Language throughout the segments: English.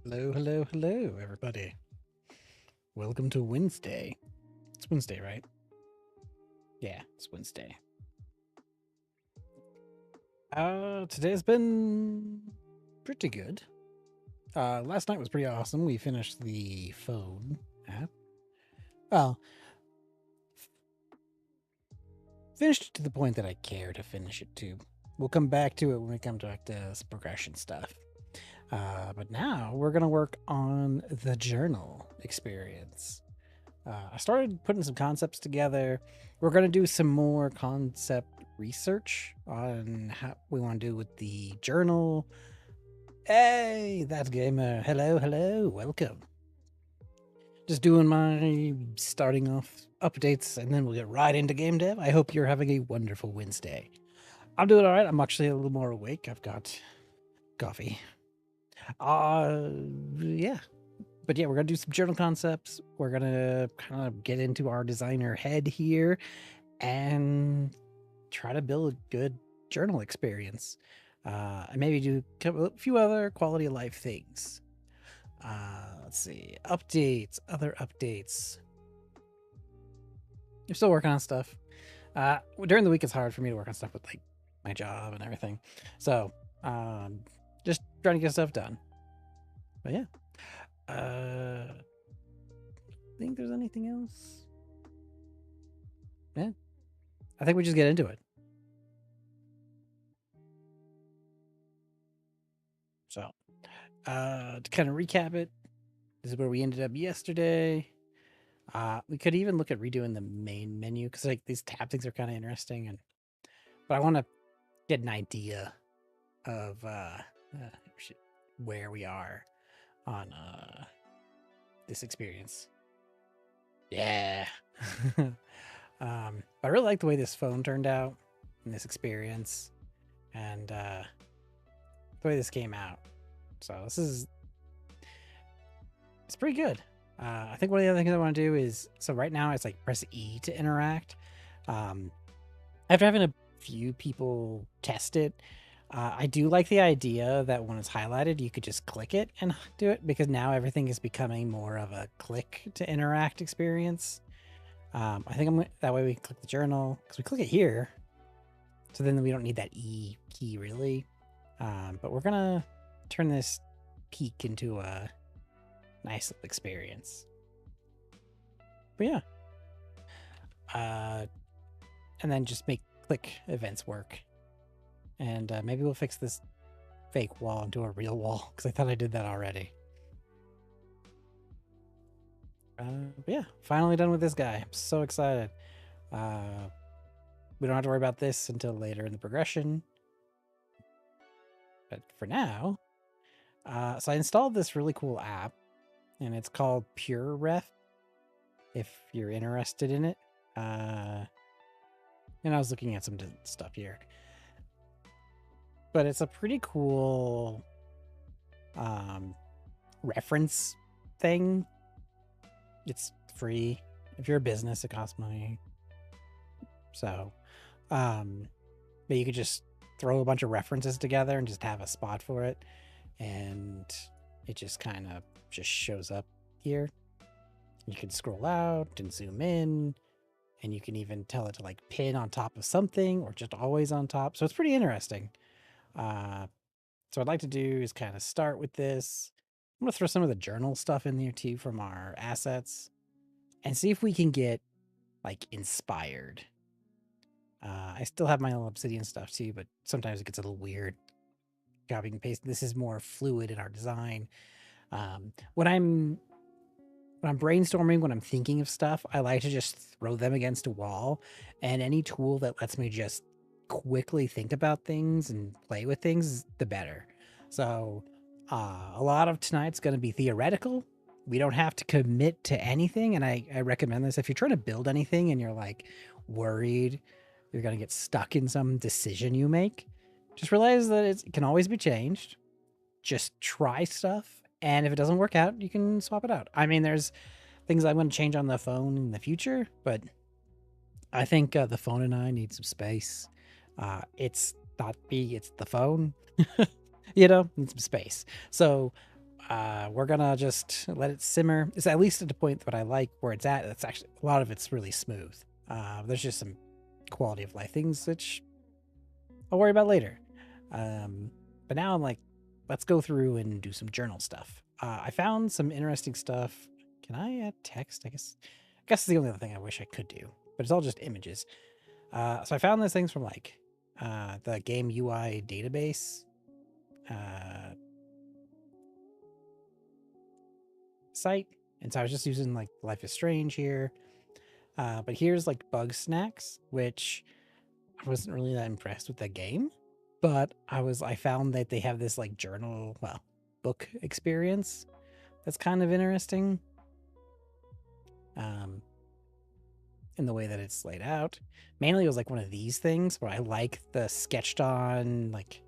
Hello, hello, hello, everybody. Welcome to Wednesday. It's Wednesday, right? Yeah, it's Wednesday. Today's been pretty good. Last night was pretty awesome. We finished the phone app. Well, finished it to the point that I care to finish it to. We'll come back to it when we come back to this progression stuff. But now we're going to work on the journal experience. I started putting some concepts together. We're going to do some more concept research on how we want to do with the journal. Hey, that's Gamer. Hello, hello, welcome. Just doing my starting off updates, and then we'll get right into game dev. I hope you're having a wonderful Wednesday. I'm doing all right. I'm actually a little more awake. I've got coffee. Yeah. But yeah, we're going to do some journal concepts. We're going to kind of get into our designer head here and try to build a good journal experience. And maybe do a few other quality of life things. Let's see. Updates, other updates. I'm still working on stuff. During the week, it's hard for me to work on stuff with like my job and everything. So just trying to get stuff done. But yeah. Think there's anything else? Yeah. I think we just get into it. So, to kind of recap it, this is where we ended up yesterday. We could even look at redoing the main menu because like these tab things are kind of interesting, but I want to get an idea of where we are on this experience. Yeah. I really like the way this phone turned out in this experience, and the way this came out. So it's pretty good. I think one of the other things I want to do is, so right now it's like press E to interact. After having a few people test it, I do like the idea that when it's highlighted, you could just click it and do it, because now everything is becoming more of a click to interact experience. I think that way we click the journal, because we click it here. So then we don't need that E key really. But we're going to turn this peak into a nice little experience. But yeah. And then just make click events work. And maybe we'll fix this fake wall into a real wall, because I thought I did that already. But yeah, finally done with this guy. I'm so excited. We don't have to worry about this until later in the progression. But for now, so I installed this really cool app, and it's called Pure Ref, if you're interested in it. And I was looking at some stuff here. But it's a pretty cool reference thing. It's free. If you're a business, it costs money. So, but you could just throw a bunch of references together and just have a spot for it. And it just kind of just shows up here. You can scroll out and zoom in, and you can even tell it to like pin on top of something or just always on top. So it's pretty interesting. So what I'd like to do is kind of start with this. I'm going to throw some of the journal stuff in there too from our assets and see if we can get like inspired. I still have my little obsidian stuff too, but sometimes it gets a little weird copying and pasting. This is more fluid in our design. When I'm brainstorming, when I'm thinking of stuff, I like to just throw them against a wall, and any tool that lets me just quickly think about things and play with things, the better. So a lot of tonight's going to be theoretical. We don't have to commit to anything, and I recommend this if you're trying to build anything and you're like worried you're going to get stuck in some decision you make. Just realize that it can always be changed. Just try stuff, and if it doesn't work out, you can swap it out. I mean, there's things I'm going to change on the phone in the future, but I think the phone and I need some space. It's not me, it's the phone. You know, need some space. So we're gonna just let it simmer. It's at least at the point that I like where it's at. It's actually a lot of it's really smooth. There's just some quality of life things which I'll worry about later. But now I'm like, let's go through and do some journal stuff. I found some interesting stuff. Can I add text? I guess it's the only other thing I wish I could do, but it's all just images. So I found these things from like the game UI database site. And so I was just using like Life is Strange here. But here's like Bug Snacks, which I wasn't really that impressed with the game, but I found that they have this like journal, well, book experience that's kind of interesting. In the way that it's laid out. Mainly it was like one of these things where I like the sketched on, like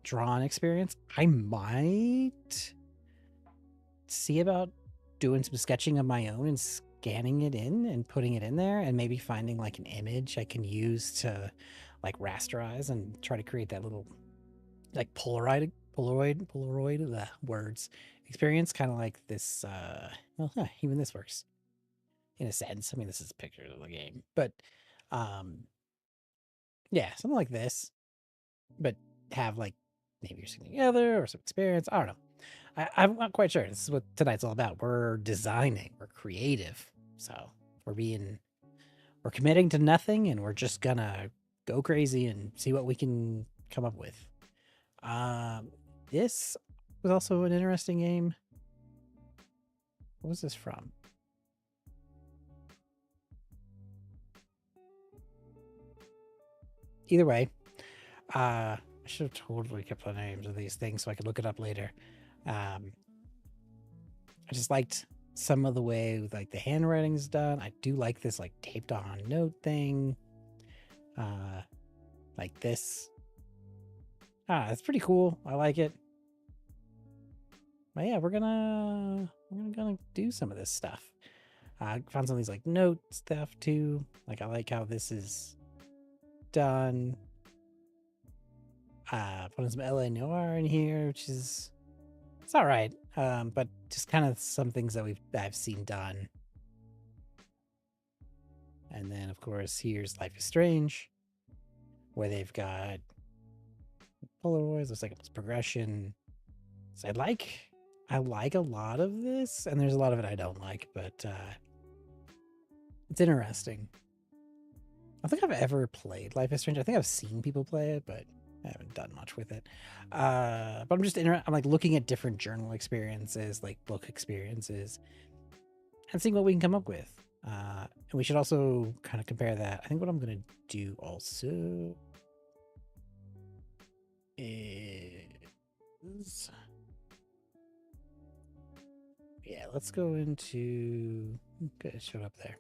drawn experience. I might see about doing some sketching of my own and scanning it in and putting it in there, and maybe finding like an image I can use to like rasterize and try to create that little like Polaroid words experience, kind of like this. Well, even this works in a sense. I mean, this is a picture of the game, but yeah, something like this, but have like maybe you're sitting together or some experience. I don't know. I'm not quite sure. This is what tonight's all about. We're designing, we're creative. So we're committing to nothing, and we're just gonna go crazy and see what we can come up with. This was also an interesting game. What was this from? Either way, I should have totally kept the names of these things so I could look it up later. I just liked some of the way like the handwriting is done. I do like this like taped on note thing. Like this. It's pretty cool. I like it. But yeah, we're gonna do some of this stuff. I found some of these like note stuff too. Like I like how this is done. Putting some LA Noir in here, which is it's all right. But just kind of some things that I've seen done. And then of course here's Life is Strange, where they've got Polaroids. Looks like it's progression. So I like a lot of this, and there's a lot of it I don't like, but it's interesting. I don't think I've ever played Life is Strange. I think I've seen people play it, but I haven't done much with it. But I'm just I'm like looking at different journal experiences, like book experiences, and seeing what we can come up with. And we should also kind of compare that. I think what I'm gonna do also is, yeah, let's go into, okay, it showed up there.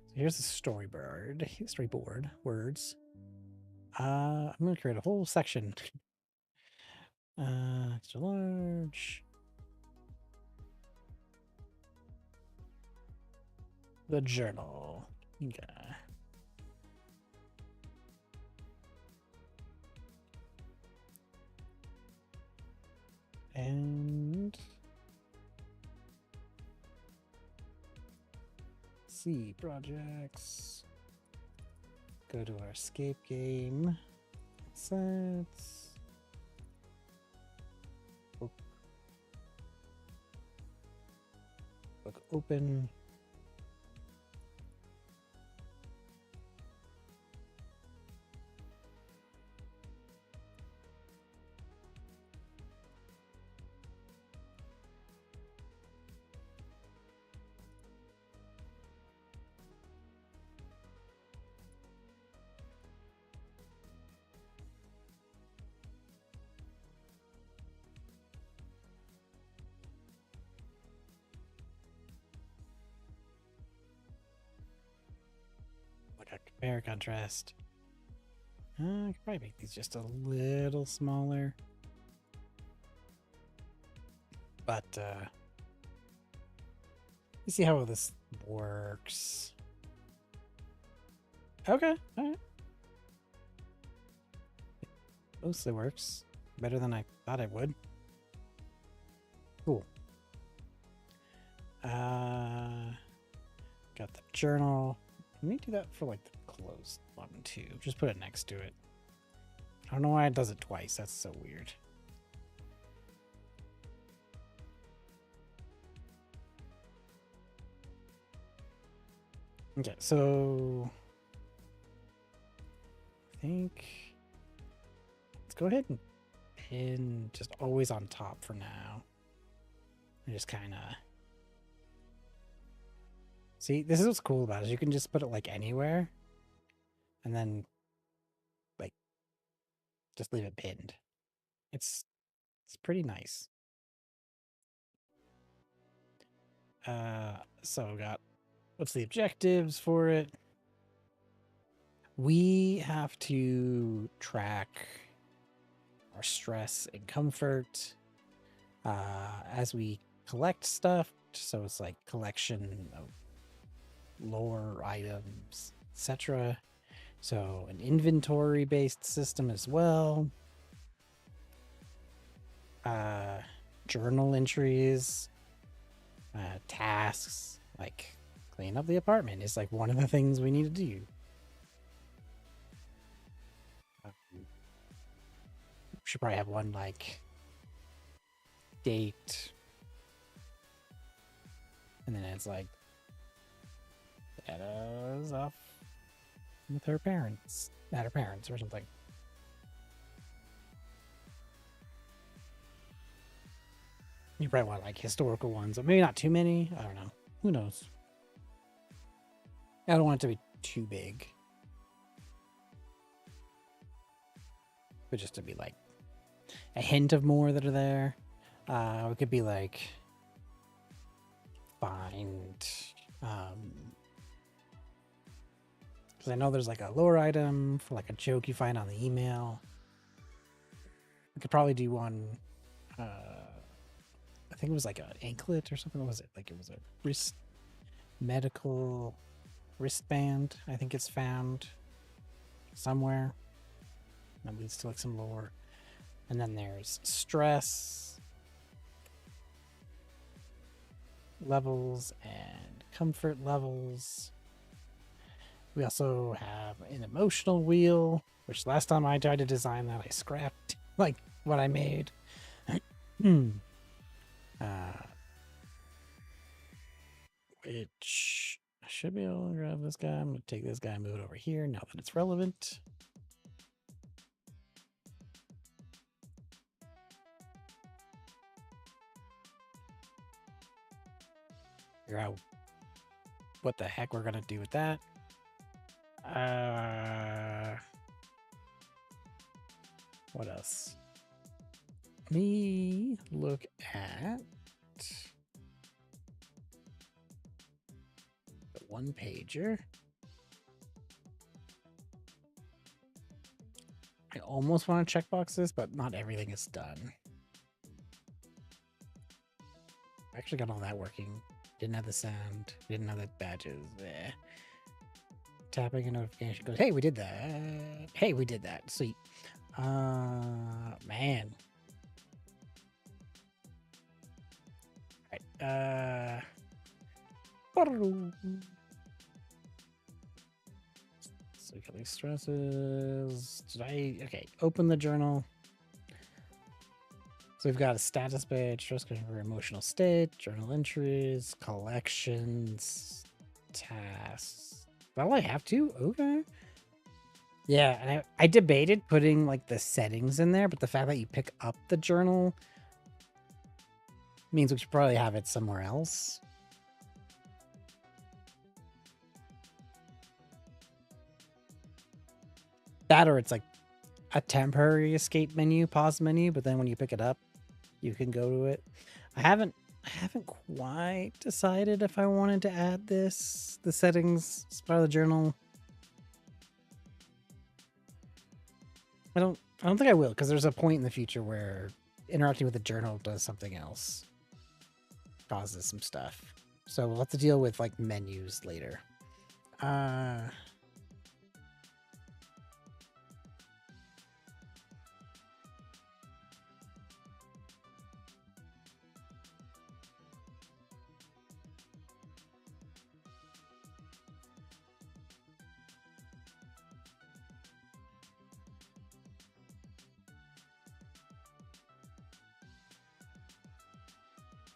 So here's the storyboard words. I'm gonna create a whole section. Extra large. The journal. Okay. And see, projects. Go to our escape game. Sets. Book open. Compare contrast. I could probably make these just a little smaller. But let's see how this works. Okay, alright. Mostly works. Better than I thought it would. Cool. Got the journal. Let me do that for like the closed one too. Just put it next to it. I don't know why it does it twice. That's so weird. Okay, so I think let's go ahead and pin just always on top for now. And just kind of see, this is what's cool about it. You can just put it like anywhere and then like just leave it pinned. It's pretty nice. So we got what's the objectives for it? We have to track our stress and comfort as we collect stuff. So it's like collection of lore items, etc. So an inventory based system as well. Journal entries, tasks like clean up the apartment is like one of the things we need to do. Should probably have one like date, and then it's like Etta's off with her parents, at her parents or something. You probably want like historical ones, but maybe not too many. I don't know. Who knows? I don't want it to be too big, but just to be like a hint of more that are there. We could be like find because I know there's like a lore item for like a joke you find on the email. We could probably do one. I think it was like an anklet or something. What was it? Like it was a medical wristband. I think it's found somewhere. That leads to like some lore. And then there's stress levels and comfort levels. We also have an emotional wheel, which last time I tried to design that, I scrapped like what I made. Which I should be able to grab this guy. I'm going to take this guy and move it over here now that it's relevant. Figure out what the heck we're going to do with that. What else? Let me look at the one pager. I almost want to checkbox this, but not everything is done. I actually got all that working. Didn't have the sound. Didn't have the badges. Bleh. Tapping a notification goes, hey, we did that. Hey, we did that. Sweet. Man. All right. So we got these stresses. Did I? Okay, open the journal. So we've got a status page, stress for emotional state, journal entries, collections, tasks. Well, I have to? Okay. Yeah, and I debated putting like the settings in there, but the fact that you pick up the journal means we should probably have it somewhere else. That or it's like a temporary escape menu, pause menu, but then when you pick it up, you can go to it. I haven't quite decided if I wanted to add the settings as part of the journal. I don't think I will, because there's a point in the future where interacting with the journal does something else. Causes some stuff. So we'll have to deal with like menus later.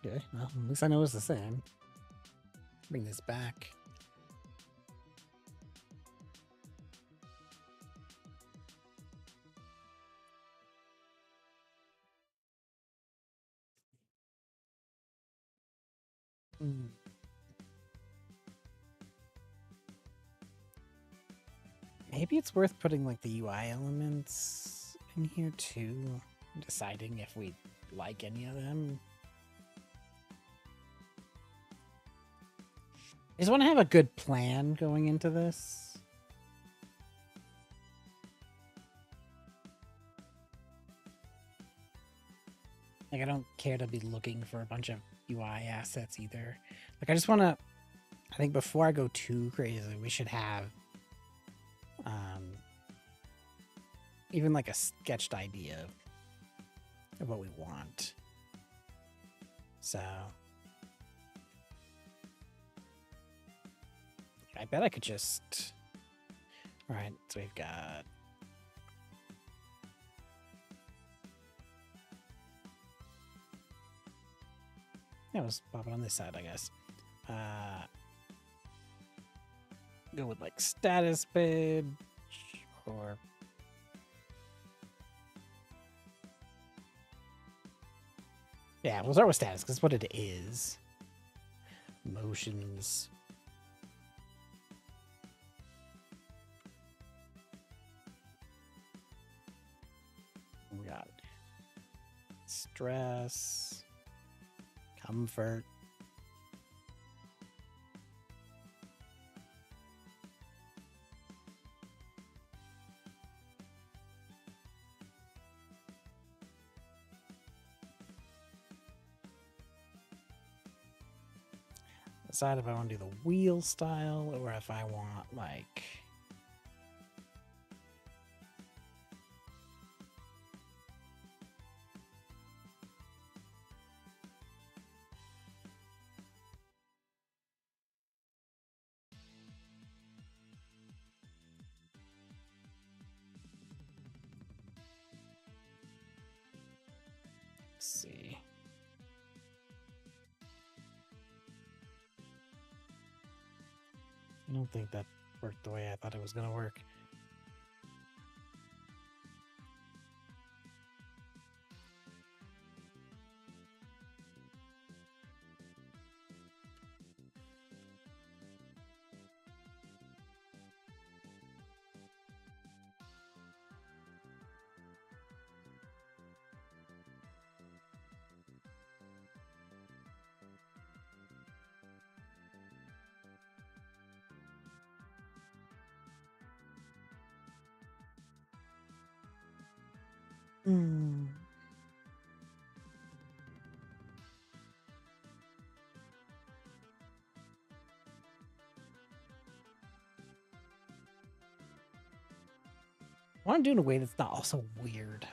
Okay, well, at least I know it's the same. Bring this back. Maybe it's worth putting like the UI elements in here too, deciding if we like any of them. I just want to have a good plan going into this. Like, I don't care to be looking for a bunch of UI assets either. Like, I just want to, I think before I go too crazy, we should have even like a sketched idea of what we want. So I bet I could just, all right, so we've got yeah, let's pop it on this side, I guess. Go with like status page or yeah, we'll start with status because that's what it is. Motions. We got stress, comfort. Decide if I want to do the wheel style or if I want like let's see. I don't think that worked the way I thought it was going to work. I want to do it in a way that's not also weird.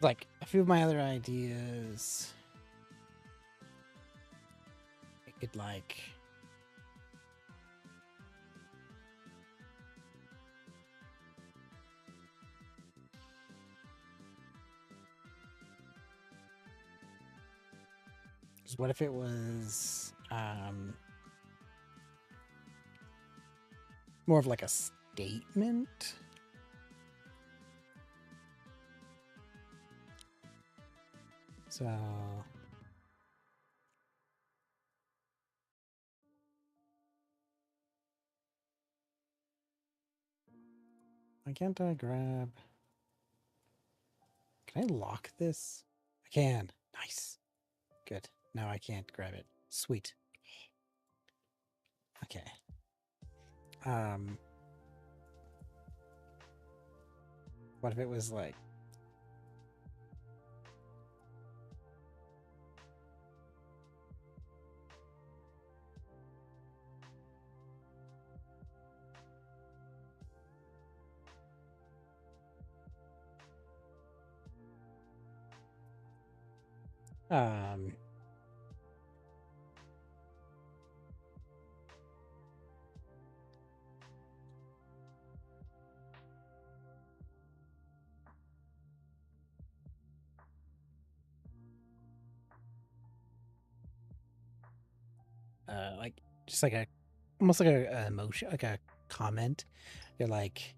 like a few of my other ideas. I could like. What if it was more of like a statement? So why can't I grab? Can I lock this? I can. Nice. Good. Now I can't grab it. Sweet. Okay. What if it was like um like just like a almost like a emotion, like a comment. You're like,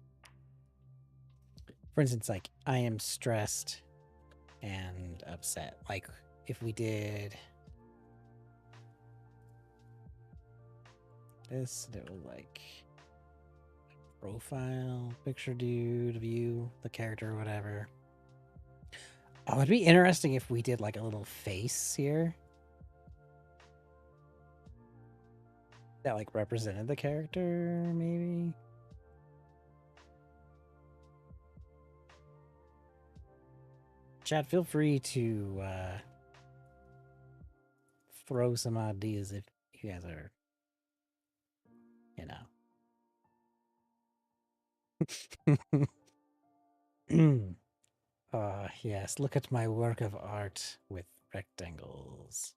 for instance, like I am stressed and upset. Like if we did this, it was like profile picture, dude, view the character, or whatever. Oh, it'd be interesting if we did like a little face here that like represented the character, maybe. Chat, feel free to throw some ideas if you guys are, yes, look at my work of art with rectangles,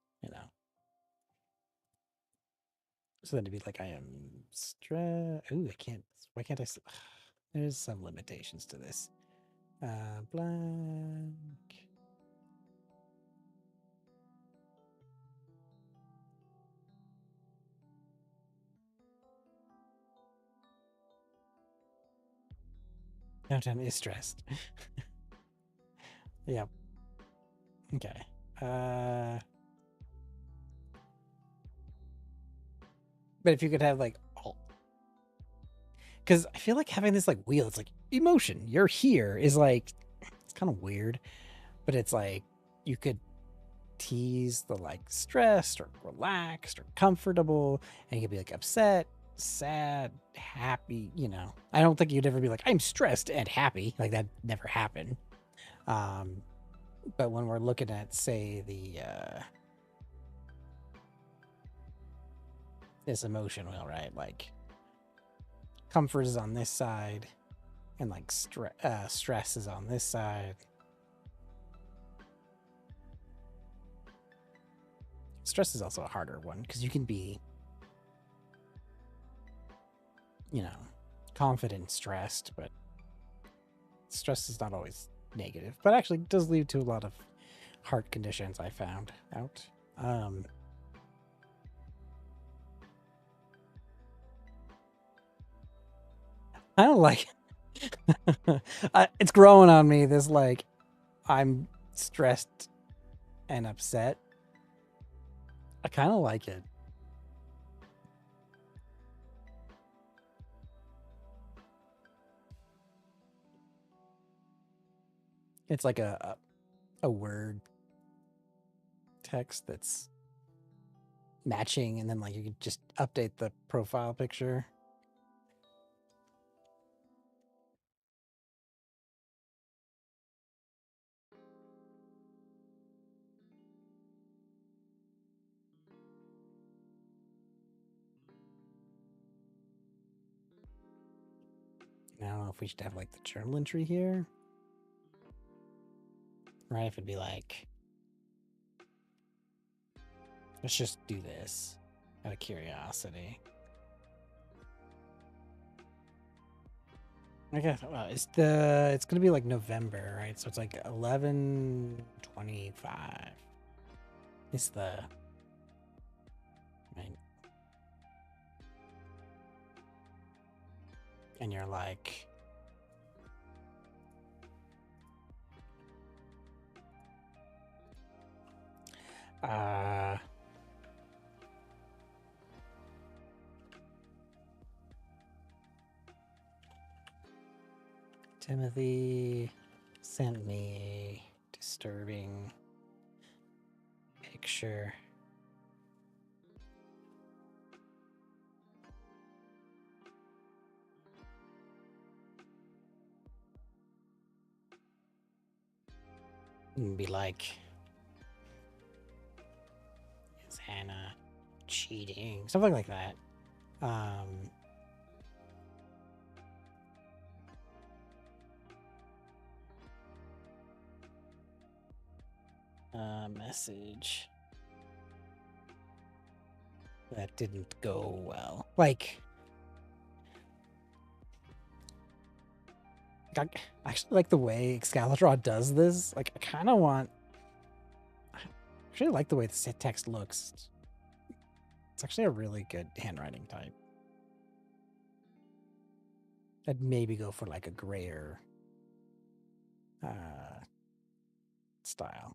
So then to be like, I am stressed. Ooh, I can't. Why can't I? There's some limitations to this. Blank. Downtown is stressed. Yep. Okay. But if you could have like all, because I feel like having this like wheel, it's like emotion. You're here is like it's kind of weird, but it's like you could tease the like stressed or relaxed or comfortable, and you could be like upset, sad, happy. I don't think you'd ever be like I'm stressed and happy. Like that never happened. But when we're looking at say the this emotion wheel, right? Like comfort is on this side, and like stress is on this side. Stress is also a harder one because you can be, confident, stressed, but stress is not always negative, but actually does lead to a lot of heart conditions I found out. I don't like it's growing on me, this like I'm stressed and upset. I kind of like it. It's like a word text that's matching, and then like you could just update the profile picture. I don't know if we should have like the journal entry here. right? If it'd be like, let's just do this out of curiosity. I guess it's gonna be like November, right? So it's like 11/25 is the right. And you're like, Timothy sent me a disturbing picture. And be like, is Hannah cheating? Something like that. Message that didn't go well. Like, I actually like the way Excalibur does this. Like, I kind of want. I actually like the way the text looks. It's actually a really good handwriting type. I'd maybe go for like a grayer style.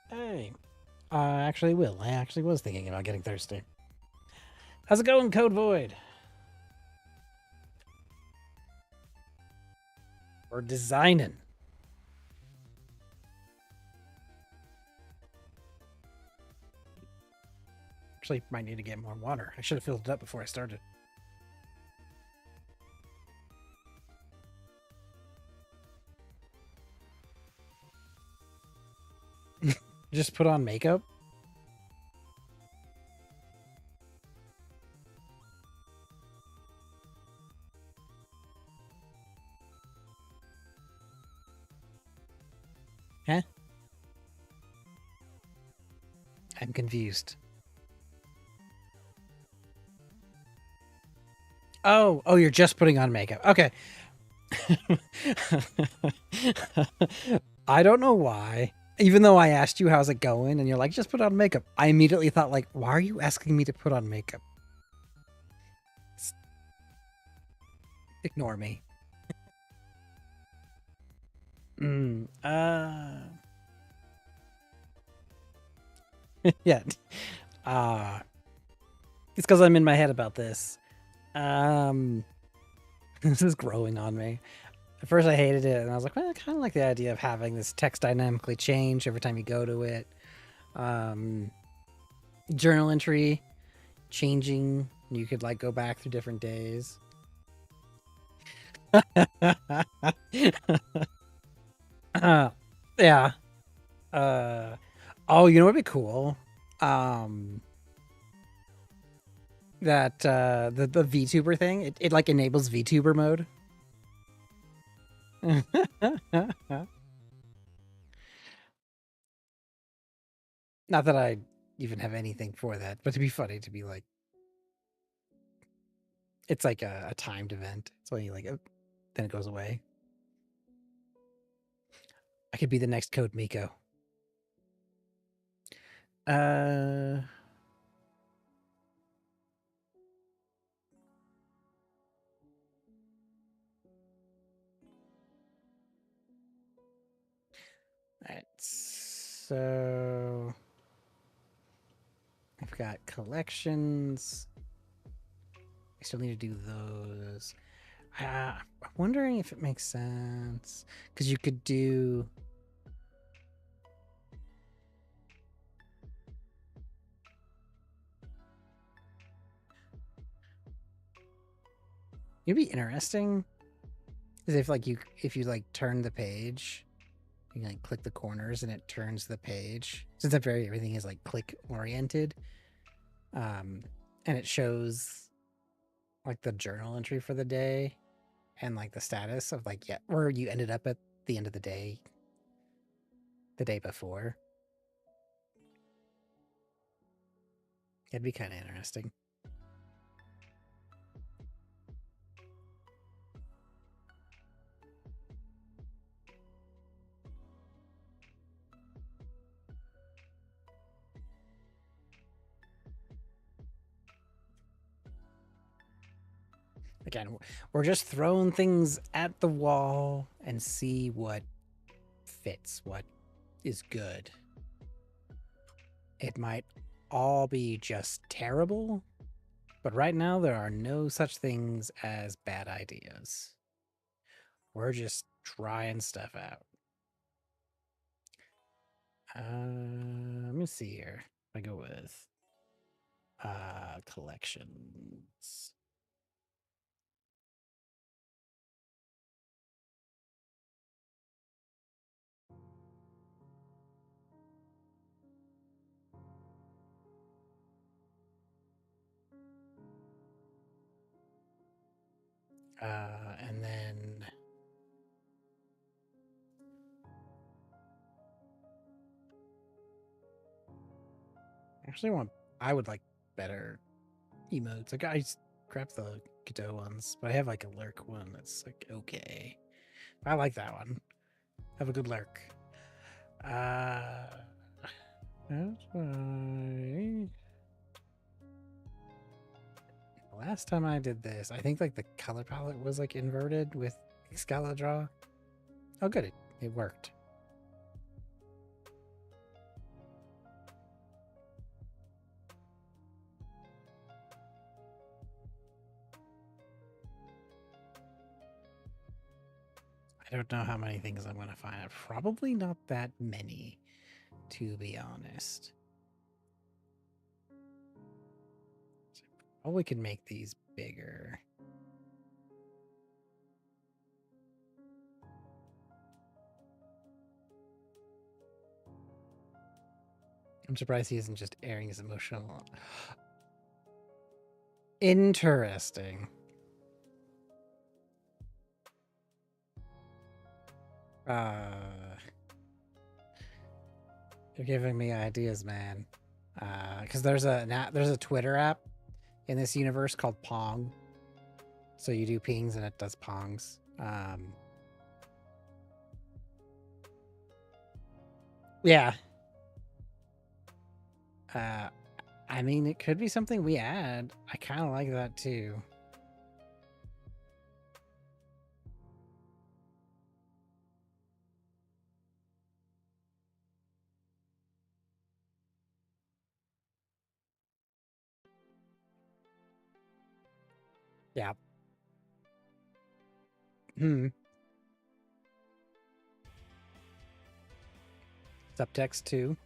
Hey, I actually will. I actually was thinking about getting thirsty. How's it going, Code Void? We're designing. Actually, might need to get more water. I should have filled it up before I started. Just put on makeup? Huh? I'm confused. Oh, you're just putting on makeup. Okay. I don't know why. Even though I asked you how's it going and you're like, just put on makeup. I immediately thought like, why are you asking me to put on makeup? Ignore me. Yeah. It's because I'm in my head about this. This is growing on me. At first I hated it and I was like, well, I kind of like the idea of having this text dynamically change every time you go to it. Journal entry changing. You could like go back through different days. Yeah. Oh, you know what'd be cool? That the VTuber thing, it like enables VTuber mode. Not that I even have anything for that, but it'd be funny to be like, it's like a timed event. It's only like then it goes away. I could be the next Code Miko. Alright, so I've got collections. I still need to do those. I'm wondering if it makes sense because you could do. It'd be interesting is if like if you like turn the page, you can like click the corners and it turns the page. Since everything is like click oriented, and it shows like the journal entry for the day and like the status of like where you ended up at the end of the day before. It'd be kind of interesting. Again, we're just throwing things at the wall and see what fits, what is good. It might all be just terrible, but right now there are no such things as bad ideas. We're just trying stuff out. Let me see here. I go with collections. And then I would like better emotes. Like I grab the Godot ones, but I have like a lurk one that's like okay. I like that one. Have a good lurk. That's why last time I did this, I think like the color palette was like inverted with Scala Draw. Oh good, it worked. I don't know how many things I'm going to find. Probably not that many, to be honest. So probably could make these bigger. I'm surprised he isn't just airing his emotional. Interesting. You're giving me ideas, man. Because there's a Twitter app in this universe called Pong. So you do pings and it does pongs. Yeah. I mean, it could be something we add. I kind of like that too. Yeah. Hmm. Subtext too.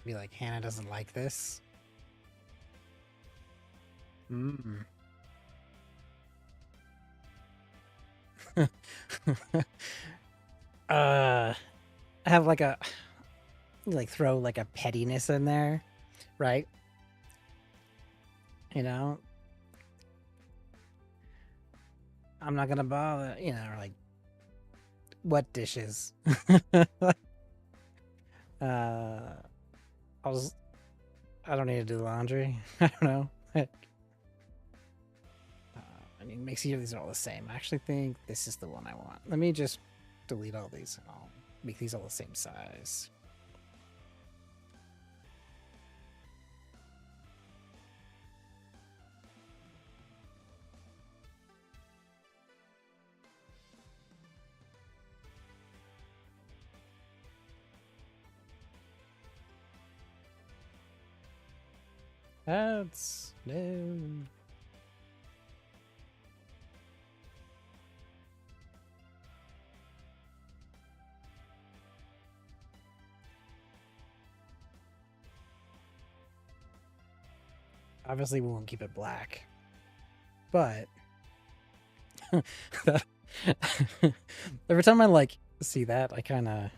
Be like, Hannah doesn't like this. Hmm. Have like a throw like a pettiness in there, right? You know, I'm not gonna bother. You know, or like wet dishes. I'll just. I don't need to do the laundry. I don't know. I mean, makes sure these are all the same. I actually think this is the one I want. Let me just delete all these and I'll make these all the same size. That's no. Obviously, we won't keep it black, but every time I like see that, I kind of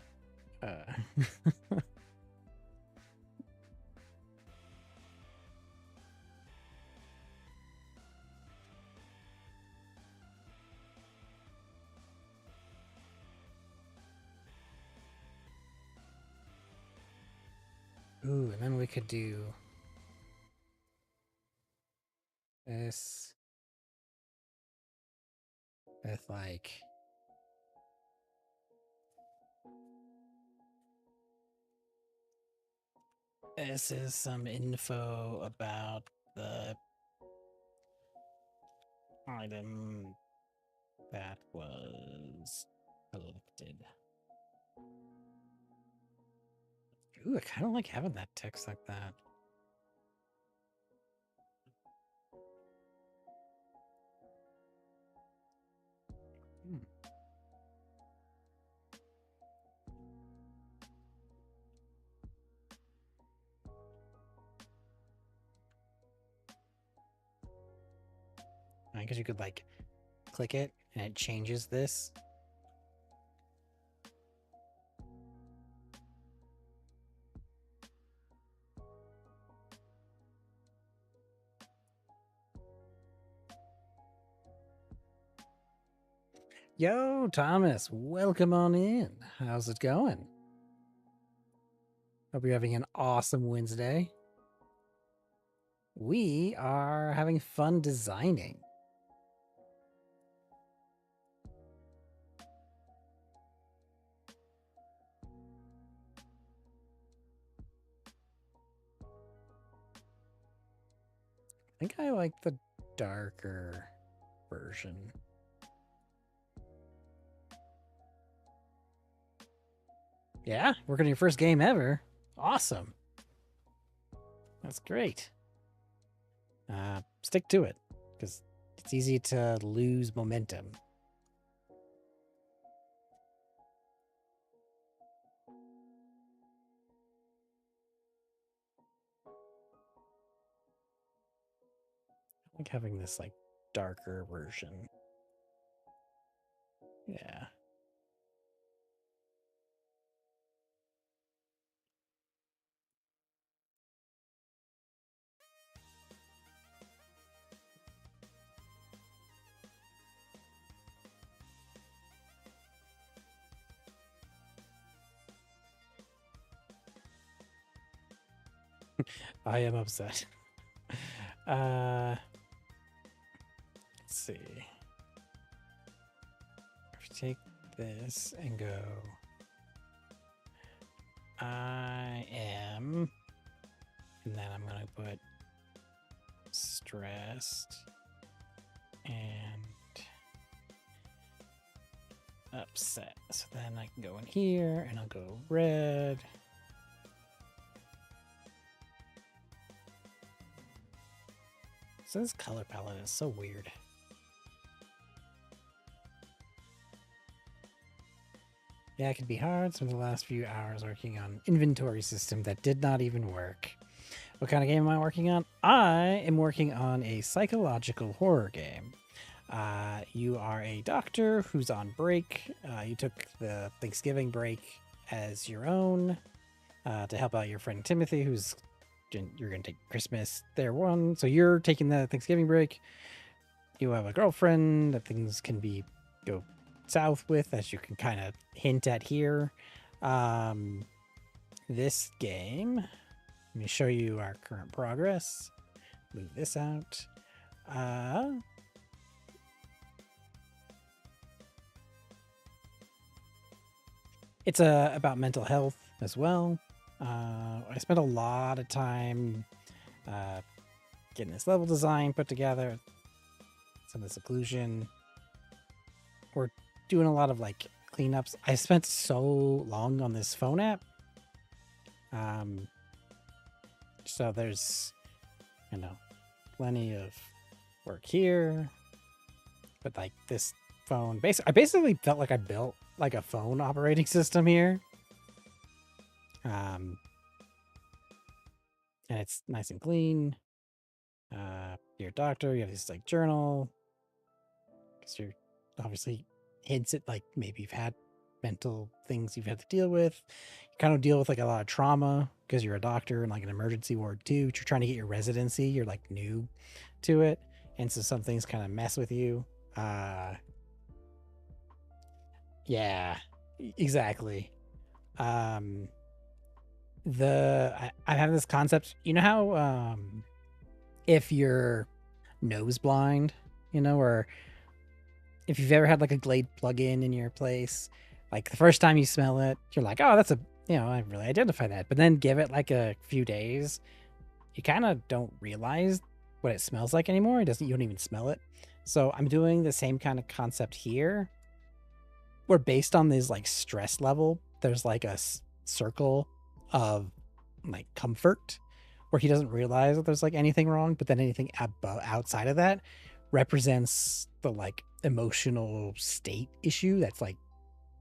ooh, and then we could do this with like this is some info about the item that was collected. Ooh, I kind of like having that text like that. Hmm. I guess you could like click it and it changes this. Yo, Thomas, welcome on in. How's it going? Hope you're having an awesome Wednesday. We are having fun designing. I think I like the darker version. Yeah, working on your first game ever. Awesome. That's great. Stick to it, because it's easy to lose momentum. I like having this like darker version. Yeah. I am upset. Let's see. If you take this and go, I am, and then I'm gonna put stressed and upset. So then I can go in here and I'll go red. So this color palette is so weird. Yeah, it can be hard. Spent the last few hours working on an inventory system that did not even work. What kind of game am I working on? I am working on a psychological horror game. You are a doctor who's on break. You took the Thanksgiving break as your own to help out your friend Timothy, who's you're going to take Christmas there one. So you're taking the Thanksgiving break. You have a girlfriend that things can go south with, as you can kind of hint at here. This game, let me show you our current progress. Move this out. It's about mental health as well. I spent a lot of time getting this level design put together, some of this occlusion. We're doing a lot of like cleanups. I spent so long on this phone app. So there's, plenty of work here. But like this phone, I basically felt like I built like a phone operating system here. And it's nice and clean. You're a doctor. You have this like journal because you're obviously hints at like maybe you've had mental things you've had to deal with. You kind of deal with like a lot of trauma because you're a doctor in like an emergency ward too. You're trying to get your residency. You're like new to it, and so some things kind of mess with you. Uh, yeah, exactly. Um, I have this concept. You know how if you're nose blind, or if you've ever had like a Glade plug-in in your place, like the first time you smell it, you're like, oh, that's I really identify that. But then give it like a few days, you kind of don't realize what it smells like anymore. You don't even smell it. So I'm doing the same kind of concept here, where based on this like stress level, there's like a circle of like comfort where he doesn't realize that there's like anything wrong, but then anything outside of that represents the like emotional state issue that's like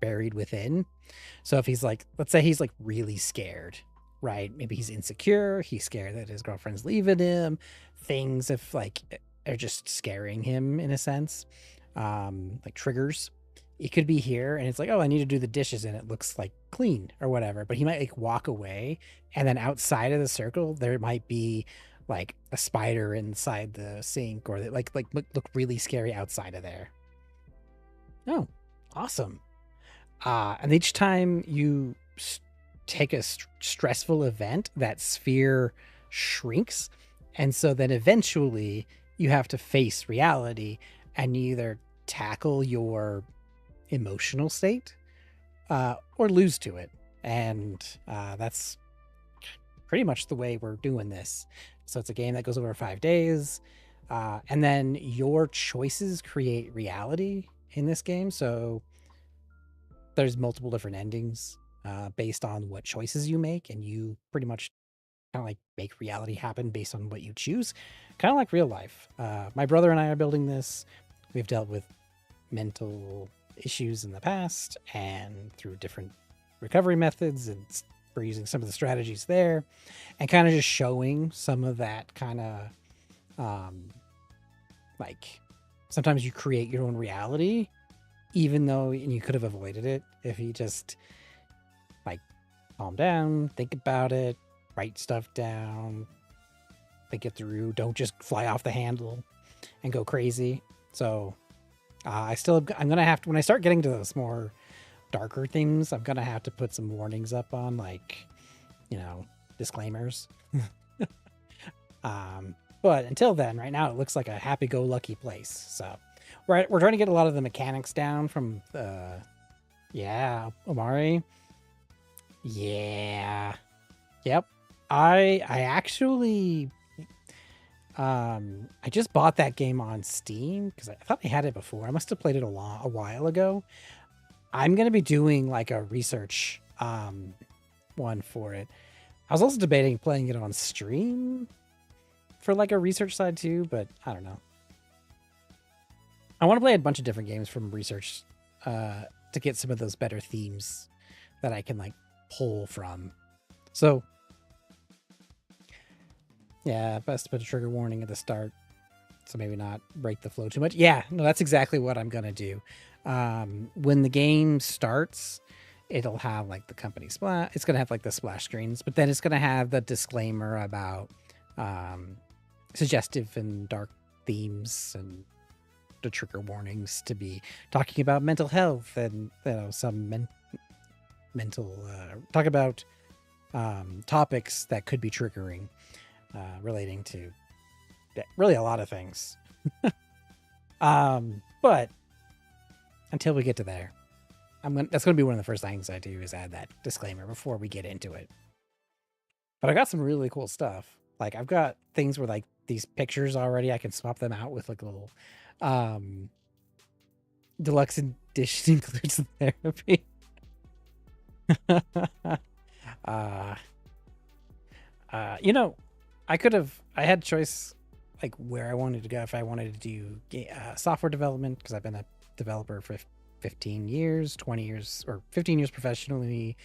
buried within. So if he's like, let's say he's like really scared, right? Maybe he's insecure, he's scared that his girlfriend's leaving him, things if like are just scaring him in a sense, like triggers. It could be here and it's like, oh, I need to do the dishes and it looks like clean or whatever, but he might like walk away and then outside of the circle there might be like a spider inside the sink, or that like look really scary outside of there. Oh, awesome. And each time you take a stressful event, that sphere shrinks. And so then eventually you have to face reality and either tackle your emotional state or lose to it. And that's pretty much the way we're doing this. So it's a game that goes over 5 days. And then your choices create reality in this game. So there's multiple different endings based on what choices you make, and you pretty much kind of like make reality happen based on what you choose, kind of like real life. My brother and I are building this. We've dealt with mental issues in the past and through different recovery methods, and we're using some of the strategies there and kind of just showing some of that kind of like sometimes you create your own reality even though you could have avoided it if you just like calm down, think about it, write stuff down, think it through, don't just fly off the handle and go crazy. So I'm gonna have to, when I start getting to those more darker themes, I'm gonna have to put some warnings up on, like, disclaimers. But until then, right now it looks like a happy-go-lucky place. So we're trying to get a lot of the mechanics down from Omari. Yeah. Yep. I actually I just bought that game on Steam because I thought I had it before. I must have played it a while ago. I'm gonna be doing like a research one for it. I was also debating playing it on stream for like a research side too, but I don't know. I want to play a bunch of different games from research to get some of those better themes that I can like pull from. So yeah, best to put a trigger warning at the start, so maybe not break the flow too much. Yeah, no, that's exactly what I'm gonna do. When the game starts, it'll have like the company splash. It's gonna have like the splash screens, but then it's gonna have the disclaimer about suggestive and dark themes and the trigger warnings to be talking about mental health and some mental talk about topics that could be triggering relating to really a lot of things. But until we get to there, that's going to be one of the first things I do is add that disclaimer before we get into it. But I got some really cool stuff. Like I've got things where like these pictures already, I can swap them out with like a little deluxe edition includes therapy. I had choice like where I wanted to go. If I wanted to do software development, because I've been a developer for 15 years, 20 years, or 15 years professionally,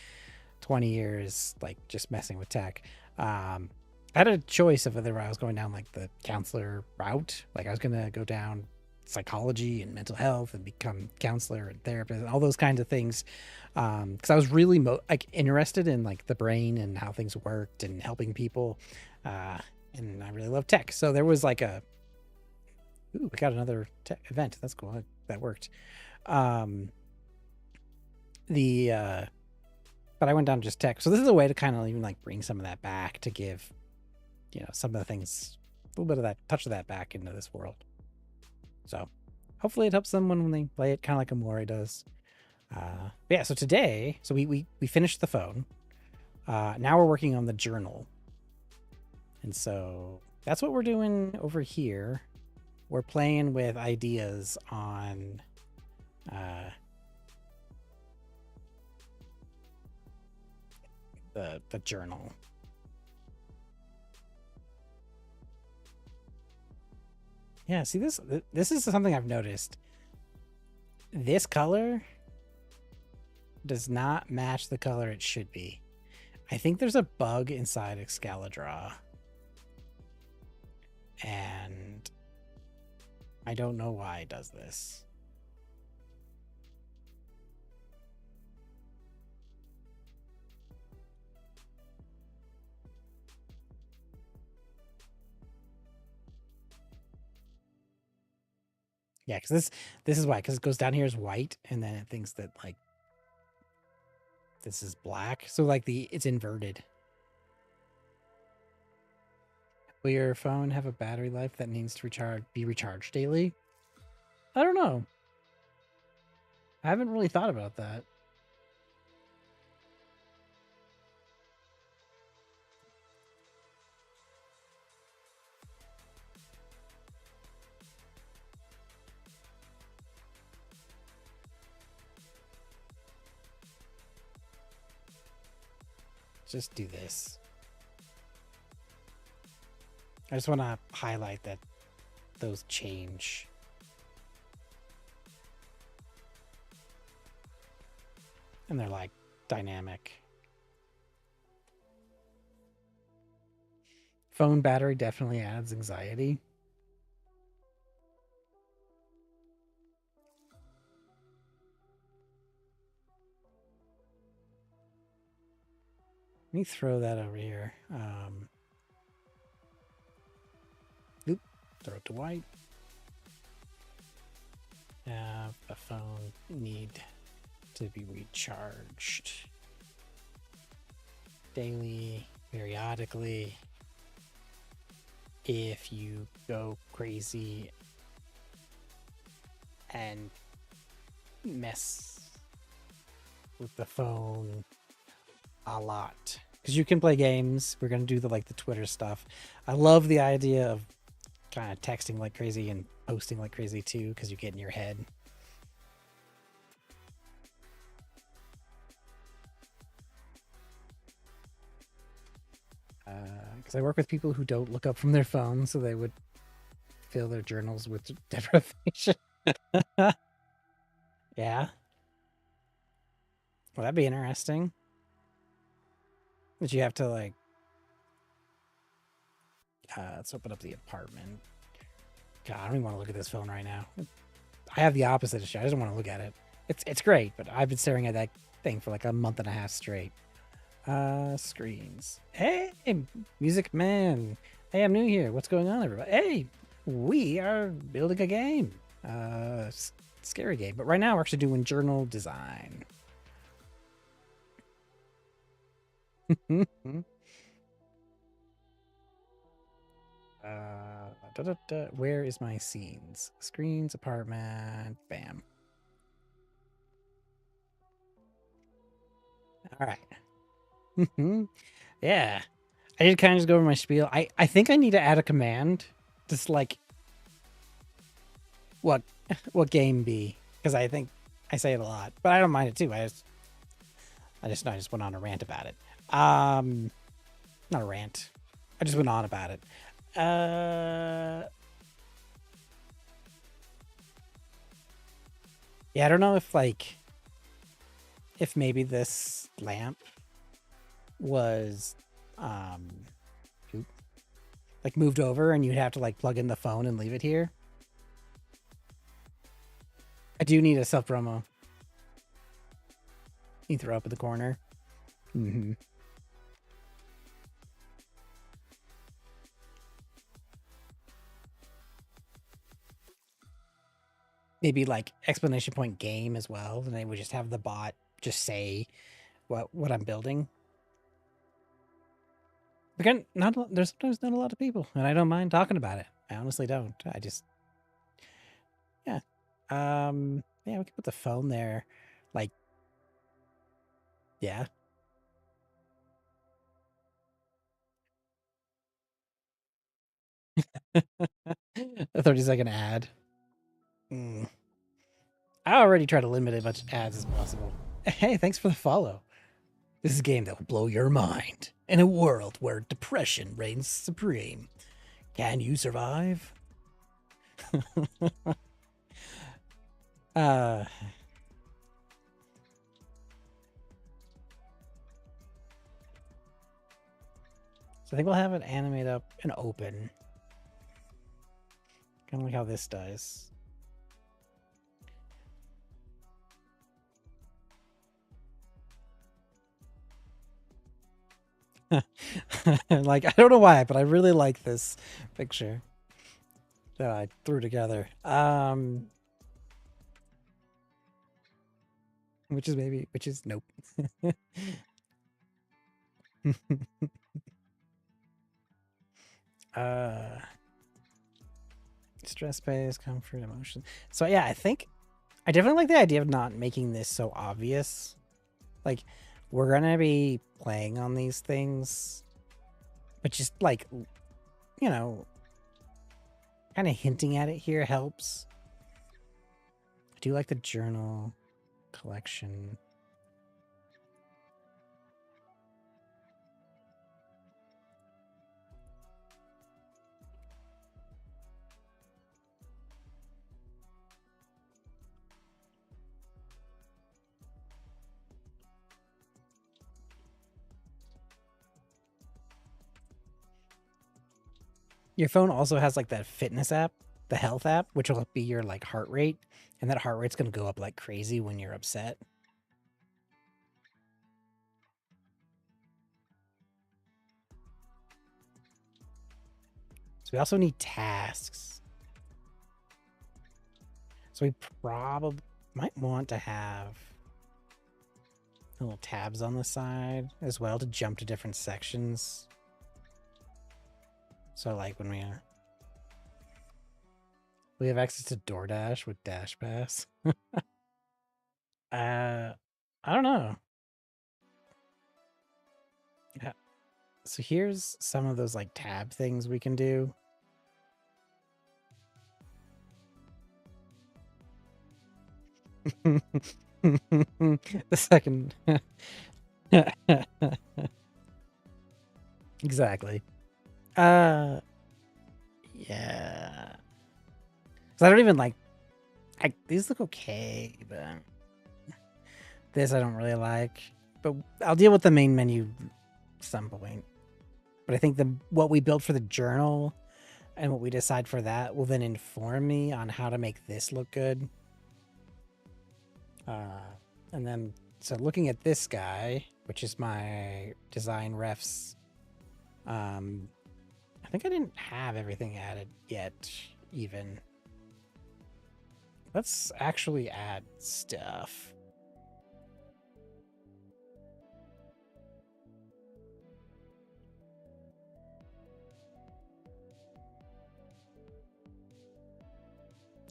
20 years like just messing with tech. I had a choice of whether I was going down like the counselor route, like I was gonna go down psychology and mental health and become counselor and therapist and all those kinds of things, because I was really like interested in like the brain and how things worked and helping people, uh, and I really love tech. So there was like a, ooh, we got another tech event. That's cool. That worked. Um, the but I went down just tech. So this is a way to kind of even like bring some of that back to give, some of the things, a little bit of that touch of that back into this world. So hopefully it helps them when they play it, kind of like Amore does. Yeah, so today, so we finished the phone. Now we're working on the journal. And so that's what we're doing over here. We're playing with ideas on the journal. Yeah, see, this is something I've noticed. This color does not match the color it should be. I think there's a bug inside Excalidraw. And I don't know why it does this. Yeah, because this is why, because it goes down here as white, and then it thinks that like this is black. So like it's inverted. Will your phone have a battery life that needs to be recharged daily? I don't know. I haven't really thought about that. Just do this. I just want to highlight that those change. And they're like dynamic. Phone battery definitely adds anxiety. Let me throw that over here. Oop, throw it to white. Have a phone need to be recharged daily, periodically. If you go crazy and mess with the phone a lot, because you can play games. We're gonna do the Twitter stuff. I love the idea of kind of texting like crazy and posting like crazy too, because you get in your head. Because I work with people who don't look up from their phones, so they would fill their journals with deprivation. Yeah. Well, that'd be interesting. But you have to let's open up the apartment. God, I don't even want to look at this phone right now. I have the opposite issue. I just don't want to look at it. It's great, but I've been staring at that thing for like a month and a half straight. Screens. Hey, music man. Hey, I'm new here. What's going on, everybody? Hey, we are building a game. Scary game. But right now we're actually doing journal design. Where is my scenes? Screens, apartment, bam. All right. Yeah. I did kind of just go over my spiel. I think I need to add a command. Just like what game be? Because I think I say it a lot, but I don't mind it too. I just went on a rant about it. Not a rant. I just went on about it. Yeah, I don't know if maybe this lamp was like moved over and you'd have to like plug in the phone and leave it here. I do need a self promo. You throw up in the corner. Mm-hmm. Maybe like explanation point game as well. And they would just have the bot just say what I'm building. Again, there's sometimes not a lot of people, and I don't mind talking about it. I honestly don't. I just yeah. Yeah, we can put the phone there. Like yeah. A 30-second ad. Mm. I already try to limit as much ads as possible. Hey, thanks for the follow. This is a game that will blow your mind. In a world where depression reigns supreme, can you survive? uh, so I think we'll have it animate up and open. Kind of like how this does. Like, I don't know why, but I really like this picture that I threw together. Which is nope. uh Stress based comfort emotion. So yeah, I think I definitely like the idea of not making this so obvious. Like, we're gonna be playing on these things, but just like, you know, kind of hinting at it here helps. I do like the journal collection. Your phone also has like that fitness app, the health app, which will be your like heart rate, and that heart rate's gonna go up like crazy when you're upset. So we also need tasks. So we probably might want to have little tabs on the side as well to jump to different sections. So like when we have access to DoorDash with Dash Pass. I don't know. Yeah. So here's some of those like tab things we can do. The second. Exactly. Yeah. So I don't even like these look okay, but this I don't really like. But I'll deal with the main menu at some point. But I think what we built for the journal and what we decide for that will then inform me on how to make this look good. And then, so looking at this guy, which is my design refs, I think I didn't have everything added yet, even. Let's actually add stuff.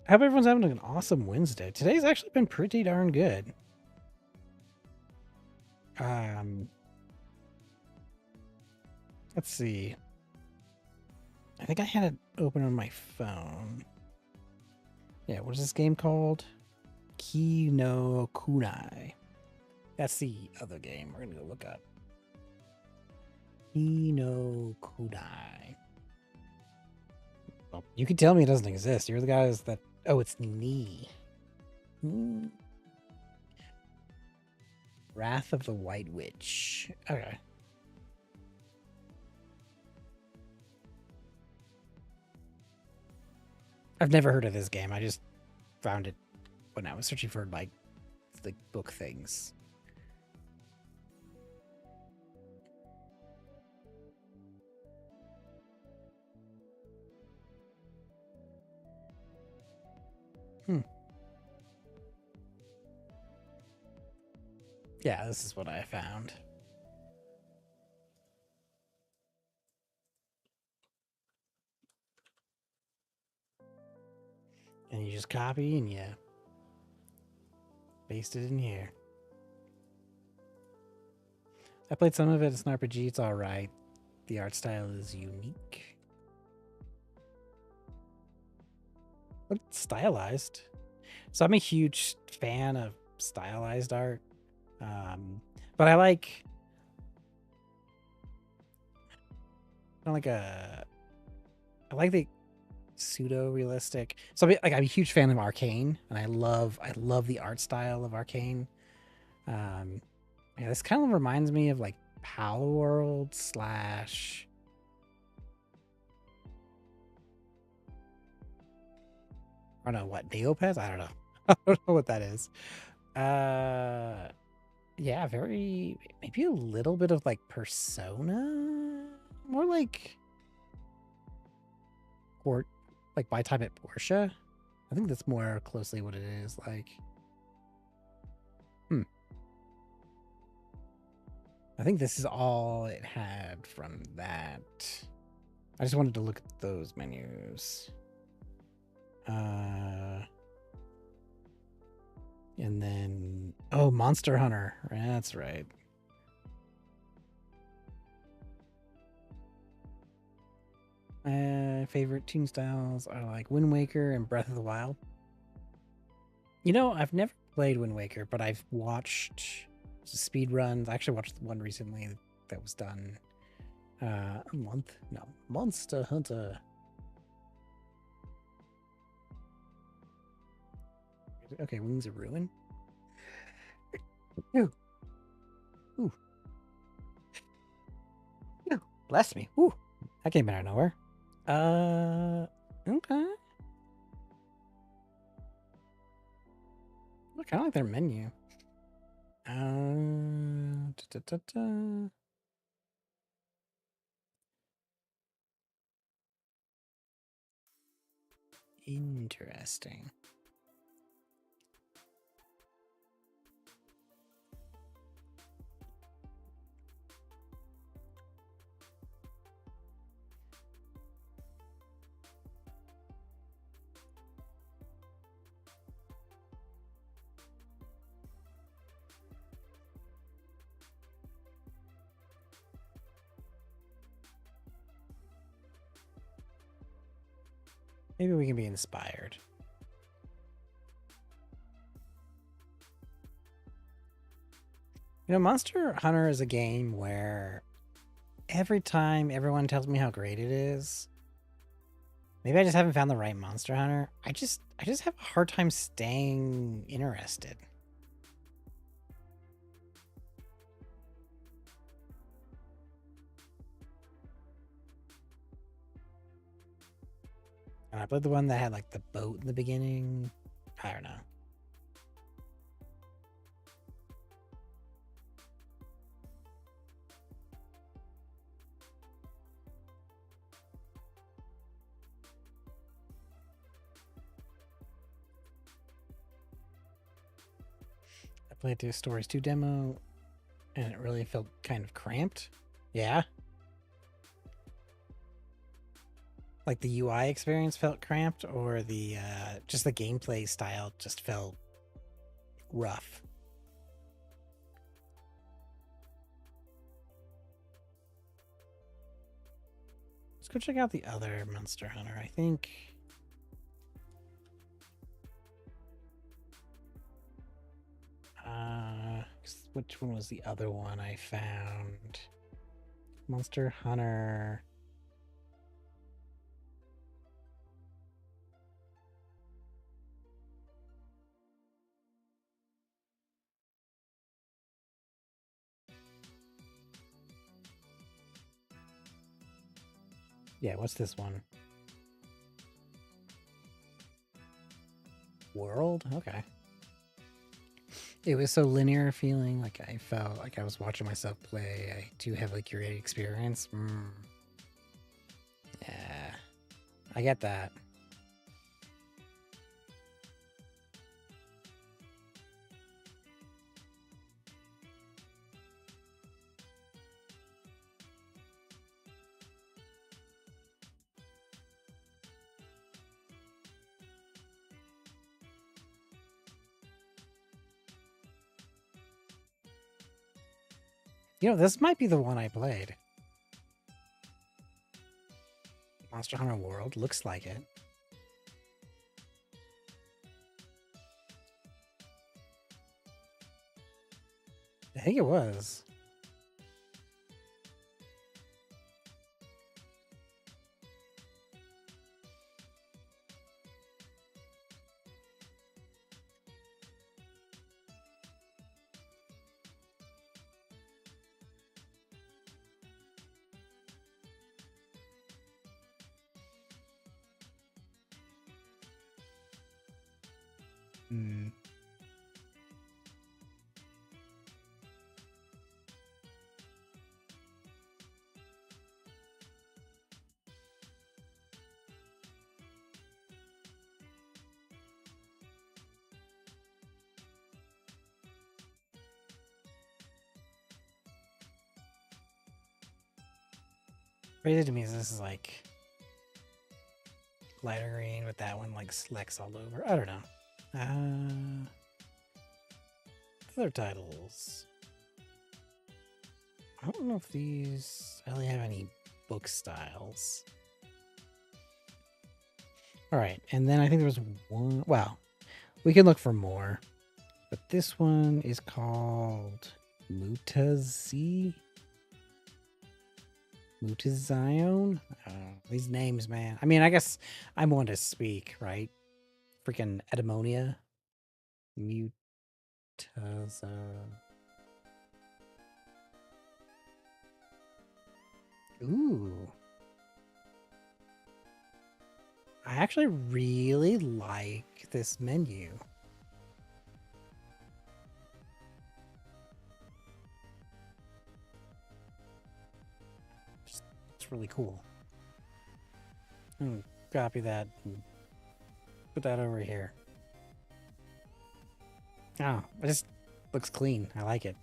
I hope everyone's having an awesome Wednesday. Today's actually been pretty darn good. Let's see. I think I had it open on my phone. Yeah, what is this game called? Ki no Kunai. That's the other game we're gonna go look up. Ki no Kunai. Well, you can tell me it doesn't exist. You're the guys that. Oh, it's Ni. Wrath of the White Witch. Okay. I've never heard of this game. I just found it when I was searching for like the book things. Yeah, this is what I found. And you just copy and you paste it in here. I played some of it. It's an RPG. It's all right. The art style is unique. But it's stylized. So I'm a huge fan of stylized art. But I like I like the pseudo realistic. So I'm a huge fan of Arcane, and I love the art style of Arcane. Yeah, this kind of reminds me of like Pal World slash. I don't know what Neopets. I don't know. I don't know what that is. Yeah, maybe a little bit of like Persona, more like or like by time at Portia. I think that's more closely what it is like. I think this is all it had from that. I just wanted to look at those menus. And then, oh, Monster Hunter. That's right. Favorite tune styles are like Wind Waker and Breath of the Wild. You know, I've never played Wind Waker, but I've watched speed runs. I actually watched one recently that was done a month. No, Monster Hunter. Okay, Wings of Ruin. Ooh. Ooh. Ooh. Bless me. Ooh. That came out of nowhere. Okay. I kind of like their menu. Da, da, da. Interesting. Maybe we can be inspired. You know, Monster Hunter is a game where every time everyone tells me how great it is, maybe I just haven't found the right Monster Hunter. I just have a hard time staying interested. And I played the one that had like the boat in the beginning. I don't know. I played the Stories 2 demo and it really felt kind of cramped. Yeah. Like the UI experience felt cramped, or the just the gameplay style just felt rough. Let's go check out the other Monster Hunter. I think which one was the other one I found? Monster Hunter. Yeah, what's this one? World? Okay. It was so linear feeling, like I felt like I was watching myself play a too heavily curated experience. Yeah, I get that. You know, this might be the one I played. Monster Hunter World looks like it. I think it was. Hmm. Crazy to me is this is like lighter green with that one like selects all over. I don't know. Other titles. I don't know if these really have any book styles. All right, and then I think there was one. Well, we can look for more, but this one is called Mutazi. Mutazione? These names, man. I mean, I guess I'm one to speak, right? Freaking Edemonia. Mutaza. Ooh. I actually really like this menu. It's really cool. Copy that and put that over here. Oh, it just looks clean. I like it.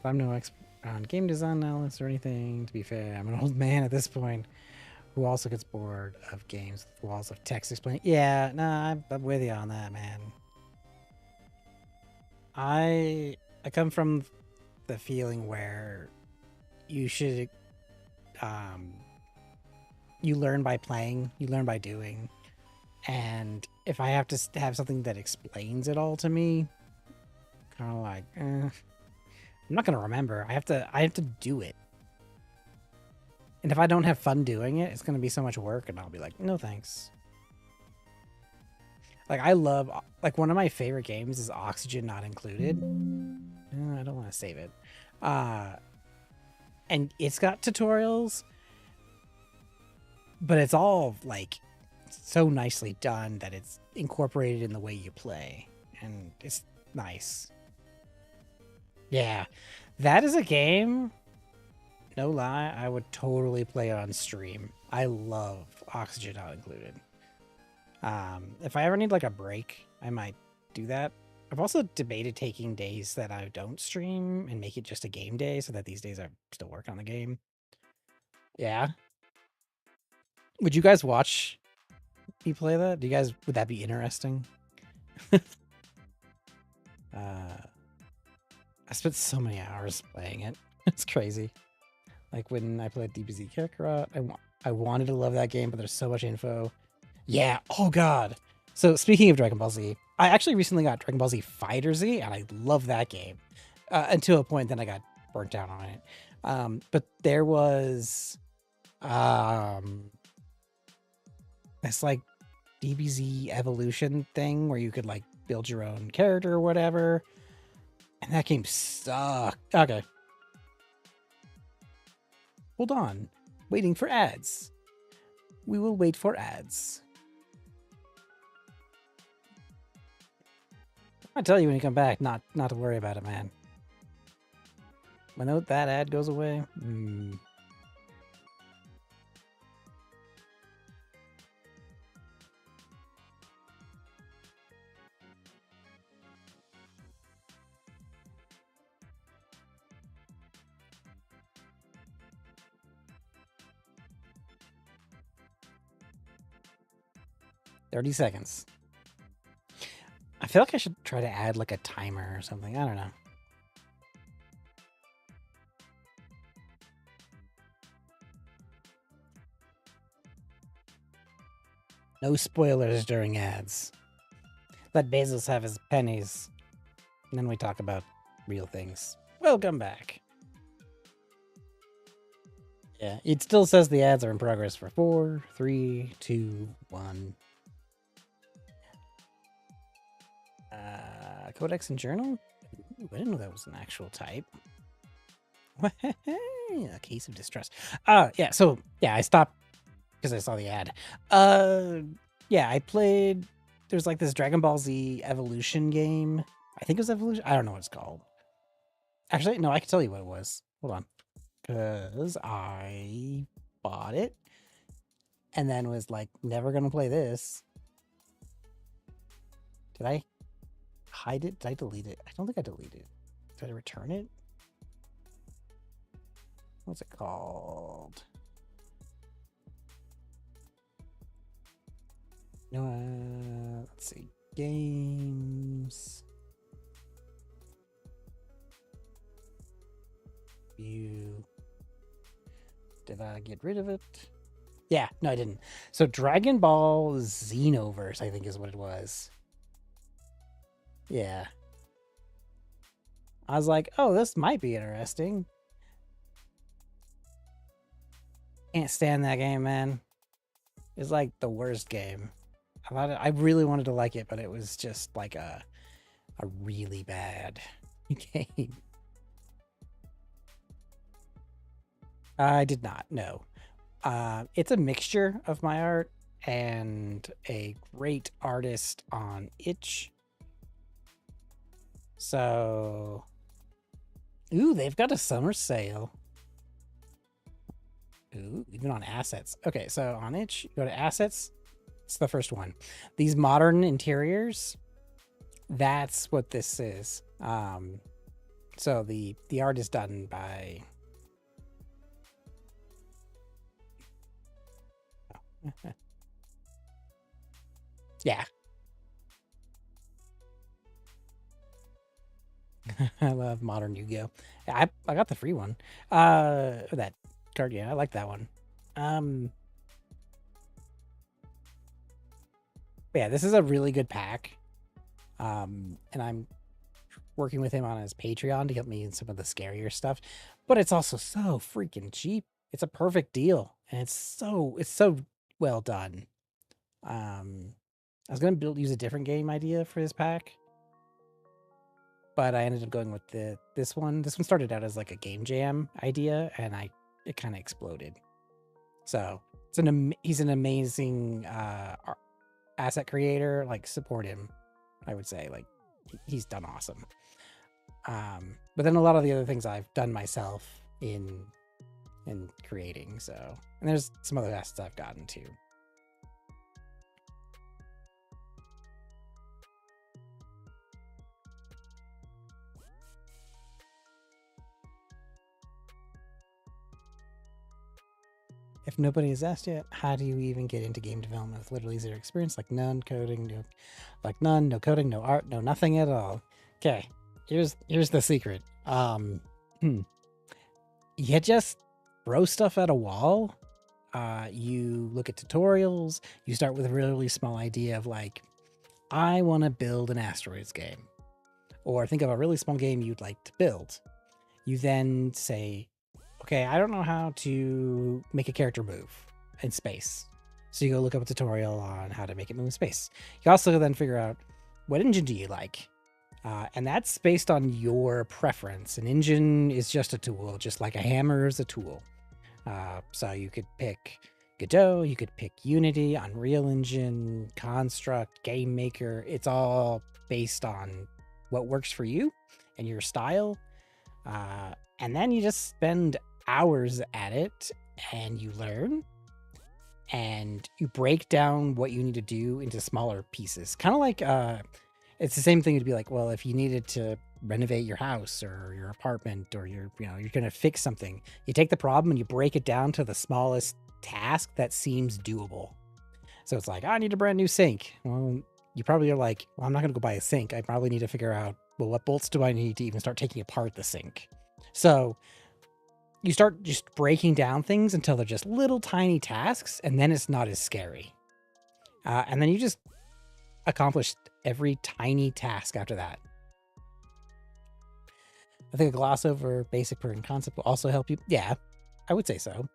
I'm no expert on game design analysis or anything. To be fair, I'm an old man at this point who also gets bored of games with walls of text explaining. Yeah, nah, I'm with you on that, man. I come from the feeling where you should um you learn by playing, you learn by doing, and if I have to have something that explains it all to me, kind of like, I'm not gonna remember. I have to do it. And if I don't have fun doing it, it's gonna be so much work, and I'll be like, no thanks. Like I love, like one of my favorite games is Oxygen Not Included. I don't want to save it. And it's got tutorials, but it's all like so nicely done that it's incorporated in the way you play, and it's nice. Yeah, that is a game. No lie, I would totally play it on stream. I love Oxygen Not Included. If I ever need like a break, I might do that. I've also debated taking days that I don't stream and make it just a game day so that these days I still work on the game. Yeah. Would you guys watch me play that? Would that be interesting? I spent so many hours playing it. It's crazy. Like when I played DBZ Kakarot, I wanted to love that game, but there's so much info. Yeah. Oh god. So speaking of Dragon Ball Z, I actually recently got Dragon Ball Z Fighter Z, and I love that game. Until a point, then I got burnt out on it. But there was this like DBZ evolution thing where you could like build your own character or whatever. And that game sucked. Okay. Hold on. Waiting for ads. We will wait for ads. I'll tell you when you come back, not to worry about it, man. When that ad goes away, 30 seconds. I feel like I should try to add like a timer or something. I don't know. No spoilers during ads. Let Bezos have his pennies. And then we talk about real things. Welcome back. Yeah, it still says the ads are in progress for 4, 3, 2, 1. Codex and journal? Ooh, I didn't know that was an actual type. A case of distress. Yeah, so yeah, I stopped because I saw the ad. Yeah, I played, there's like this Dragon Ball Z Evolution game. I think it was Evolution. I don't know what it's called. Actually, no, I can tell you what it was. Hold on. Because I bought it and then was like, never gonna play this. Did I hide it? Did I delete it? I don't think I deleted it. Did I return it? What's it called? No, let's see. Games. View. Did I get rid of it? Yeah, no, I didn't. So Dragon Ball Xenoverse, I think is what it was. Yeah. I was like, oh, this might be interesting. Can't stand that game, man. It's like the worst game. I really wanted to like it, but it was just like a really bad game. I did not, no. It's a mixture of my art and a great artist on itch. So, ooh, they've got a summer sale. Ooh, even on assets. Okay, so on itch, go to assets. It's the first one. These modern interiors, that's what this is. So the art is done by yeah. I love modern Yu-Gi-Oh. I got the free one. That card, yeah, I like that one. Yeah, this is a really good pack. And I'm working with him on his Patreon to get me in some of the scarier stuff, but it's also so freaking cheap. It's a perfect deal, and it's so well done. I was gonna use a different game idea for this pack, but I ended up going with this one. This one started out as like a game jam idea, and it kind of exploded. So he's an amazing asset creator. Like, support him, I would say. Like, he's done awesome. But then a lot of the other things I've done myself in creating. So, and there's some other assets I've gotten too. If nobody has asked yet, how do you even get into game development with literally zero experience? Like none coding, no coding, no art, no nothing at all. Okay, here's the secret. You just throw stuff at a wall. You look at tutorials. You start with a really small idea of like, I want to build an asteroids game, or think of a really small game you'd like to build. You then say, okay, I don't know how to make a character move in space. So you go look up a tutorial on how to make it move in space. You also then figure out, what engine do you like? And that's based on your preference. An engine is just a tool, just like a hammer is a tool. So you could pick Godot, you could pick Unity, Unreal Engine, Construct, Game Maker. It's all based on what works for you and your style. And then you just spend hours at it and you learn and you break down what you need to do into smaller pieces. Kind of like it's the same thing to be like, well, if you needed to renovate your house or your apartment or you're going to fix something, you take the problem and you break it down to the smallest task that seems doable. So it's like, I need a brand new sink. Well, you probably are like, well, I'm not going to go buy a sink. I probably need to figure out, well, what bolts do I need to even start taking apart the sink? So you start just breaking down things until they're just little tiny tasks, and then it's not as scary. And then you just accomplish every tiny task after that. I think a gloss over basic proof and concept will also help you. Yeah, I would say so.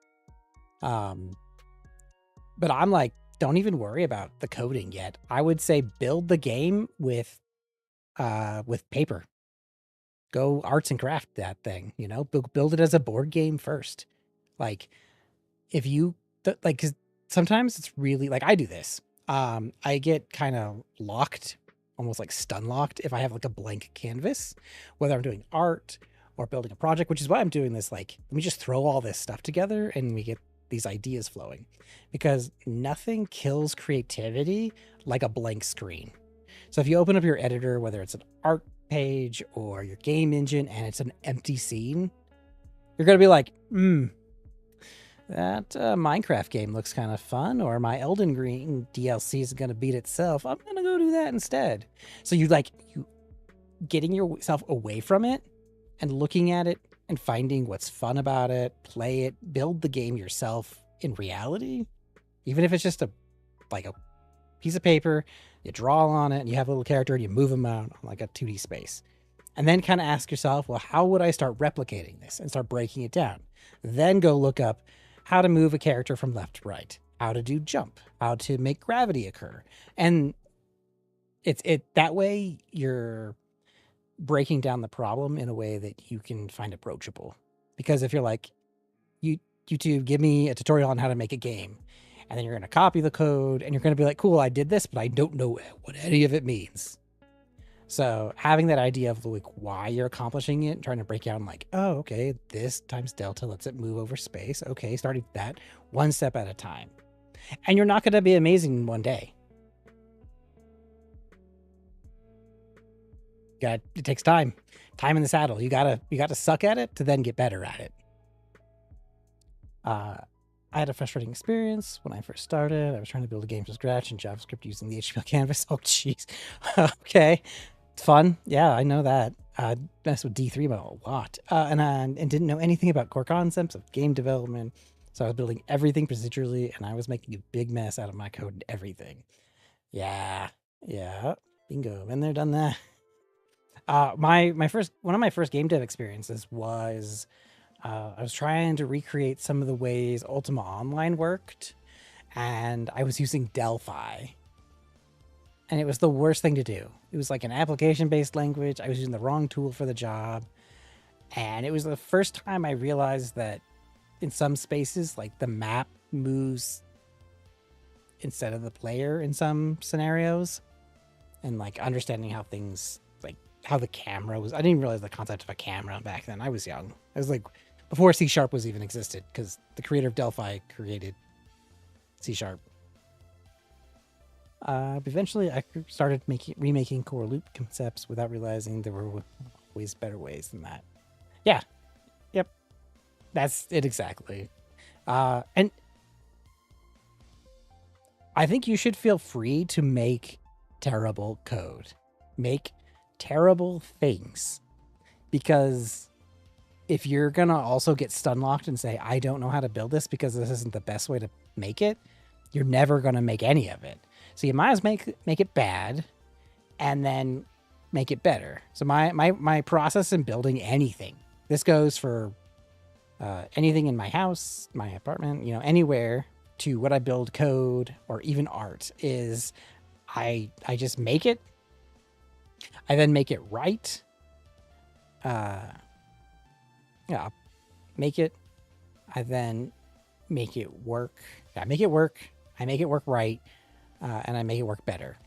But I'm like, don't even worry about the coding yet. I would say build the game with paper. Go arts and craft that thing, build it as a board game first. Like if you like, cause sometimes it's really like, I do this. I get kind of locked, almost like stun locked if I have like a blank canvas, whether I'm doing art or building a project, which is why I'm doing this. Like, let me just throw all this stuff together and we get these ideas flowing, because nothing kills creativity like a blank screen. So if you open up your editor, whether it's an art page or your game engine and it's an empty scene, you're going to be like, that Minecraft game looks kind of fun, or my Elden Ring DLC is going to beat itself. I'm going to go do that instead. So you getting yourself away from it and looking at it and finding what's fun about it, play it, build the game yourself in reality. Even if it's just a piece of paper, you draw on it and you have a little character and you move them out on like a 2D space. And then kind of ask yourself, well, how would I start replicating this, and start breaking it down? Then go look up how to move a character from left to right, how to do jump, how to make gravity occur. And it that way you're breaking down the problem in a way that you can find approachable. Because if you're like, YouTube, give me a tutorial on how to make a game, and then you're going to copy the code and you're going to be like, cool, I did this, but I don't know what any of it means. So having that idea of like why you're accomplishing it and trying to break down like, oh, okay, this times delta lets it move over space. Okay, starting that one step at a time. And you're not going to be amazing in one day. It takes time in the saddle. You gotta suck at it to then get better at it. I had a frustrating experience when I first started. I was trying to build a game from scratch in JavaScript using the HTML canvas. Oh, jeez. Okay. It's fun. Yeah, I know that. I messed with D3 a lot. And didn't know anything about core concepts of game development. So I was building everything procedurally, and I was making a big mess out of my code and everything. Yeah. Bingo. Been there, done that. One of my first game dev experiences was I was trying to recreate some of the ways Ultima Online worked, and I was using Delphi, and it was the worst thing to do. It was like an application-based language. I was using the wrong tool for the job, and it was the first time I realized that in some spaces, like the map moves instead of the player in some scenarios, and like understanding how things, like how the camera was. I didn't realize the concept of a camera back then. I was young. I was like before C# was even existed, because the creator of Delphi created C#. Eventually I started remaking core loop concepts without realizing there were always better ways than that. Yeah. Yep. That's it exactly. And I think you should feel free to make terrible code. Make terrible things. Because if you're going to also get stun locked and say, I don't know how to build this because this isn't the best way to make it, you're never going to make any of it. So you might as well make it bad and then make it better. So my process in building anything, this goes for anything in my house, my apartment, anywhere, to what I build code or even art, is I just make it I then make it right. Yeah, make it. I then make it work. Yeah, I make it work. I make it work right, and I make it work better.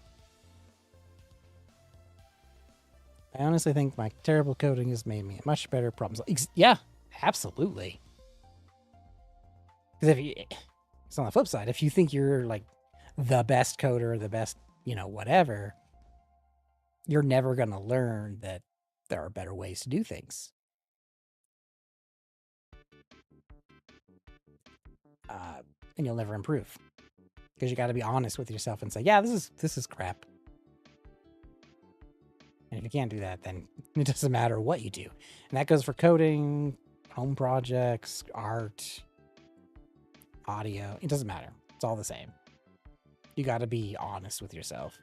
I honestly think my terrible coding has made me a much better problem solver. Yeah, absolutely. Because it's on the flip side, if you think you're like the best coder, the best, whatever, you're never going to learn that there are better ways to do things. And you'll never improve because you got to be honest with yourself and say, yeah, this is crap. And if you can't do that, then it doesn't matter what you do. And that goes for coding, home projects, art, audio. It doesn't matter. It's all the same. You got to be honest with yourself.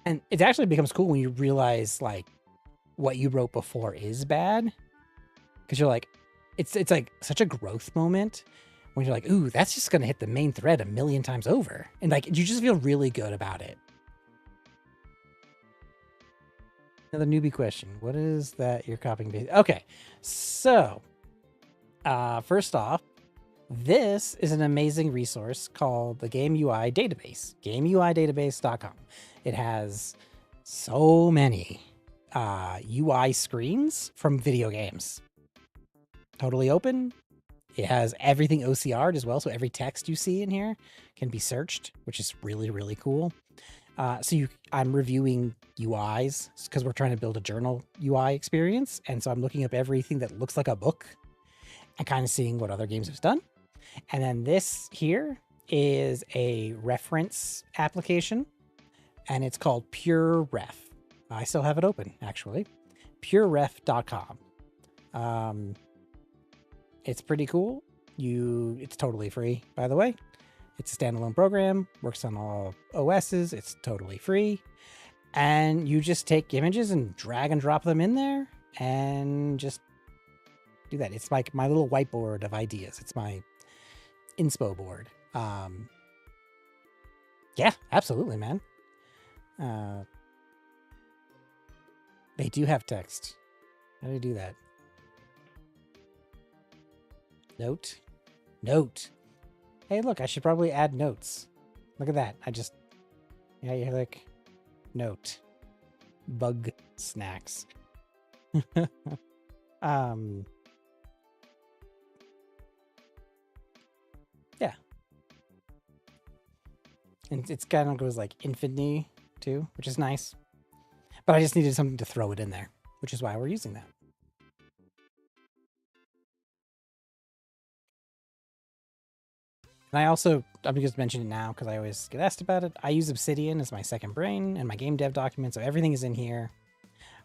And it actually becomes cool when you realize like what you wrote before is bad. Because you're like, it's like such a growth moment when you're like, ooh, that's just going to hit the main thread a million times over. And like, you just feel really good about it. Another newbie question. What is that you're copying? Okay. So, first off, this is an amazing resource called the Game UI Database, gameuidatabase.com. It has so many UI screens from video games. Totally open. It has everything OCR'd as well, so every text you see in here can be searched, which is really, really cool. I'm reviewing UIs because we're trying to build a journal UI experience, and so I'm looking up everything that looks like a book and kind of seeing what other games have done. And then this here is a reference application, and it's called Pure Ref. I still have it open, actually. pureref.com. It's pretty cool. It's totally free, by the way. It's a standalone program, works on all OSs. It's totally free. And you just take images and drag and drop them in there and just do that. It's like my little whiteboard of ideas. It's my inspo board. Yeah, absolutely, man. They do have text. How do you do that? Note. Hey, look, I should probably add notes. Look at that. You're like, note. Bug snacks. Yeah. And it's kind of goes like infinity too, which is nice. But I just needed something to throw it in there, which is why we're using that. And I'm just mentioning it now because I always get asked about it. I use Obsidian as my second brain and my game dev document, so everything is in here.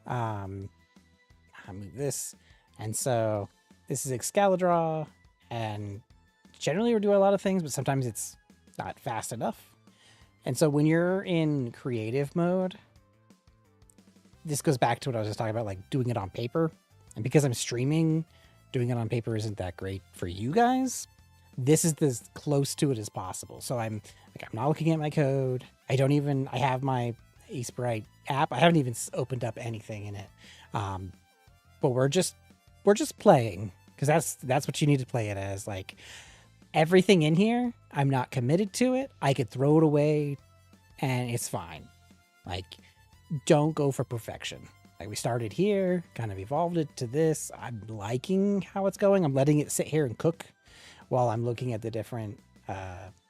I move this, and so this is Excalidraw, and generally we're doing a lot of things, but sometimes it's not fast enough. And so when you're in creative mode, this goes back to what I was just talking about, like doing it on paper. And because I'm streaming, doing it on paper isn't that great for you guys. This is as close to it as possible. So I'm not looking at my code. I have my Asebrite app. I haven't even opened up anything in it. But we're just playing, because that's what you need to play it as. Like everything in here, I'm not committed to it. I could throw it away and it's fine. Like, don't go for perfection. Like, we started here, kind of evolved it to this. I'm liking how it's going. I'm letting it sit here and cook while I'm looking at the different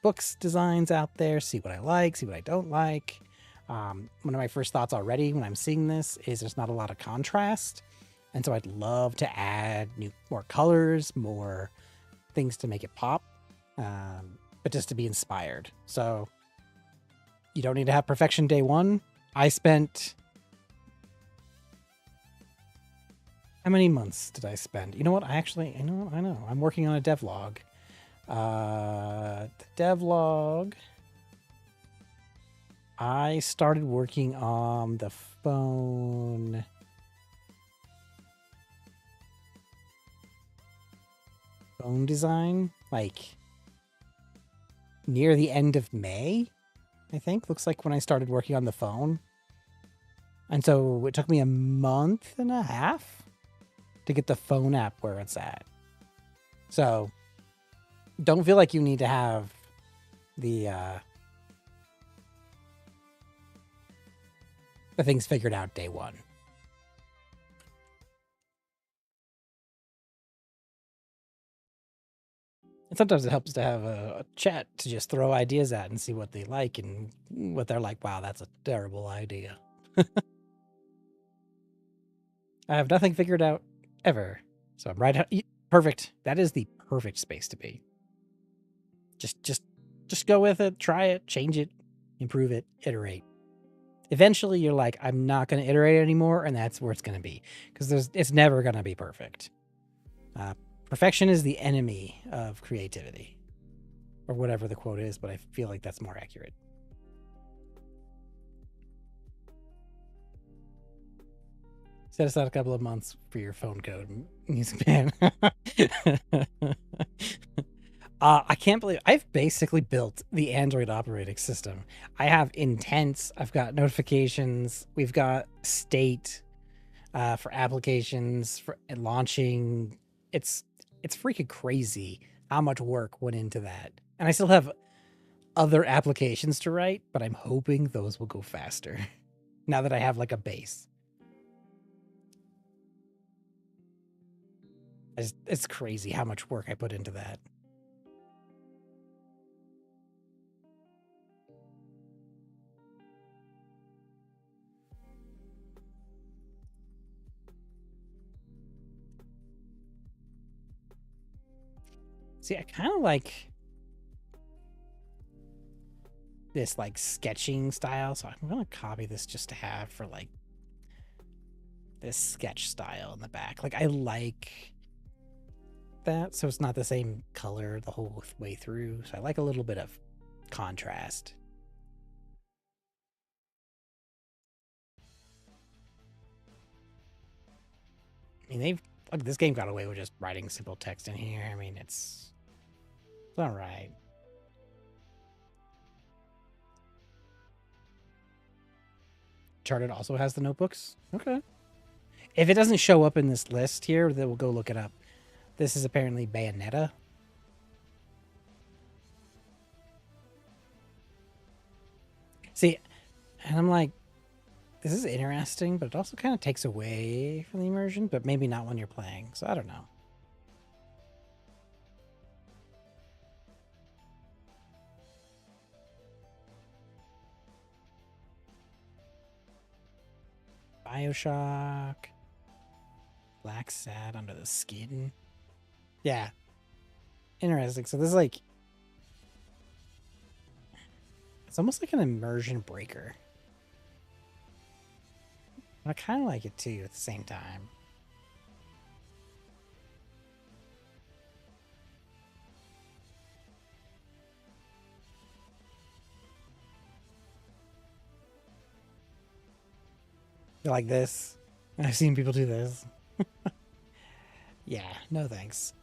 books designs out there, see what I like, see what I don't like. One of my first thoughts already when I'm seeing this is there's not a lot of contrast. And so I'd love to add more colors, more things to make it pop, but just to be inspired. So you don't need to have perfection day one. I spent... How many months did I spend? You know what? I know. I'm working on a devlog. The devlog... I started working on the phone design, like, near the end of May. I think. Looks like when I started working on the phone. And so it took me a month and a half to get the phone app where it's at. So don't feel like you need to have the things figured out day one. And sometimes it helps to have a chat to just throw ideas at and see what they like and what they're like. Wow, that's a terrible idea. I have nothing figured out ever. So I'm right. Perfect. That is the perfect space to be. Just go with it, try it, change it, improve it, iterate. Eventually you're like, I'm not going to iterate anymore, and that's where it's going to be, because it's never going to be perfect. Perfection is the enemy of creativity, or whatever the quote is, but I feel like that's more accurate. Set aside a couple of months for your phone code music ban. I can't believe I've basically built the Android operating system. I have intents, I've got notifications, we've got state for applications, for launching. It's freaking crazy how much work went into that. And I still have other applications to write, but I'm hoping those will go faster now that I have like a base. It's crazy how much work I put into that. See, I kind of like this like sketching style, so I'm gonna copy this just to have for like this sketch style in the back. Like I like that, so it's not the same color the whole way through. So I like a little bit of contrast. I mean, this game got away with just writing simple text in here. I mean, it's all right. Charted also has the notebooks. Okay. If it doesn't show up in this list here, then we'll go look it up. This is apparently Bayonetta. See, and I'm like, this is interesting, but it also kind of takes away from the immersion, but maybe not when you're playing. So I don't know. BioShock. Black Sad Under the Skin. Yeah. Interesting. So this is like, it's almost like an immersion breaker. I kind of like it too at the same time. Like this. I've seen people do this. Yeah, no thanks.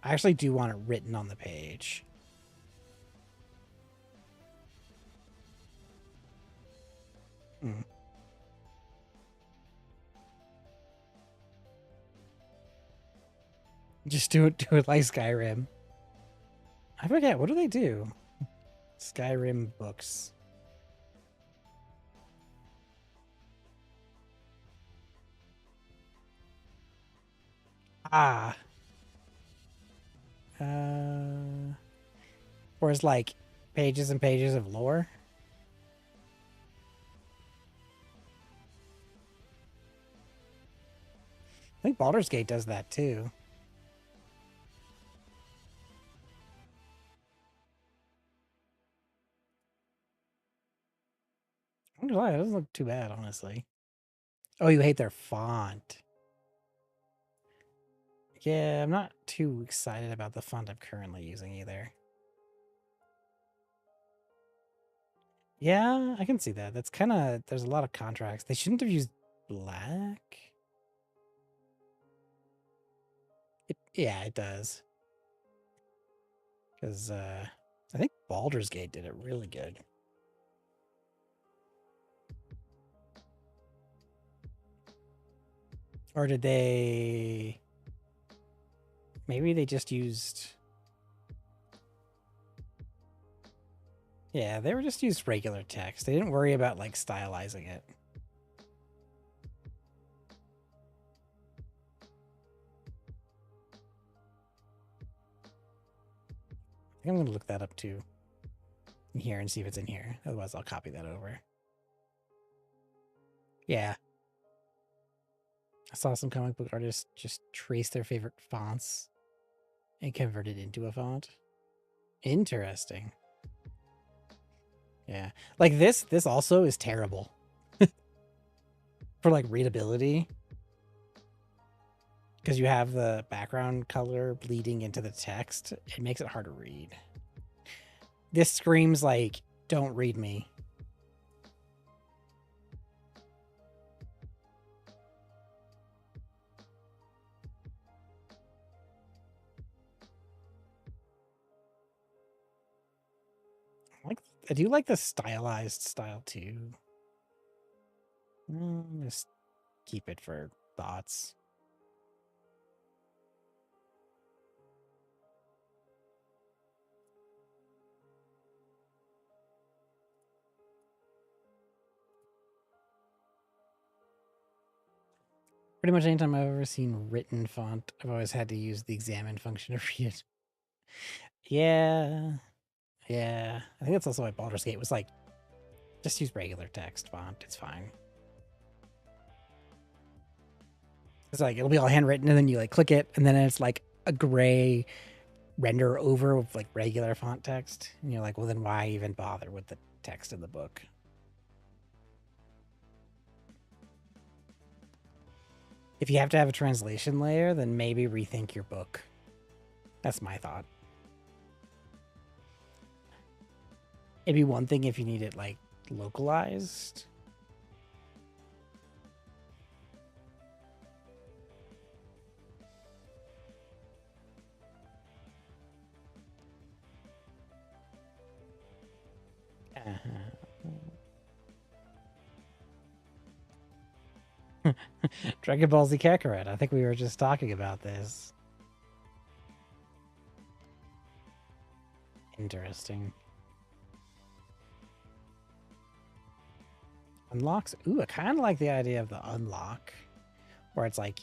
I actually do want it written on the page. Mm. Just do it like Skyrim. I forget, what do they do? Skyrim books. Ah. Or it's like pages and pages of lore. I think Baldur's Gate does that too. I'm gonna lie, it doesn't look too bad, honestly. Oh, you hate their font. Yeah, I'm not too excited about the font I'm currently using either. Yeah, I can see that. That's kind of, there's a lot of contracts. They shouldn't have used black. Yeah, it does. Because I think Baldur's Gate did it really good. Or did they... Maybe they just used... Yeah, they were just used regular text. They didn't worry about, like, stylizing it. I think I'm going to look that up, too. In here and see if it's in here. Otherwise, I'll copy that over. Yeah. I saw some comic book artists just trace their favorite fonts and convert it into a font. Interesting. Yeah. Like this also is terrible. For like readability. Because you have the background color bleeding into the text. It makes it hard to read. This screams like, don't read me. I do like the stylized style too. Just keep it for thoughts. Pretty much anytime I've ever seen written font, I've always had to use the examine function to read it. Yeah. Yeah. I think that's also why Baldur's Gate was like, just use regular text font. It's fine. It's like, it'll be all handwritten and then you like click it and then it's like a gray render over with like regular font text. And you're like, well, then why even bother with the text in the book? If you have to have a translation layer, then maybe rethink your book. That's my thought. It'd be one thing if you need it like localized. Dragon Ball Z Kakarot. I think we were just talking about this. Interesting. Unlocks. Ooh, I kind of like the idea of the unlock, where it's like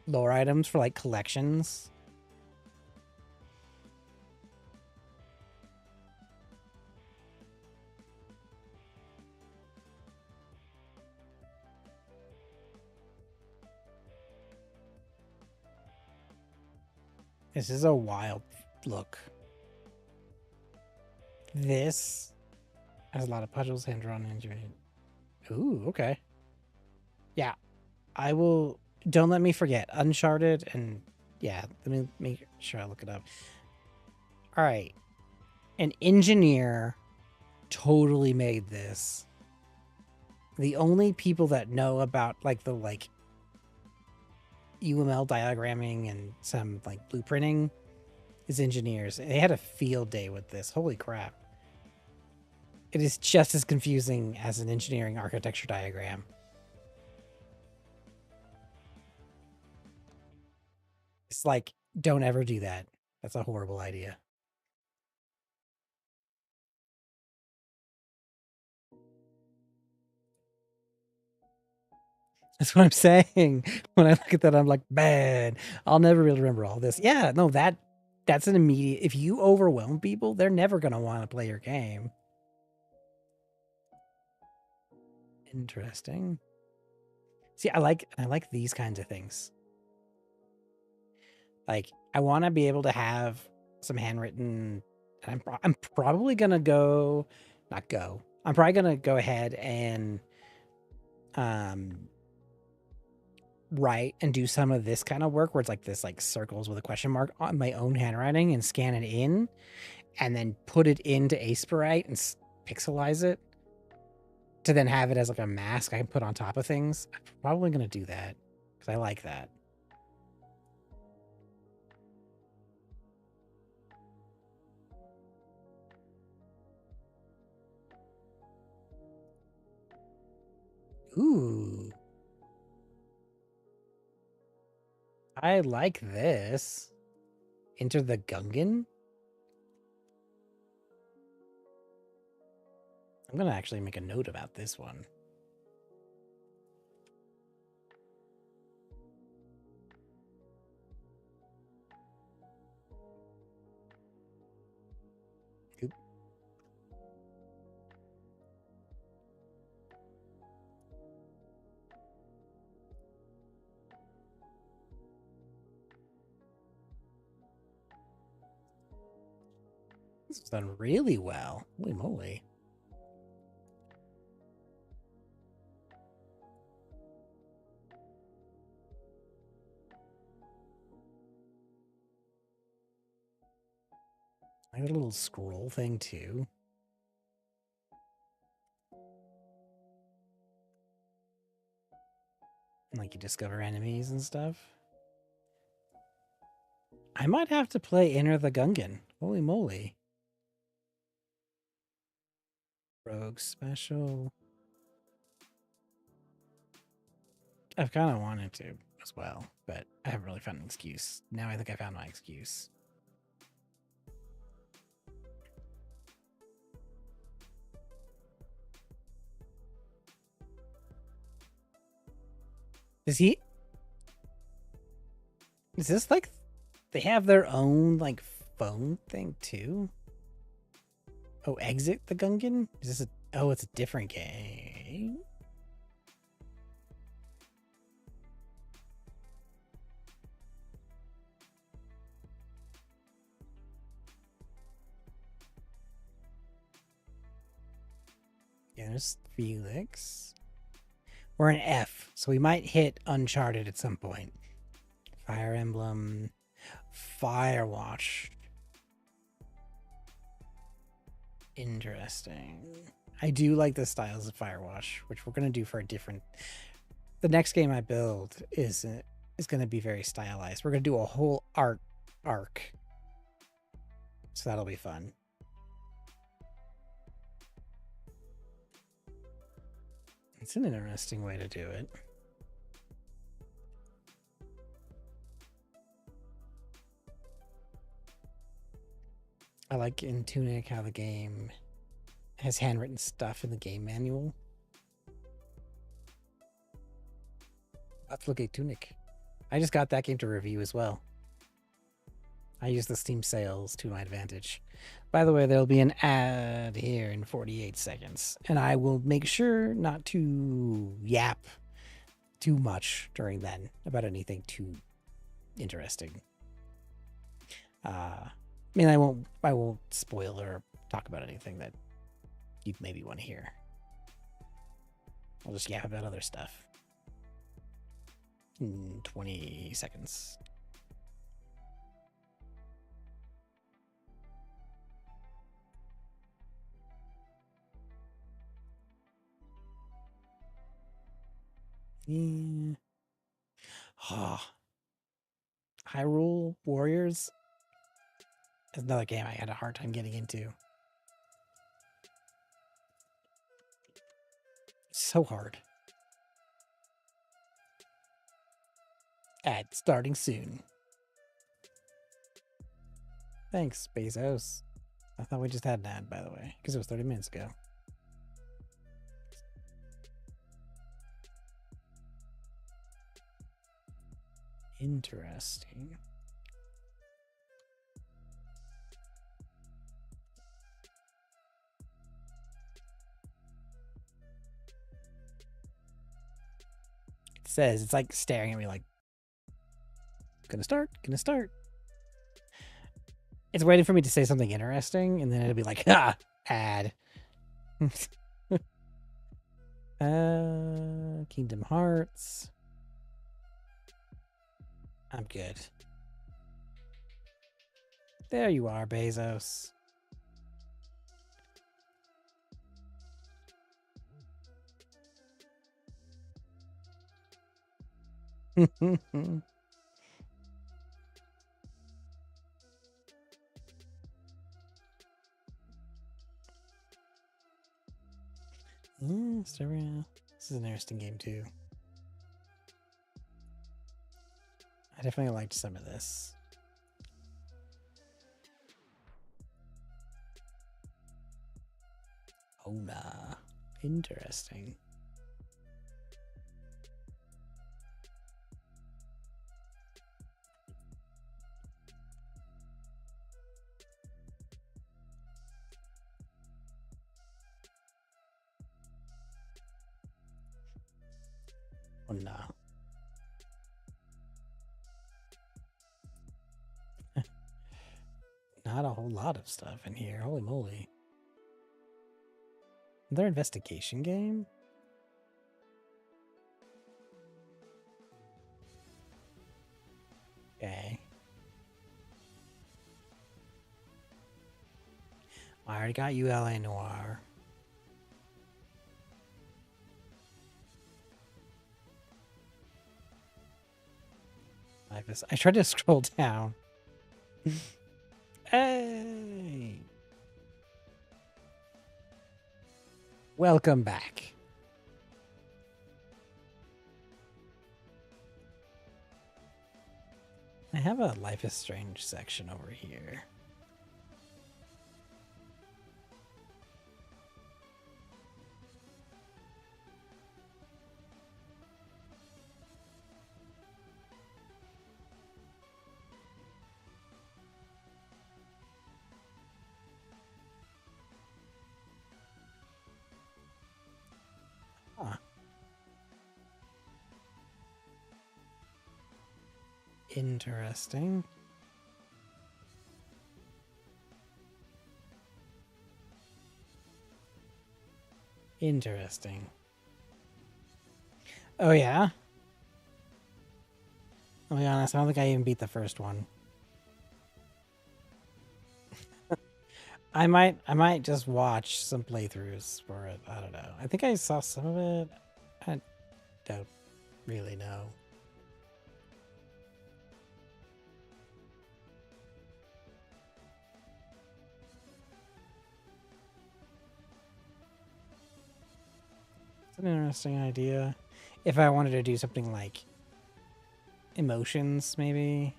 lore items for like collections. This is a wild look. This has a lot of puzzles, hand drawn, and ooh, okay. Yeah, I will. Don't let me forget Uncharted, and yeah, let me make sure I look it up. All right, an engineer totally made this. The only people that know about like the like UML diagramming and some like blueprinting is engineers. They had a field day with this. Holy crap. It is just as confusing as an engineering architecture diagram. It's like, don't ever do that. That's a horrible idea. That's what I'm saying. When I look at that, I'm like, man, I'll never be able to remember all this. Yeah, no, that's an immediate. If you overwhelm people, they're never going to want to play your game. Interesting. See, I like these kinds of things. Like, I want to be able to have some handwritten. And I'm probably gonna go, not go. I'm probably gonna go ahead and write and do some of this kind of work where it's like this like circles with a question mark on my own handwriting and scan it in, and then put it into Aspirite and pixelize it to then have it as like a mask I can put on top of things. I'm probably gonna do that because I like that. Ooh. I like this. Enter the Gungan. I'm gonna actually make a note about this one. Oop. This was done really well. Holy moly. I got a little scroll thing too. Like you discover enemies and stuff. I might have to play Enter the Gungan. Holy moly. Rogue special. I've kind of wanted to as well, but I haven't really found an excuse. Now I think I found my excuse. Is this like, they have their own like phone thing too? Oh, Exit the Gungan? Is this oh, it's a different game. Yeah, there's Felix. We're an F, so we might hit Uncharted at some point. Fire Emblem, Firewatch. Interesting. I do like the styles of Firewatch, which we're gonna do for a different. The next game I build is gonna be very stylized. We're gonna do a whole art arc, so that'll be fun. It's an interesting way to do it. I like in Tunic how the game has handwritten stuff in the game manual. Let's look at Tunic. I just got that game to review as well. I use the Steam sales to my advantage. By the way, there'll be an ad here in 48 seconds, and I will make sure not to yap too much during then about anything too interesting. I mean, I won't spoil or talk about anything that you maybe want to hear. I'll just yap about other stuff. In 20 seconds. Yeah. Oh. Hyrule Warriors is another game I had a hard time getting into. So hard. Ad starting soon. Thanks, Bezos. I thought we just had an ad, by the way, because it was 30 minutes ago. Interesting. It says, it's like staring at me like, gonna start. It's waiting for me to say something interesting, and then it'll be like, ah, ad. Kingdom Hearts. I'm good. There you are, Bezos. This is an interesting game too. definitely liked some of this. Oh, nah. Interesting. Oh, nah. Not a whole lot of stuff in here. Holy moly. Another investigation game? Okay. I already got you LA Noir. I tried to scroll down. Hey! Welcome back. I have a Life is Strange section over here. Huh. Interesting. Interesting. Oh, yeah? I'll be honest, I don't think I even beat the first one. I might just watch some playthroughs for it. I don't know. I think I saw some of it. I don't really know. It's an interesting idea. If I wanted to do something like emotions, maybe.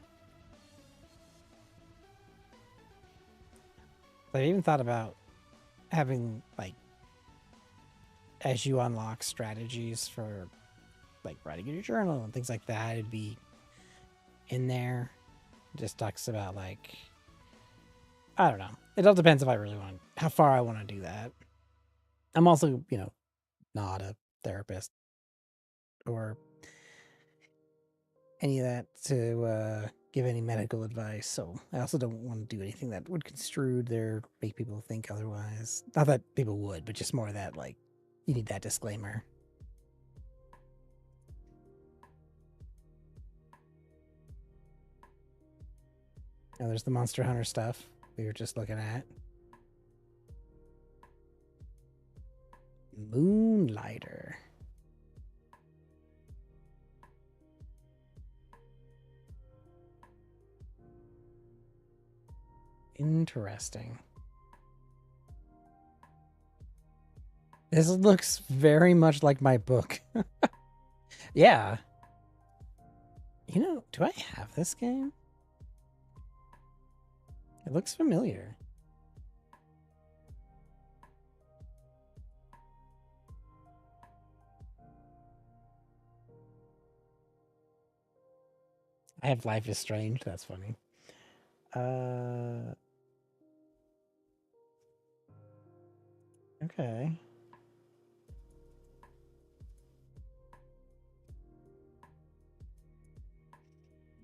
I even thought about having like as you unlock strategies for like writing in your journal and things like that, it'd be in there. It just talks about like I don't know. It all depends if I really want how far I want to do that. I'm also, not a therapist or any of that to give any medical advice. So I also don't want to do anything that would construe or make people think otherwise. Not that people would, but just more that like you need that disclaimer. Now there's the Monster Hunter stuff we were just looking at. Moonlighter. Interesting. This looks very much like my book. Yeah. Do I have this game? It looks familiar. I have Life is Strange. That's funny. Okay.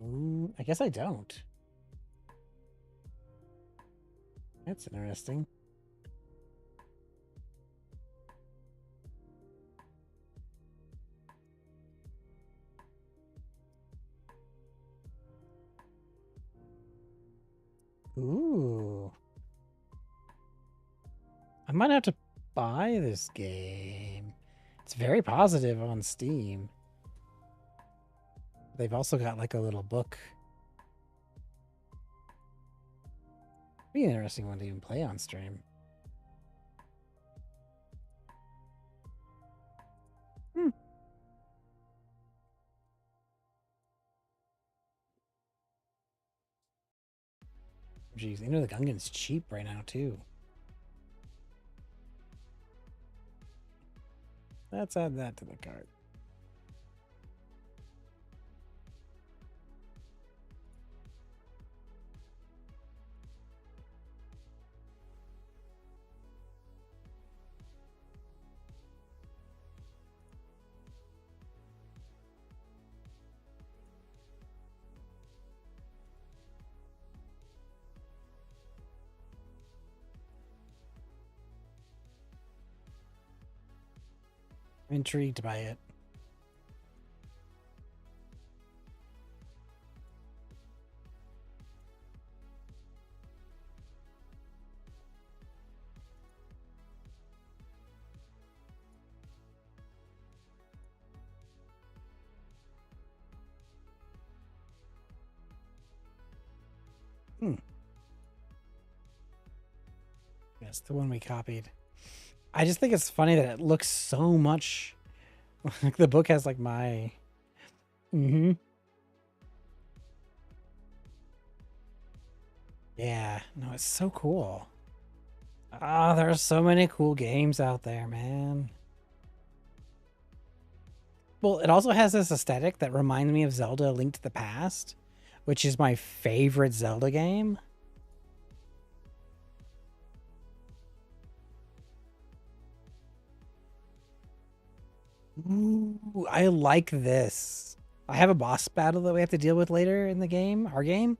Ooh, I guess I don't. That's interesting. Ooh. I might have to buy this game. It's very positive on Steam. They've also got like a little book. Be an interesting one to even play on stream. Hmm. jeez. You know, the Gungan's cheap right now, too. Let's add that to the cart. I'm intrigued by it. Yes, the one we copied. I just think it's funny that it looks so much like the book has like my. Yeah, no, it's so cool. Ah, there's so many cool games out there, man. Well, it also has this aesthetic that reminds me of Zelda: A Link to the Past, which is my favorite Zelda game. Ooh, I like this. I have a boss battle that we have to deal with later in the game, our game,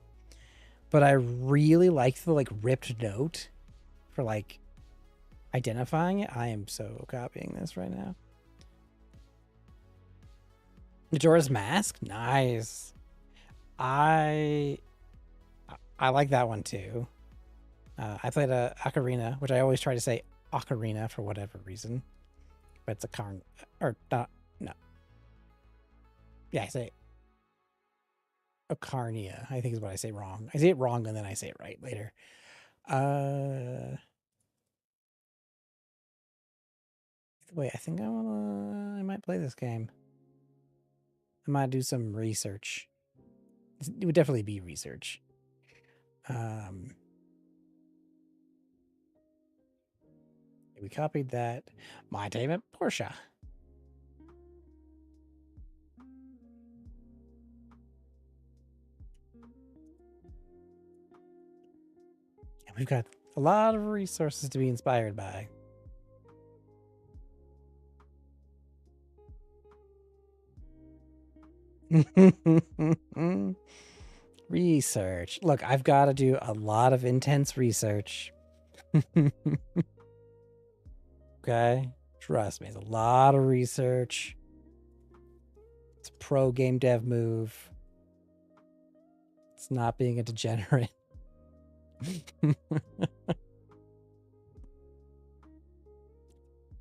but I really like the like ripped note for like identifying it. I am so copying this right now. Majora's Mask, nice. I like that one too. I played a Ocarina, which I always try to say Ocarina for whatever reason, but it's a Karn or not. No, yeah, I say Ocarnia. I think is what I say wrong. I say it wrong and then I say it right later. Wait, I think I might play this game. I might do some research. It would definitely be research. We copied that. My time at Porsche. And we've got a lot of resources to be inspired by. Research. Look, I've got to do a lot of intense research. Okay? Trust me, it's a lot of research. It's a pro game dev move. It's not being a degenerate.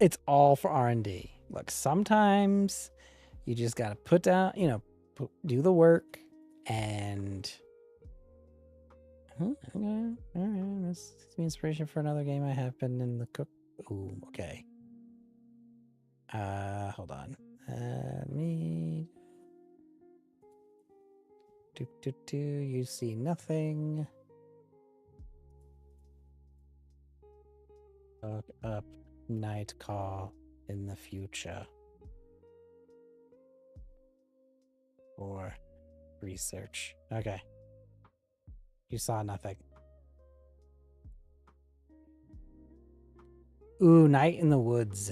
It's all for R&D. Look, sometimes you just got to put down, do the work and all right, this is the inspiration for another game I have been in the cook. Ooh, okay. Hold on. Me. You see nothing. Look up night call in the future for research. Okay. You saw nothing. Ooh, Night in the Woods.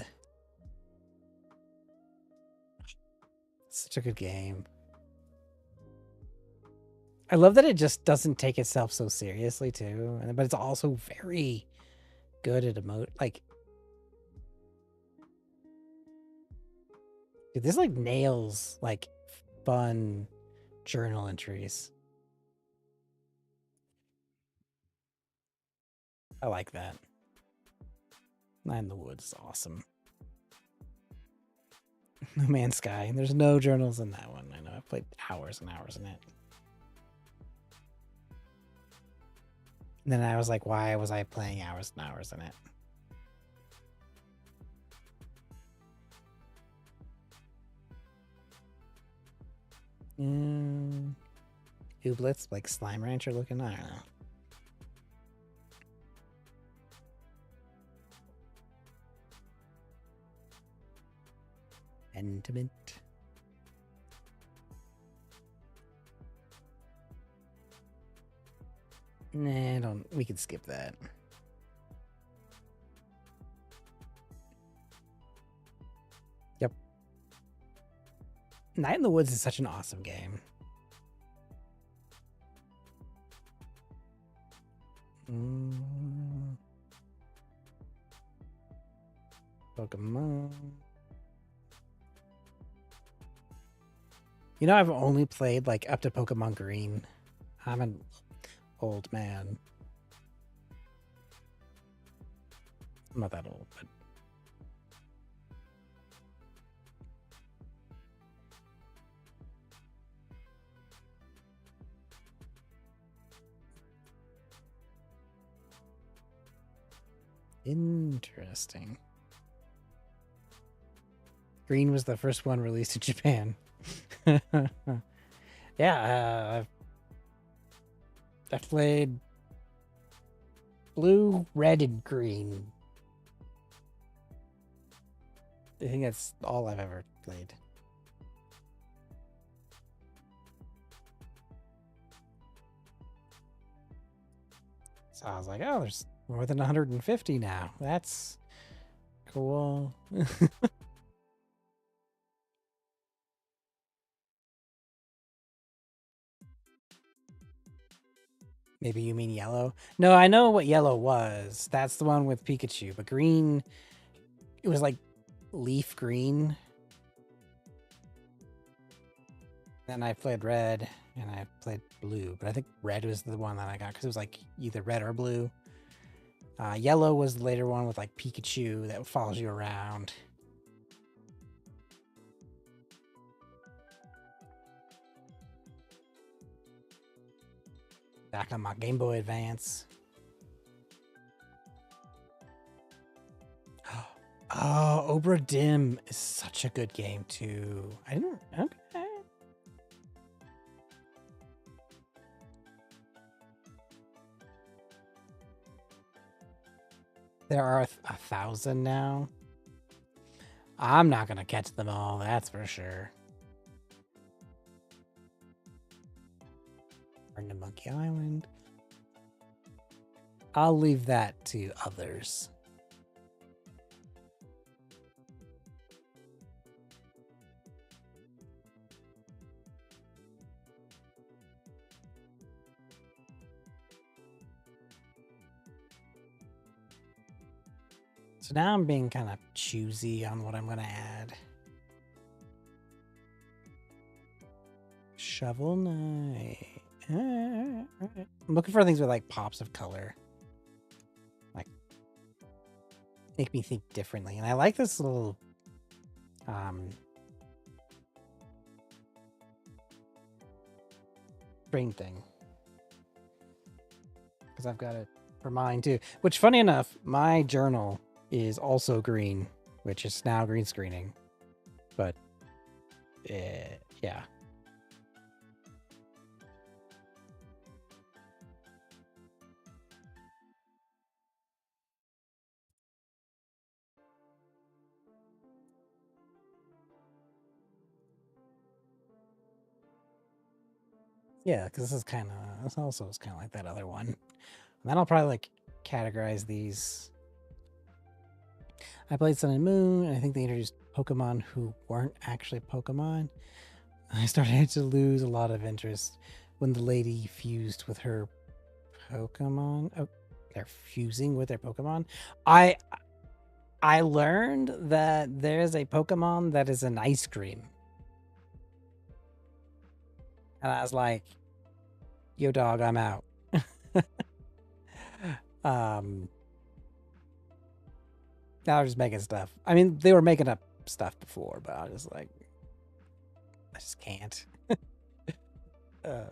Such a good game. I love that it just doesn't take itself so seriously too, but it's also very good at like. Dude, this like nails like fun journal entries. I like that. Night in the Woods is awesome. No Man's Sky. There's no journals in that one. I know. I've played hours and hours in it. And then I was like, why was I playing hours and hours in it? Ooblets, like Slime Rancher looking. I don't know. Pentiment. Nah, don't. We can skip that. Yep. Night in the Woods is such an awesome game. Pokemon. You know, I've only played like up to Pokemon Green. I'm an old man. I'm not that old, but interesting. Green was the first one released in Japan. Yeah, I've played blue, red, and green. I think that's all I've ever played. So I was like, oh, there's more than 150 now. That's cool. Maybe you mean yellow? No, I know what yellow was. That's the one with Pikachu. But green, it was like leaf green. Then I played red and I played blue. But I think red was the one that I got because it was like either red or blue. Yellow was the later one with like Pikachu that follows you around. Back on my Game Boy Advance. Oh, Obra Dinn is such a good game too. I didn't. Okay. There are 1,000 now. I'm not gonna catch them all. That's for sure. Burn to Monkey Island. I'll leave that to others. So now I'm being kind of choosy on what I'm going to add. Shovel Knight. I'm looking for things with like pops of color. Like make me think differently. And I like this little string thing. Because I've got it for mine too. Which, funny enough, my journal is also green, which is now green screening. But yeah. Yeah, because this also is kind of like that other one. And then I'll probably like categorize these. I played Sun and Moon, and I think they introduced Pokemon who weren't actually Pokemon. I started to lose a lot of interest when the lady fused with her Pokemon. Oh, they're fusing with their Pokemon. I learned that there's a Pokemon that is an ice cream. And I was like, yo dog, I'm out. Now they're just making stuff. I mean, they were making up stuff before, but I was just like, I just can't. Got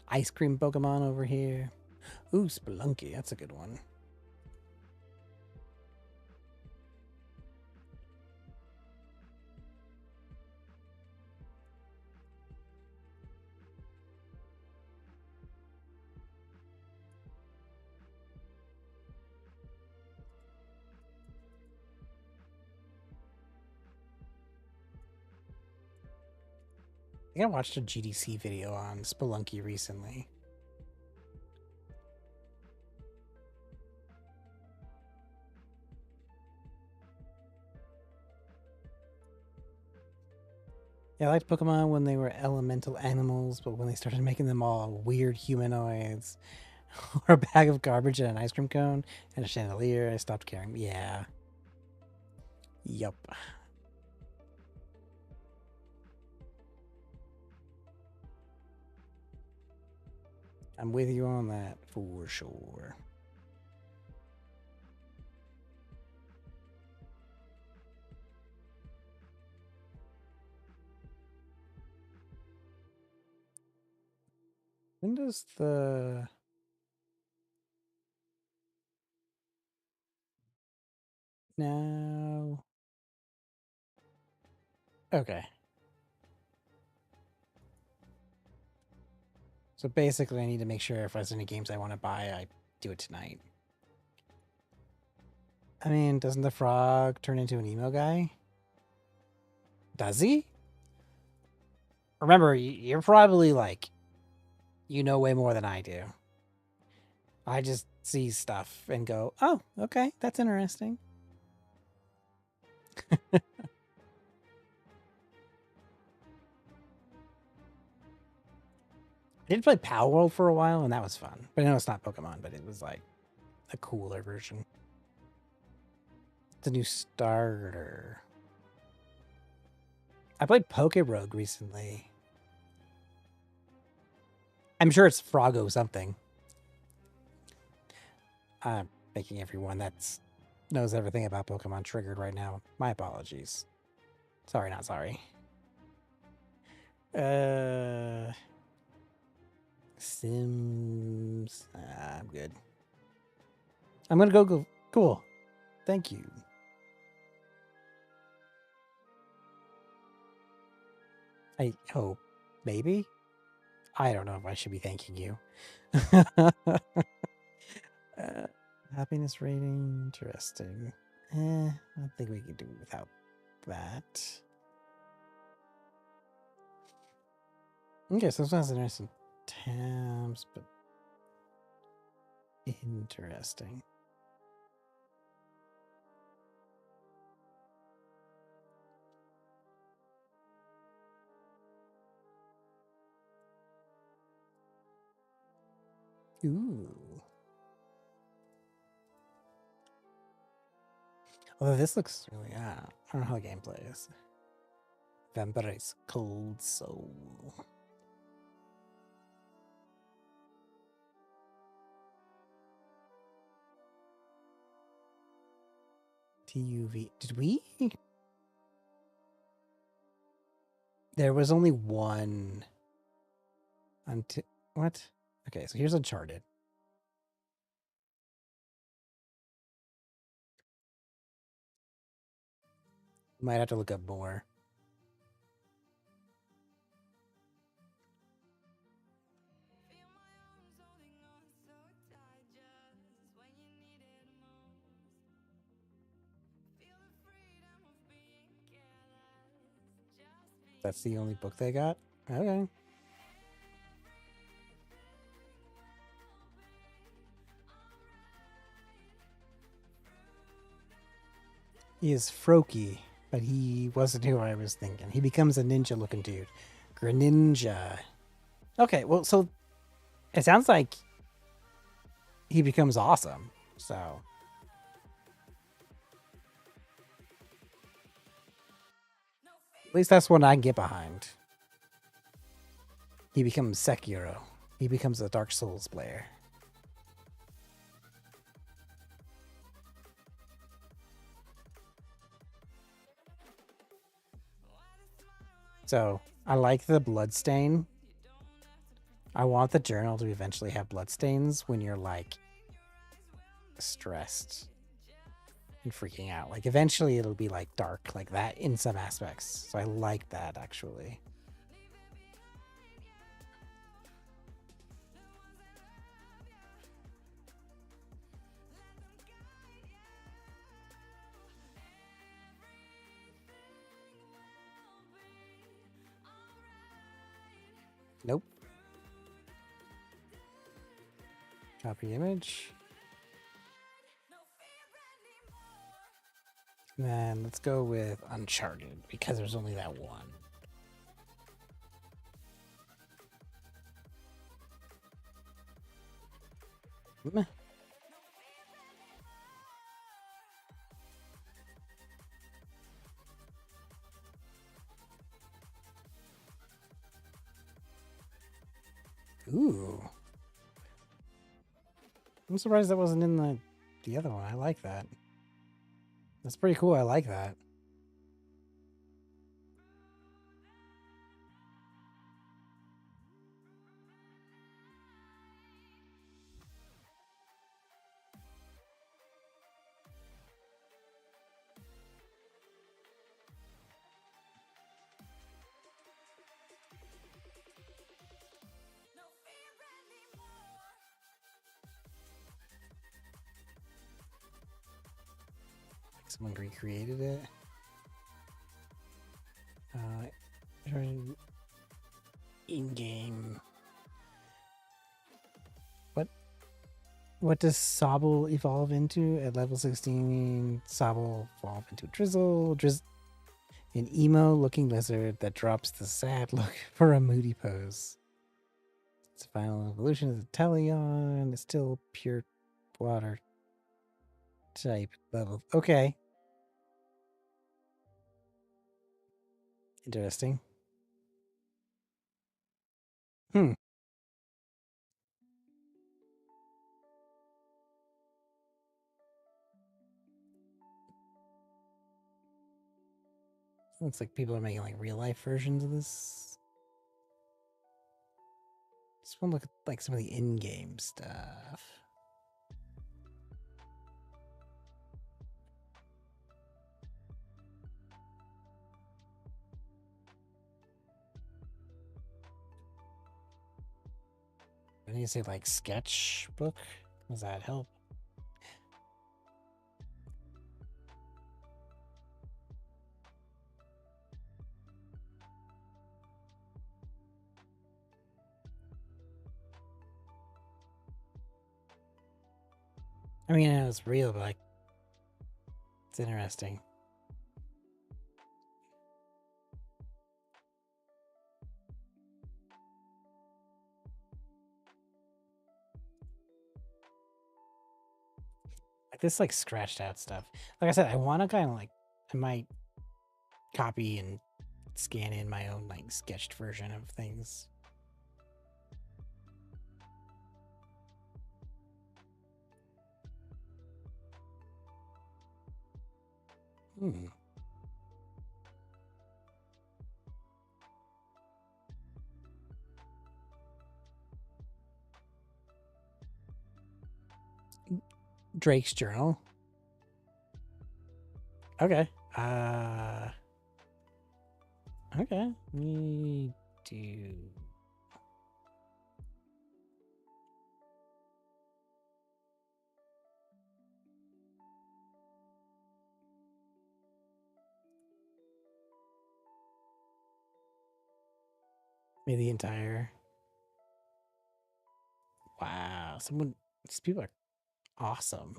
ice cream Pokemon over here. Ooh, Spelunky, that's a good one. think I watched a GDC video on Spelunky recently. Yeah, I liked Pokemon when they were elemental animals, but when they started making them all weird humanoids, or a bag of garbage and an ice cream cone and a chandelier, I stopped caring. Yeah. Yup. I'm with you on that for sure. When does the... No. Okay. So basically, I need to make sure if there's any games I want to buy, I do it tonight. I mean, doesn't the frog turn into an emo guy? Does he? Remember, you're probably like, you know way more than I do. I just see stuff and go, oh, okay, that's interesting. I did play Power World for a while, and that was fun. But I know it's not Pokemon, but it was like a cooler version. It's a new starter. I played Poke Rogue recently. I'm sure it's Froggo something. I'm making everyone that knows everything about Pokemon triggered right now. My apologies. Sorry, not sorry. Sims. I'm good. I'm gonna go. Cool. Thank you. I hope. Maybe? I don't know if I should be thanking you. Happiness rating. Interesting. I think we can do without that. Okay, so this one's interesting tabs, but interesting. Ooh. Although this looks really, I don't know how the gameplay is. Vampire's Cold Soul. TUV. Did we? There was only one. What? Okay, so here's Uncharted. Might have to look up more. That's the only book they got? Okay. He is Froakie, but he wasn't who I was thinking. He becomes a ninja looking dude. Greninja. Okay, well, so it sounds like he becomes awesome. So at least that's one I can get behind. He becomes Sekiro. He becomes a Dark Souls player. So I like the bloodstain. I want the journal to eventually have bloodstains when you're like stressed and freaking out. Like eventually it'll be like dark like that in some aspects. So I like that actually. Nope. Copy image. And then let's go with Uncharted because there's only that one. Meh. Ooh. I'm surprised that wasn't in the other one. I like that. That's pretty cool. I like that. Someone recreated it. In-game. What does Sobble evolve into at level 16? Sobble evolve into Drizzle. An emo-looking lizard that drops the sad look for a moody pose. Its final evolution is a Teleon. It's still pure water type level. Okay. Interesting. Looks like people are making like real life versions of this. Just want to look at like some of the in-game stuff. I need to say like sketchbook. Does that help? I mean, it's real, but like, it's interesting. Like this, like scratched out stuff. Like I said, I want to kind of like, I might copy and scan in my own like sketched version of things. Hmm. Drake's journal. Okay. Okay. We do. Maybe the entire. Wow. These people are awesome.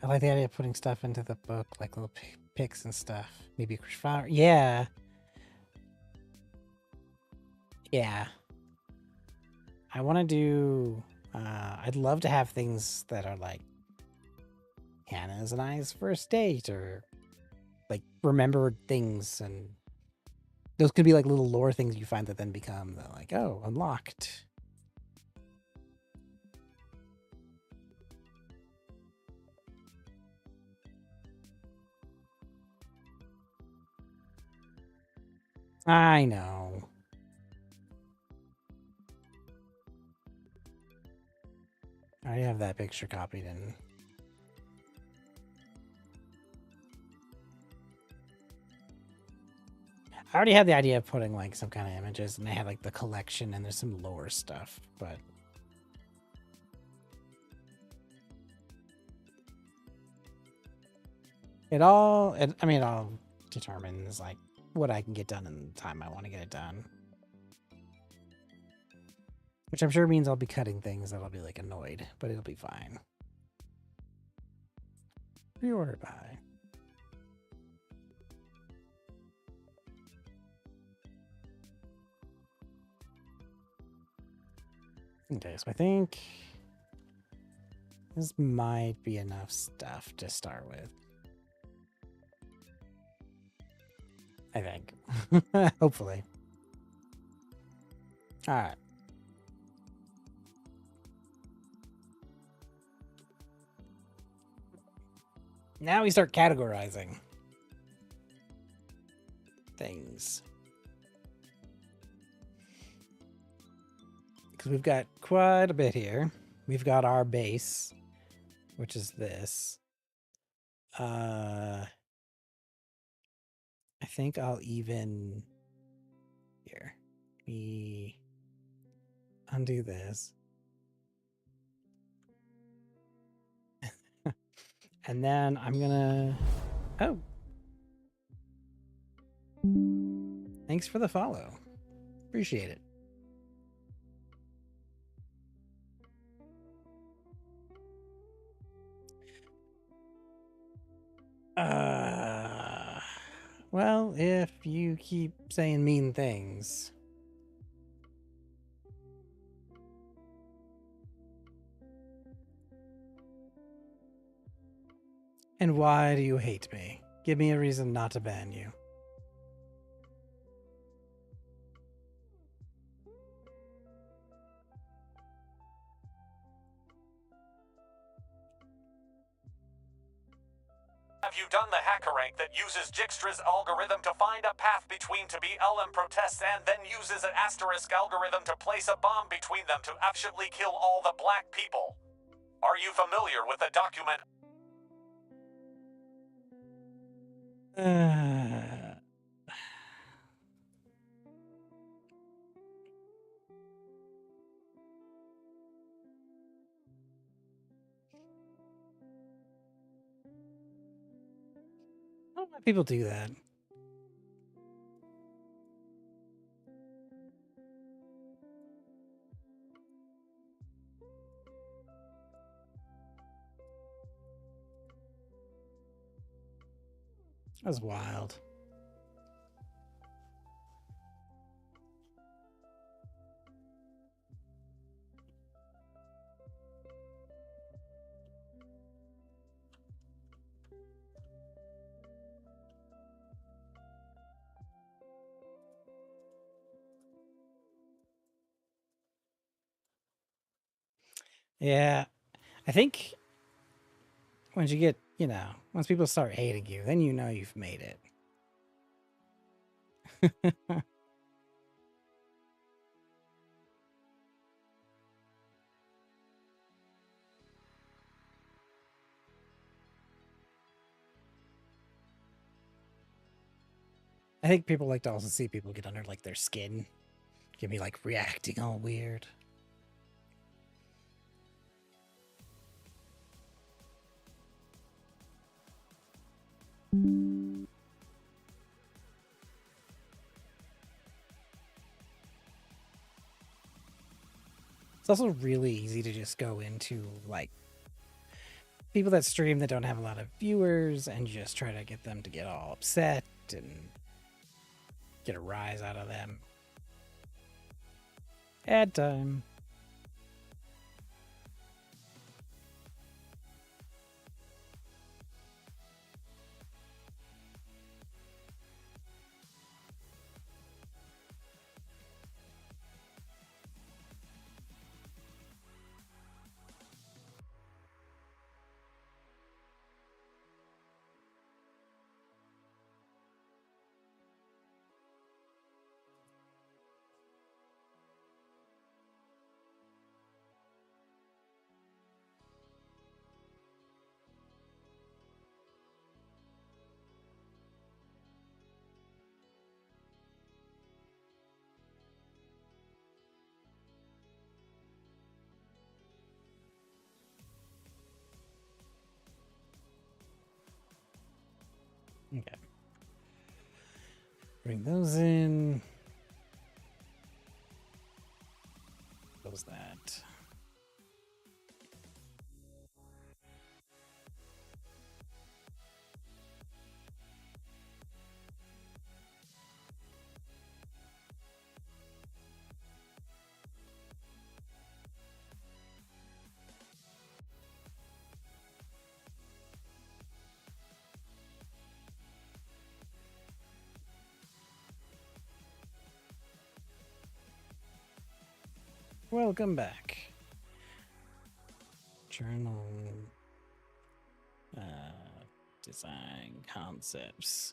I like the idea of putting stuff into the book, like little pics and stuff. Maybe Chris Flower. Yeah. Yeah. I want to do. I'd love to have things that are like Hannah's and I's first date, or like remembered things, and those could be like little lore things you find that then become the like, oh, unlocked. I know. I already have that picture copied in. I already had the idea of putting like some kind of images, and they had like the collection, and there's some lore stuff, but I mean, it all determines like what I can get done in the time I want to get it done. Which I'm sure means I'll be cutting things that I'll be like annoyed, but it'll be fine. Reorder by. Okay, so I think this might be enough stuff to start with. I think. Hopefully. All right. Now we start categorizing things. Because we've got quite a bit here. We've got our base, which is this. I think I'll even here. Me undo this. And then I'm gonna oh. Thanks for the follow. Appreciate it. Well, if you keep saying mean things. And why do you hate me? Give me a reason not to ban you. Have you done the hackerrank that uses Dijkstra's algorithm to find a path between to BLM protests and then uses an asterisk algorithm to place a bomb between them to absolutely kill all the black people? Are you familiar with the document? I don't know why people do that. That's wild. Yeah, I think once you get, once people start hating you, then you know you've made it. I think people like to also see people get under like their skin, get me like reacting all weird. It's also really easy to just go into like people that stream that don't have a lot of viewers and just try to get them to get all upset and get a rise out of them. Ad time. Okay. Bring those in. Close that. Welcome back. Journal. Design concepts.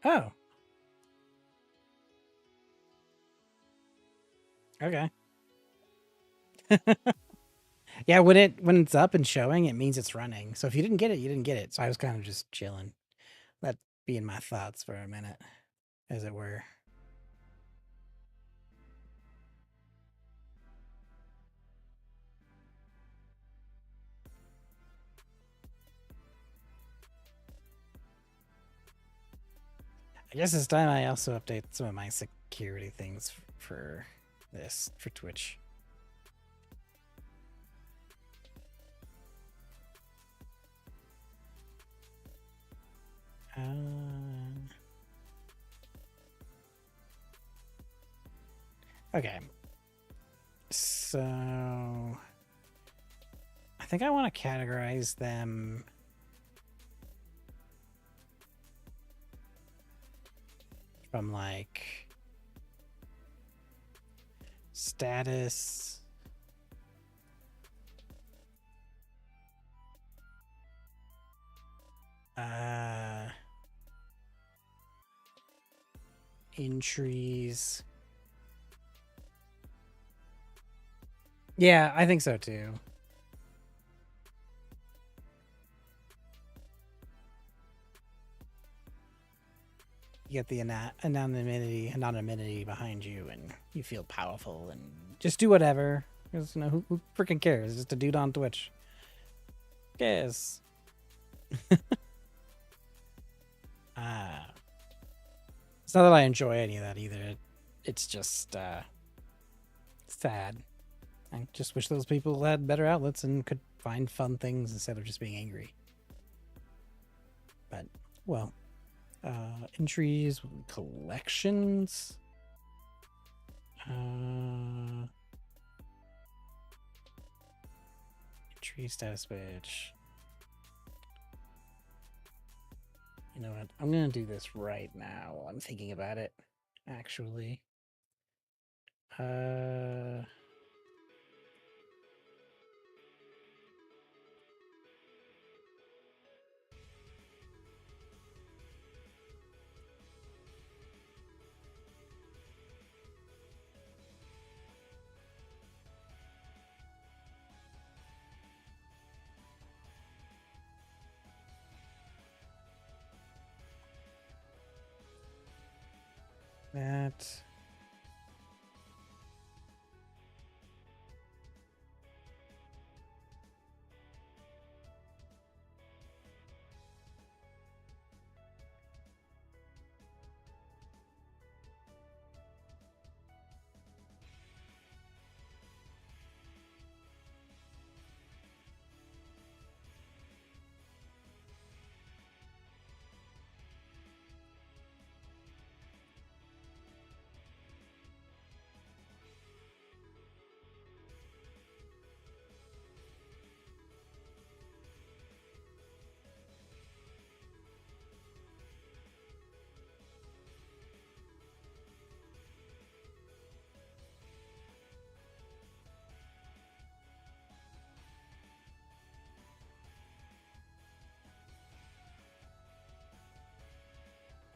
Oh. Okay. Yeah, when it's up and showing, it means it's running. So if you didn't get it, you didn't get it. So I was kind of just chilling. That being my thoughts for a minute, as it were. I guess this time I also update some of my security things for this, for Twitch. Okay. So I think I want to categorize them from like status, entries. Yeah, I think so too. You get the anonymity behind you, and you feel powerful, and just do whatever. Because, you know, who freaking cares? It's just a dude on Twitch. Yes. It's not that I enjoy any of that either. It's just sad. I just wish those people had better outlets and could find fun things instead of just being angry. But, well, entries, collections. Entry status page. You know what? I'm gonna do this right now while I'm thinking about it. Actually. That.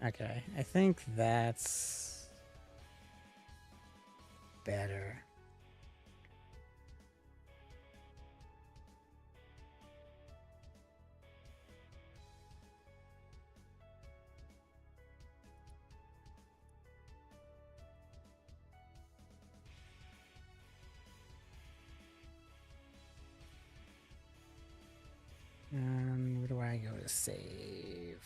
Okay, I think that's better. Where do I go to save.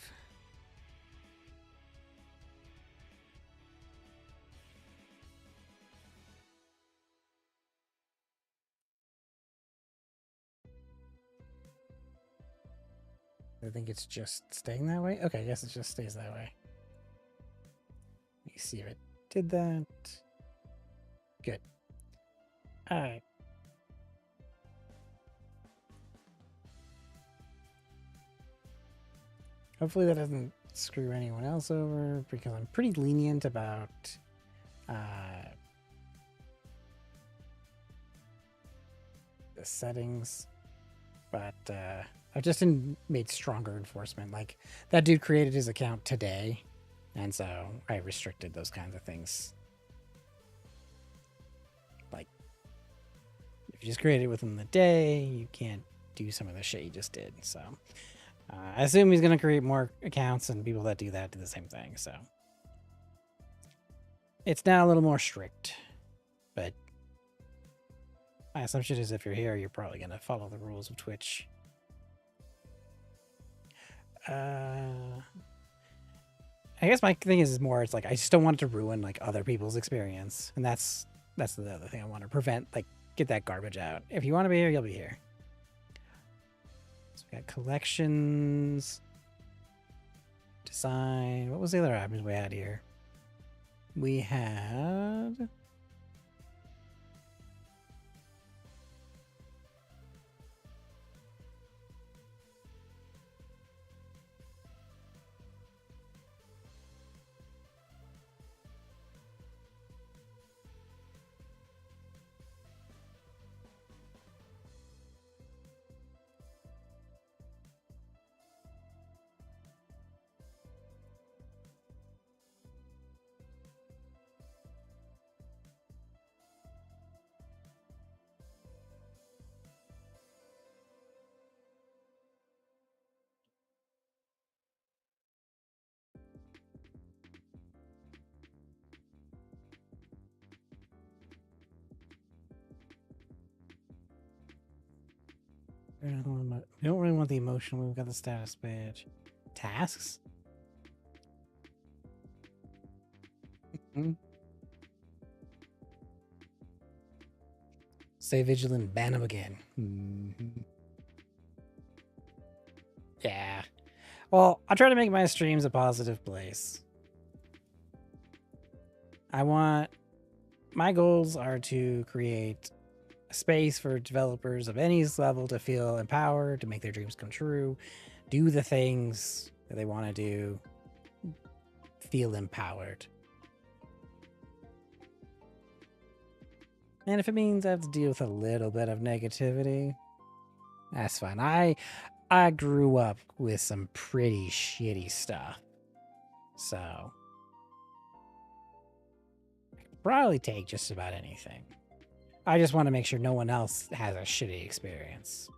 I think it's just staying that way. Okay, I guess it just stays that way. Let me see if it did that. Good. All right. Hopefully that doesn't screw anyone else over, because I'm pretty lenient about the settings, but I've just made stronger enforcement. Like, that dude created his account today, and so I restricted those kinds of things. Like, if you just created it within the day, you can't do some of the shit you just did. So I assume he's going to create more accounts, and people that do that do the same thing. So it's now a little more strict, but my assumption is if you're here, you're probably going to follow the rules of Twitch. I guess my thing is more, it's like, I just don't want it to ruin like other people's experience. And that's the other thing I want to prevent, like, get that garbage out. If you want to be here, you'll be here. So we got collections, design. What was the other options we had here? We had we don't really want the emotional. We've got the status page. Tasks? Stay vigilant, ban him again. Yeah. Well, I try to make my streams a positive place. My goals are to create a space for developers of any level to feel empowered, to make their dreams come true, do the things that they want to do, feel empowered. And if it means I have to deal with a little bit of negativity, that's fine. I grew up with some pretty shitty stuff, so I could probably take just about anything. I just want to make sure no one else has a shitty experience.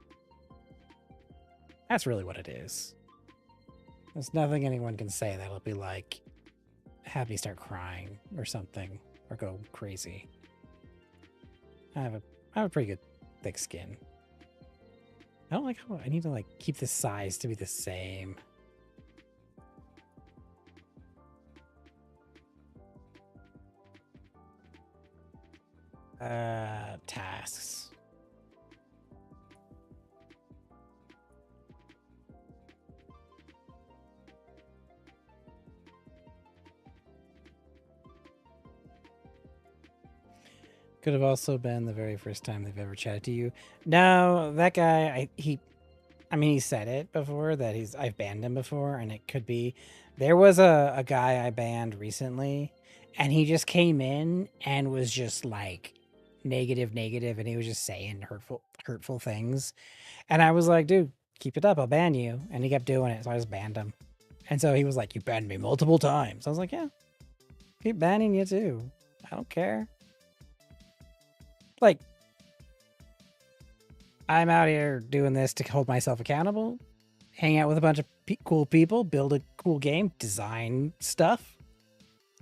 That's really what it is. There's nothing anyone can say that'll be like, have me start crying or something, or go crazy. I have a pretty good thick skin. I don't like how I need to like keep the size to be the same. Tasks. Could have also been the very first time they've ever chatted to you. No, that guy, he said it before that I've banned him before, and it could be. There was a guy I banned recently, and he just came in and was just like negative, and he was just saying hurtful things. And I was like, dude, keep it up, I'll ban you. And he kept doing it, so I just banned him. And so he was like, you banned me multiple times. I was like, yeah, keep banning you too. I don't care. Like, I'm out here doing this to hold myself accountable, hang out with a bunch of cool people, build a cool game, design stuff.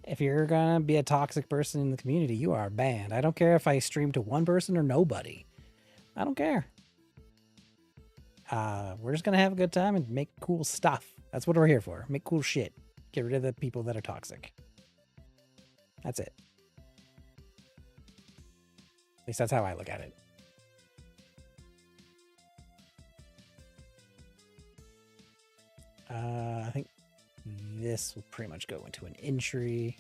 If you're gonna be a toxic person in the community, you are banned. I don't care if I stream to one person or nobody. I don't care. We're just gonna have a good time and make cool stuff. That's what we're here for. Make cool shit. Get rid of the people that are toxic. That's it. At least that's how I look at it. I think this will pretty much go into an entry.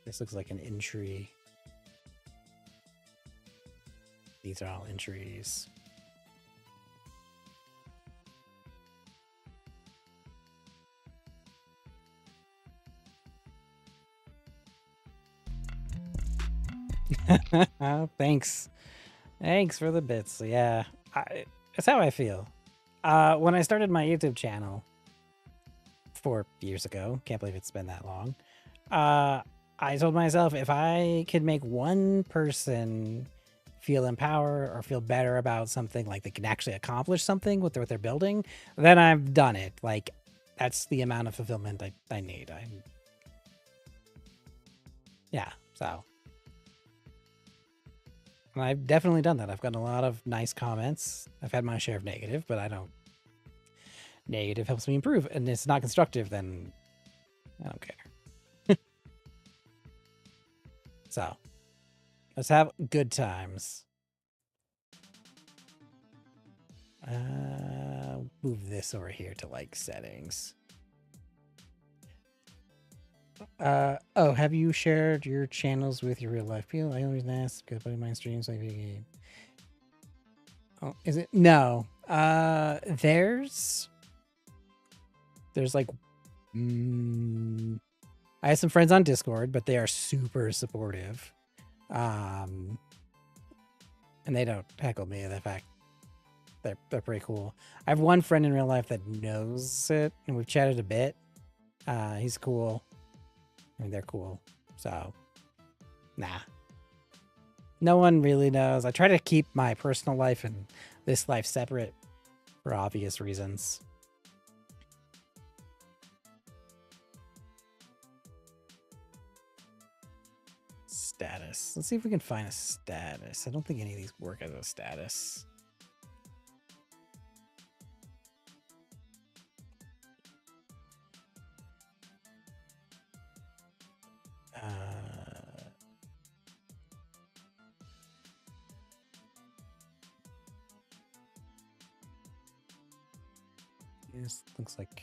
This looks like an entry. These are all entries. Thanks. Thanks for the bits. Yeah, that's how I feel. When I started my YouTube channel 4 years ago, can't believe it's been that long. I told myself if I could make one person feel empowered or feel better about something, like they can actually accomplish something with what they're building, then I've done it. Like, that's the amount of fulfillment I need. Yeah, so. And I've definitely done that. I've gotten a lot of nice comments. I've had my share of negative, but I don't. Negative helps me improve, and it's not constructive, then I don't care. So, let's have good times. Move this over here to like settings. Oh, have you shared your channels with your real life people? I always ask because buddy mine streams like game. Oh, is it? No. There's like, I have some friends on Discord, but they are super supportive. And they don't heckle me. The fact they're pretty cool. I have one friend in real life that knows it, and we've chatted a bit. He's cool. I mean, they're cool. So, nah. No one really knows. I try to keep my personal life and this life separate for obvious reasons. Status. Let's see if we can find a status. I don't think any of these work as a status. This looks like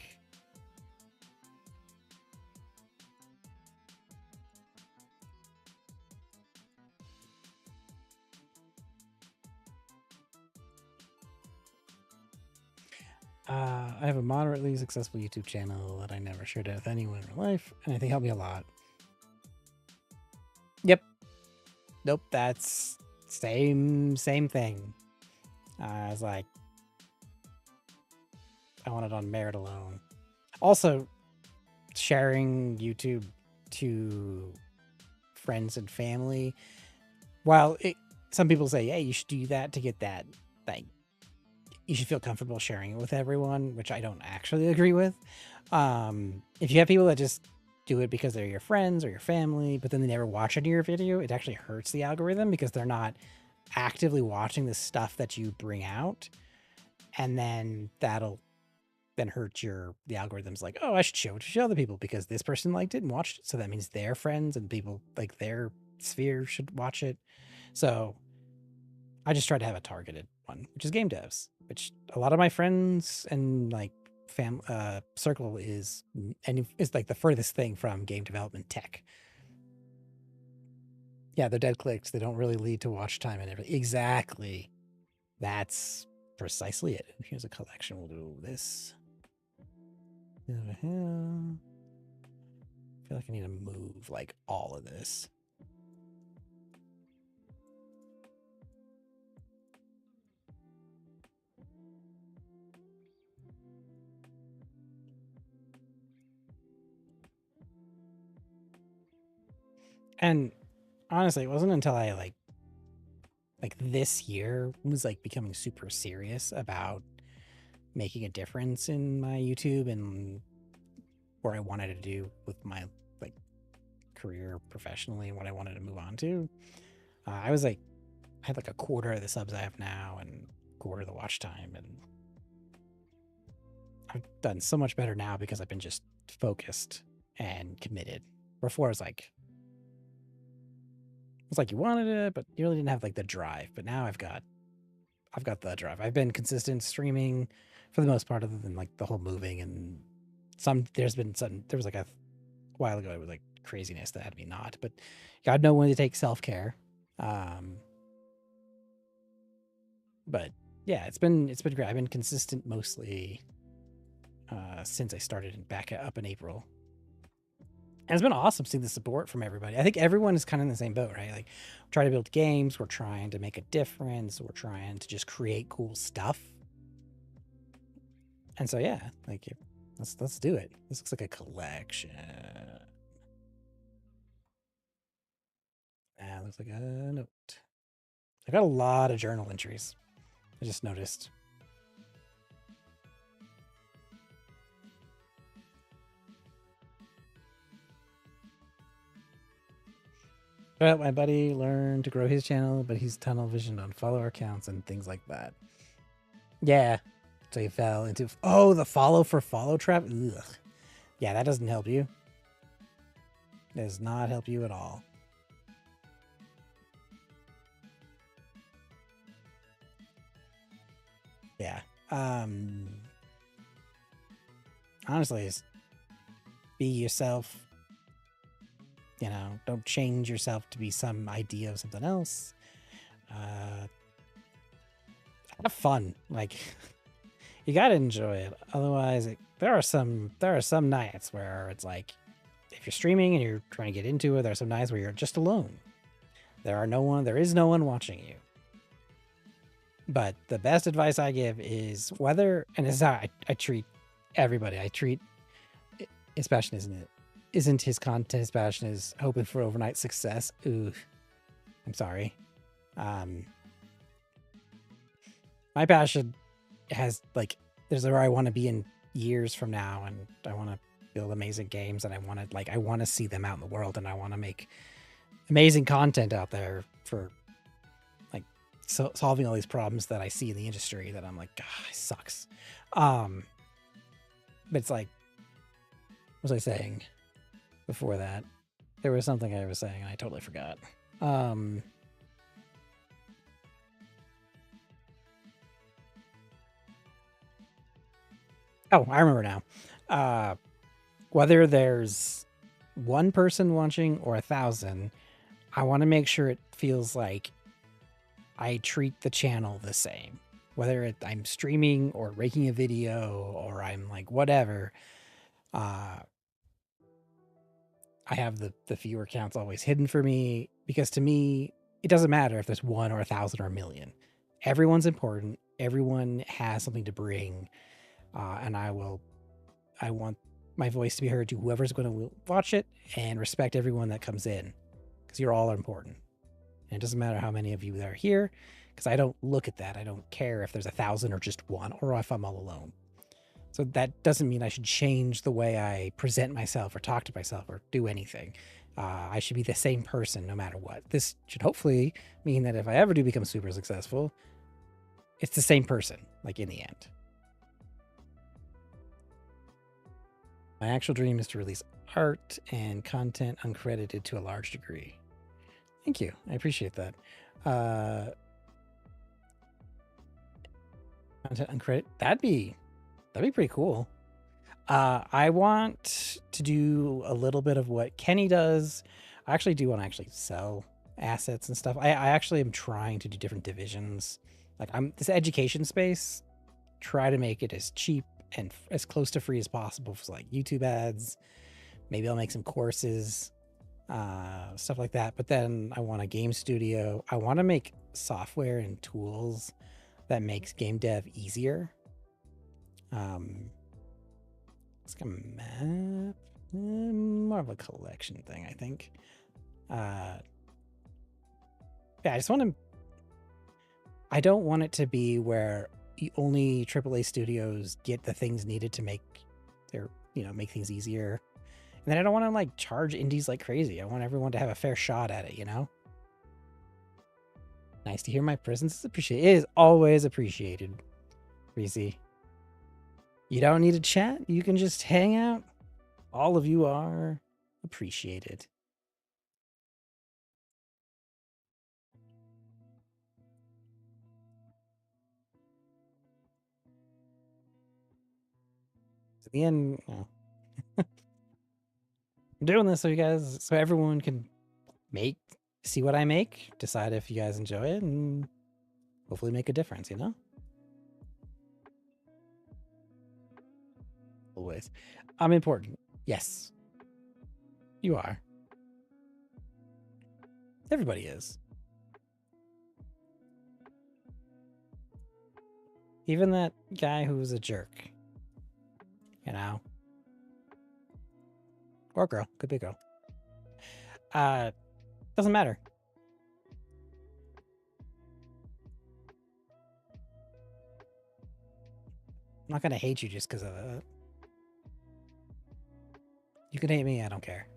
I have a moderately successful YouTube channel that I never shared it with anyone in real life, and I think helped me a lot. Yep. Nope, that's same thing. I was like, I want it on merit alone. Also, sharing YouTube to friends and family, while some people say, hey, you should do that to get that, like, you should feel comfortable sharing it with everyone, which I don't actually agree with. If you have people that just do it because they're your friends or your family, but then they never watch any of your video, it actually hurts the algorithm because they're not actively watching the stuff that you bring out. And then that'll then hurt the algorithm's like, oh, I should show it to other people because this person liked it and watched it. So that means their friends and people like their sphere should watch it. So I just try to have a targeted one, which is game devs, which a lot of my friends and like circle is like the furthest thing from game development tech. Yeah, they're dead clicks. They don't really lead to watch time and everything. Exactly. That's precisely it. Here's a collection. We'll do this. Over here. I feel like I need to move like all of this. And honestly, it wasn't until I like this year was like becoming super serious about making a difference in my YouTube and where I wanted to do with my like career professionally and what I wanted to move on to. I was like, I had like a quarter of the subs I have now and a quarter of the watch time, and I've done so much better now because I've been just focused and committed. Before it's like you wanted it, but you really didn't have like the drive. But now I've got the drive. I've been consistent streaming for the most part, other than like the whole moving and there was like a while ago it was like craziness that had me not, but God know when to take self-care. But yeah, it's been great. I've been consistent mostly since I started back up in April. And it's been awesome seeing the support from everybody. I think everyone is kind of in the same boat, right? Like, we're trying to build games, we're trying to make a difference, we're trying to just create cool stuff. And so yeah, like, let's do it. This looks like a collection. That looks like a note. I got a lot of journal entries. I just noticed. Well, my buddy learned to grow his channel, but he's tunnel visioned on follower accounts and things like that. Yeah. So he fell into, the follow for follow trap. Ugh. Yeah, that doesn't help you. It does not help you at all. Yeah. Honestly, just be yourself. You know, don't change yourself to be some idea of something else. Have fun. Like, you gotta enjoy it. Otherwise, there are some nights where it's like, if you're streaming and you're trying to get into it, there are some nights where you're just alone. There is no one watching you. But the best advice I give is whether, and this is how I treat everybody. I treat his passion isn't his content. His passion is hoping for overnight success. Ooh, I'm sorry. My passion has like, there's where I want to be in years from now, and I want to build amazing games, and I want to see them out in the world, and I want to make amazing content out there for like solving all these problems that I see in the industry that I'm like, God, it sucks. But it's like, what was I saying before that? There was something I was saying and I totally forgot. Oh, I remember now. Whether there's one person watching or 1,000, I want to make sure it feels like I treat the channel the same. Whether I'm streaming or making a video or I'm like whatever, I have the viewer counts always hidden for me, because to me, it doesn't matter if there's 1 or 1,000 or a million. Everyone's important. Everyone has something to bring. And I want my voice to be heard to whoever's going to watch it, and respect everyone that comes in, because you're all important. And it doesn't matter how many of you are here, because I don't look at that. I don't care if there's 1,000 or just 1, or if I'm all alone. So that doesn't mean I should change the way I present myself or talk to myself or do anything. I should be the same person no matter what. This should hopefully mean that if I ever do become super successful, it's the same person, like in the end. My actual dream is to release art and content uncredited to a large degree. Thank you. I appreciate that. Content uncredited. That'd be pretty cool. I want to do a little bit of what Kenny does. I actually do want to actually sell assets and stuff. I actually am trying to do different divisions. Like, this education space, try to make it as cheap and as close to free as possible for like YouTube ads. Maybe I'll make some courses, stuff like that. But then I want a game studio. I want to make software and tools that makes game dev easier. It's like a map, more of a collection thing, I think. Yeah, I don't want it to be where only AAA studios get the things needed to make make things easier. And then I don't want to like charge indies like crazy. I want everyone to have a fair shot at it, you know? Nice to hear my presence is appreciated. It is always appreciated, Reezy. You don't need to chat. You can just hang out. All of you are appreciated. At the end, I'm doing this so you guys, so everyone can see what I make, decide if you guys enjoy it, and hopefully make a difference, you know? Always. I'm important. Yes. You are. Everybody is. Even that guy who's a jerk. You know? Or girl. Could be a girl. Doesn't matter. I'm not gonna hate you just because of it. You can hate me, I don't care.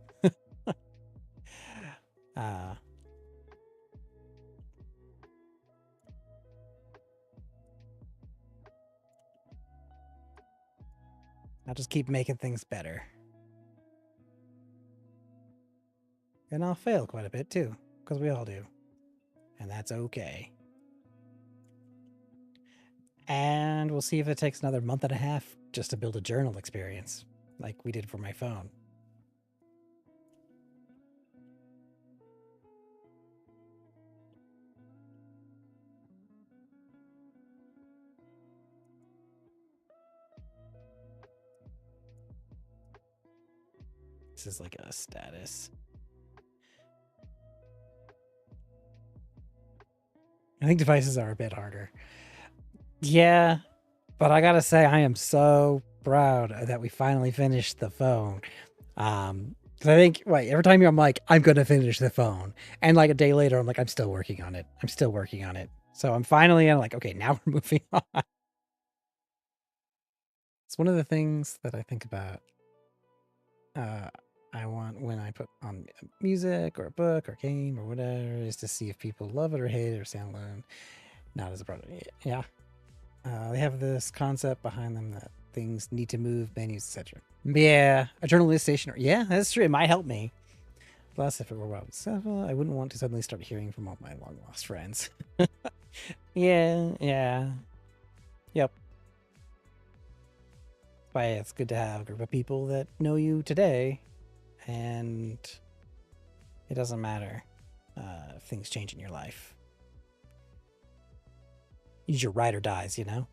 I'll just keep making things better. And I'll fail quite a bit too, because we all do. And that's okay. And we'll see if it takes another month and a half just to build a journal experience, like we did for my phone. This is like a status. I think devices are a bit harder. Yeah, but I gotta say, I am so proud that we finally finished the phone. Because I think, wait, every time I'm like, I'm gonna finish the phone, and like a day later, I'm like, I'm still working on it. I'm still working on it. So I'm finally like, okay, now we're moving on. It's one of the things that I think about. I want when I put on music or a book or game or whatever is to see if people love it or hate it or sound alone. Not as a product. Yeah. They have this concept behind them that things need to move, menus, etc. Yeah, a journalist station. Yeah, that's true. It might help me. Plus, if it were Wild 7, I wouldn't want to suddenly start hearing from all my long lost friends. Yeah. Yep. But it's good to have a group of people that know you today, and it doesn't matter if things change in your life. Use your ride or dies, you know?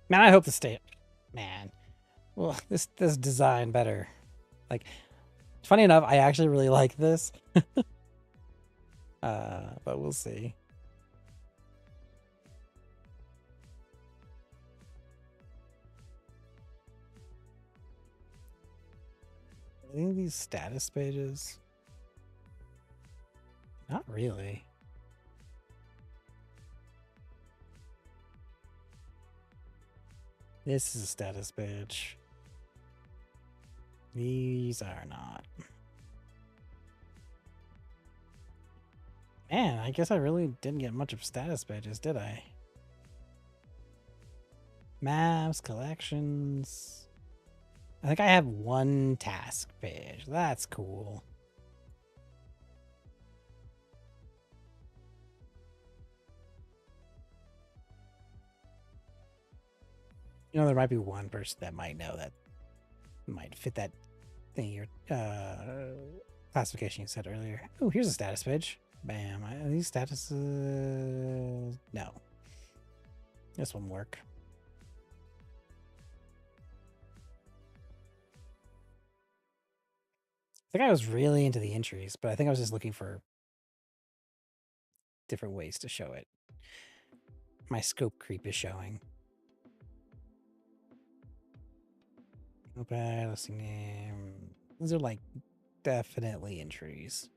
Man, I hope the state. Man. Well, this design better. Like, funny enough, I actually really like this. But we'll see. Any of these status pages? Not really. This is a status page. These are not. Man, I guess I really didn't get much of status pages, did I? Maps, collections. I think I have one task page. That's cool. You know, there might be one person that might know that might fit that thing your classification you said earlier. Oh, here's a status page. Bam. Are these statuses? No. This won't work. I think I was really into the entries, but I think I was just looking for different ways to show it. My scope creep is showing. Okay, listing name. These are like definitely entries.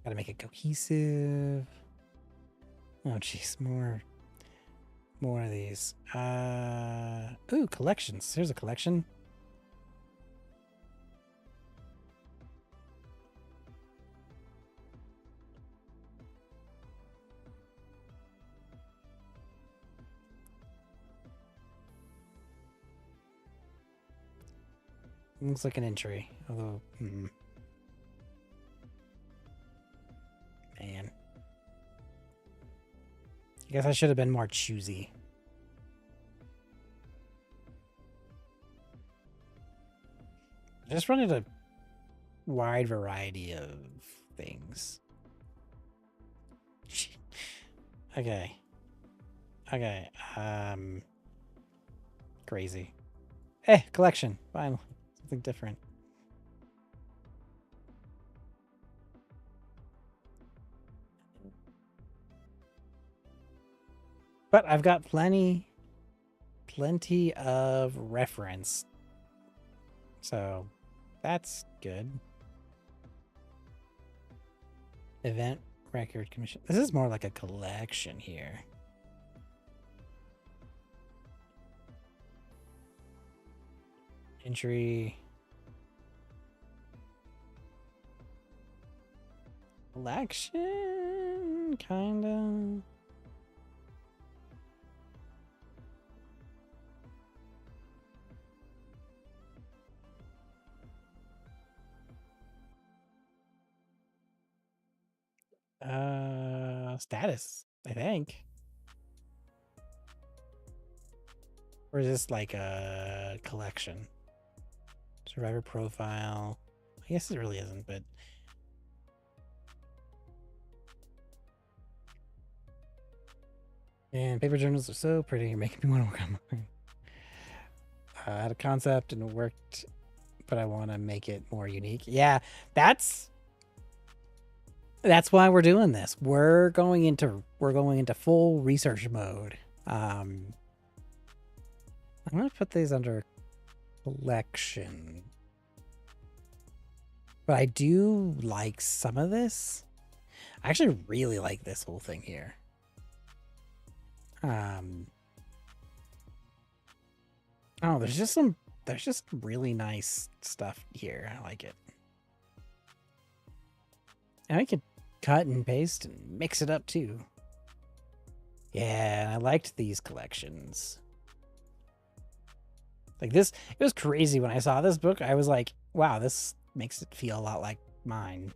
Gotta make it cohesive. Oh, jeez, more of these. Ooh, collections. Here's a collection. Looks like an entry, although, man. I guess I should have been more choosy. Just running a wide variety of things. Okay. Okay. Crazy. Hey, collection. Finally. Something different. But I've got plenty of reference. So that's good. Event record commission. This is more like a collection here. Entry. Collection, kinda. Status, I think. Or is this like a collection? Survivor profile. I guess it really isn't, but and paper journals are so pretty, you're making me want to work on mine. I had a concept and it worked, but I want to make it more unique. Yeah, that's why we're doing this. We're going into full research mode. I'm gonna put these under collection, but I do like some of this. I actually really like this whole thing here. Oh, there's just some really nice stuff here. I like it. And I could cut and paste and mix it up too. Yeah, I liked these collections. Like this, it was crazy when I saw this book. I was like, wow, this makes it feel a lot like mine.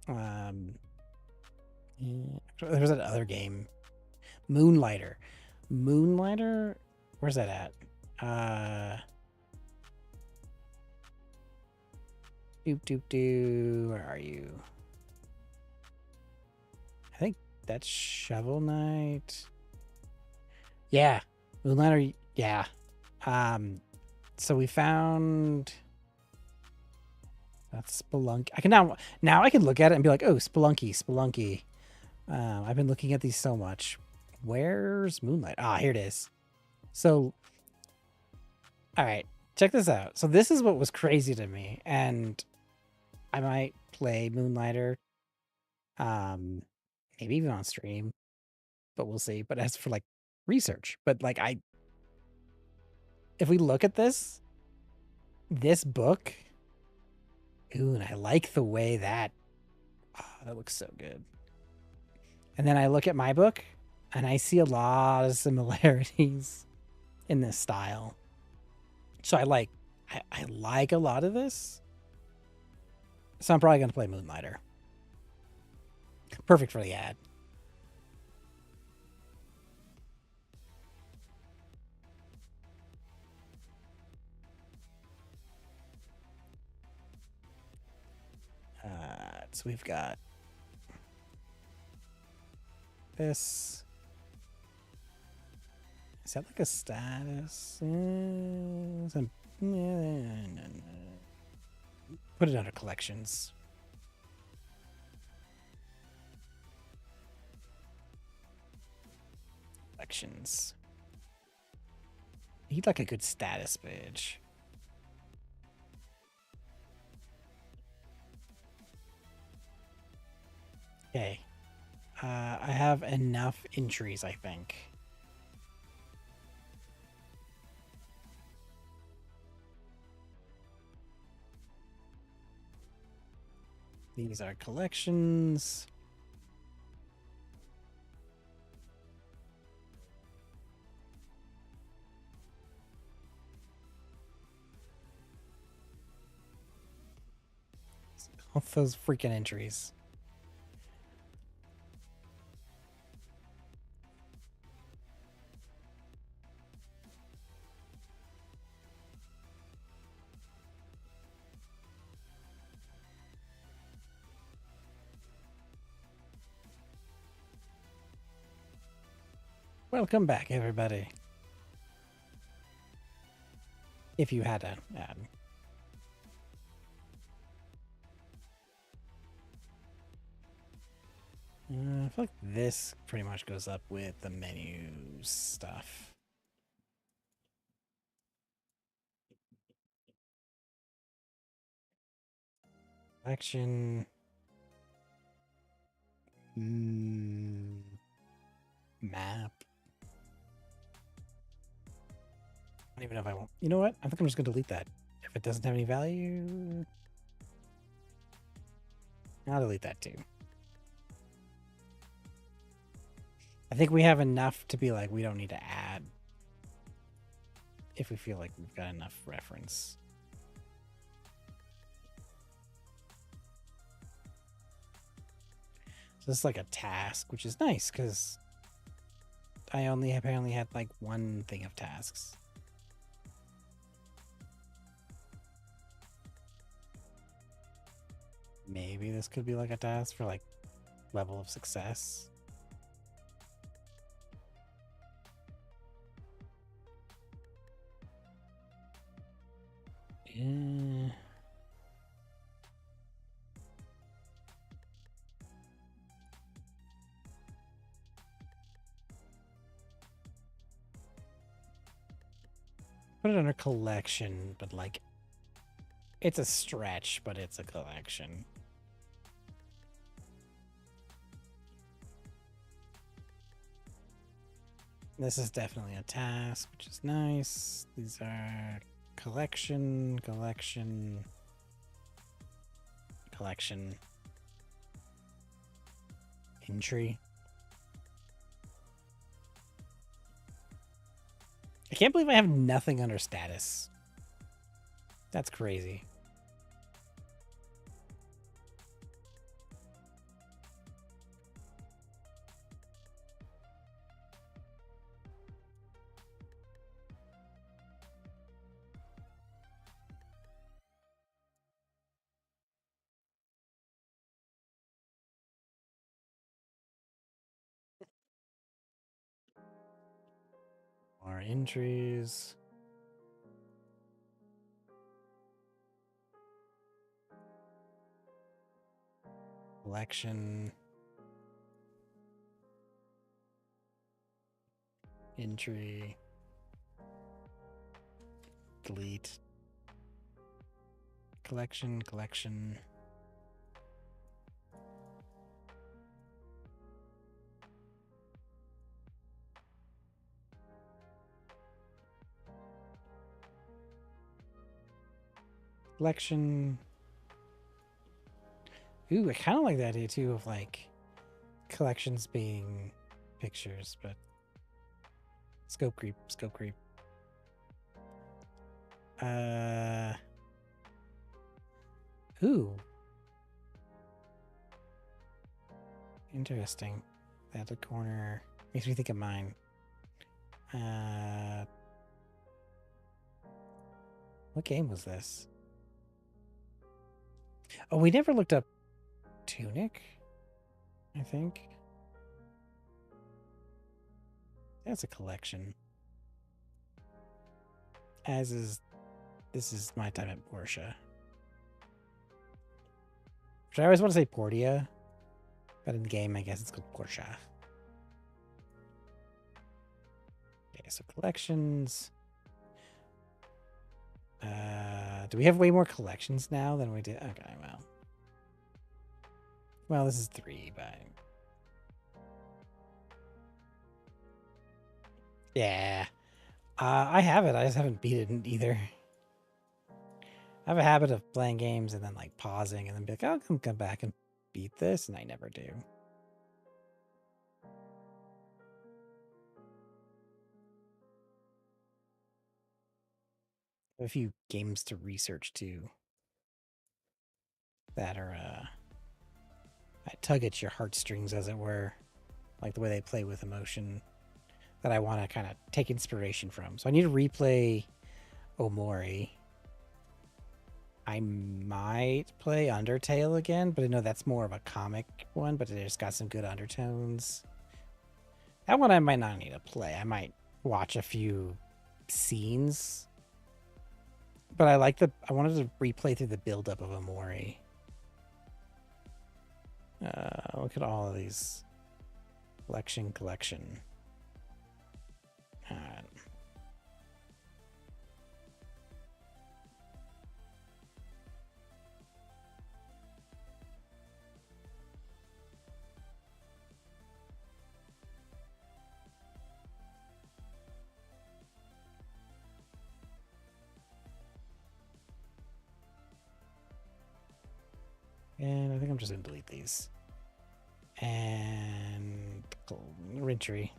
Yeah, there was that other game, Moonlighter. Where's that at? Where are you? I think that's Shovel Knight. Yeah, Moonlighter. Yeah. So we found that's Spelunky. I can now I can look at it and be like, oh, Spelunky. I've been looking at these so much. Where's Moonlight? Ah, here it is. So, all right, check this out. So this is what was crazy to me, and I might play Moonlighter, maybe even on stream, but we'll see. But as for like research, but like if we look at this book, ooh, and I like the way that looks so good. And then I look at my book, and I see a lot of similarities in this style. So I like a lot of this. So I'm probably gonna play Moonlighter. Perfect for the ad. So we've got this. Is that like a status? Put it under collections. Collections. Need like a good status page. Okay. I have enough entries, I think. These are collections. All those freaking entries. Welcome back, everybody. If you had an ad. I feel like this pretty much goes up with the menu stuff. Action. Map. I don't even know if I won't. You know what? I think I'm just going to delete that. If it doesn't have any value, I'll delete that too. I think we have enough to be like, we don't need to add if we feel like we've got enough reference. So this is like a task, which is nice because I only apparently had like one thing of tasks. Maybe this could be like a task for like level of success. Yeah. Put it under collection, but like it's a stretch, but it's a collection. This is definitely a task, which is nice. These are collection, collection, collection, entry. I can't believe I have nothing under status. That's crazy. More entries. Collection. Entry. Delete. Collection, collection. Collection. Ooh, I kind of like the idea too of like collections being pictures, but scope creep, scope creep. Ooh. Interesting. That a corner makes me think of mine. What game was this? Oh, we never looked up Tunic, I think. That's a collection. As is, this is my time at Porsche. Which I always want to say Portia, but in the game, I guess it's called Porsche. Okay, so collections. Do we have way more collections now than we did? Okay, well. Well, this is 3, but Yeah. I have it. I just haven't beat it either. I have a habit of playing games and then like pausing and then be like, I'll come back and beat this, and I never do. A few games to research too that are I tug at your heartstrings, as it were, like the way they play with emotion that I want to kind of take inspiration from. So I need to replay Omori. I might play Undertale again, but I know that's more of a comic one, but it's got some good undertones. That one I might not need to play. I might watch a few scenes. But I wanted to replay through the buildup of Omori. Look at all of these. Collection. Alright. And I think I'm just going to delete these. And Rintry.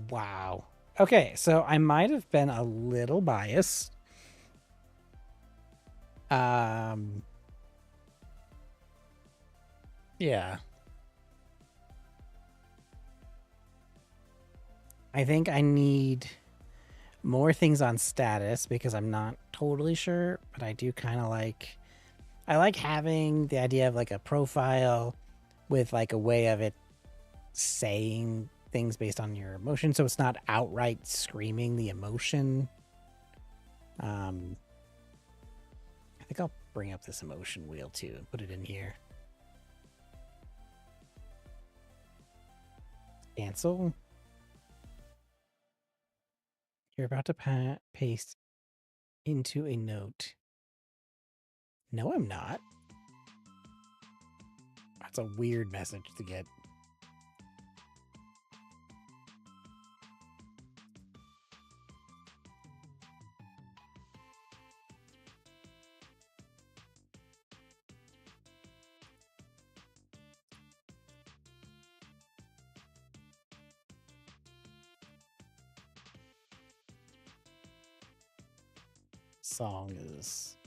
Wow. Okay, so I might have been a little biased. Yeah. I think I need more things on status because I'm not totally sure, but I do kind of like I like having the idea of like a profile with like a way of it saying things based on your emotion, so it's not outright screaming the emotion. I think I'll bring up this emotion wheel too and put it in here. Cancel. You're about to paste into a note. No, I'm not. That's a weird message to get. Song is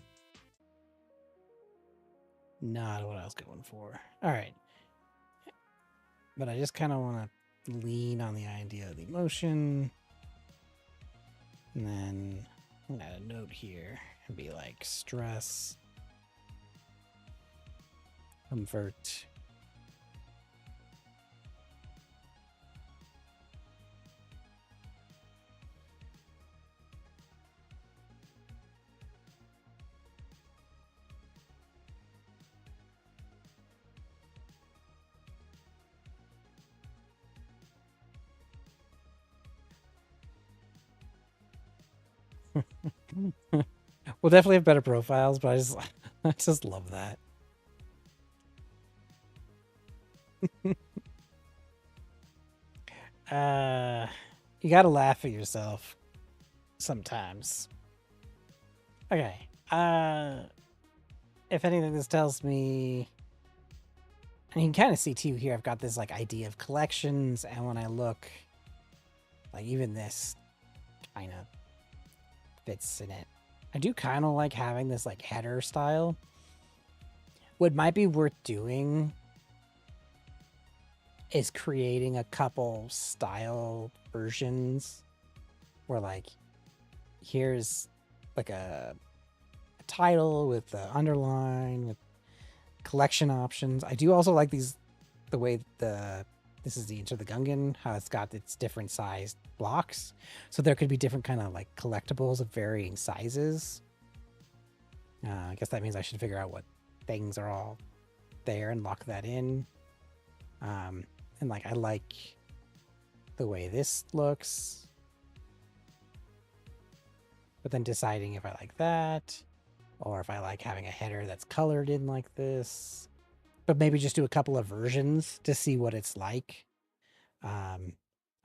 not what I was going for. All right. But I just kind of want to lean on the idea of the emotion. And then I'm going to add a note here and be like stress, comfort. We'll definitely have better profiles, but I just love that. You gotta laugh at yourself sometimes. Okay. If anything, this tells me, and you can kind of see too here, I've got this like idea of collections, and when I look, like even this kind of fits in it. I do kind of like having this like header style. What might be worth doing is creating a couple style versions where like here's like a title with the underline with collection options. I do also like these the way this is the Enter the Gungan, how it's got its different sized blocks. So there could be different kind of like collectibles of varying sizes. I guess that means I should figure out what things are all there and lock that in. And like I like the way this looks, but then deciding if I like that or if I like having a header that's colored in like this, but maybe just do a couple of versions to see what it's like.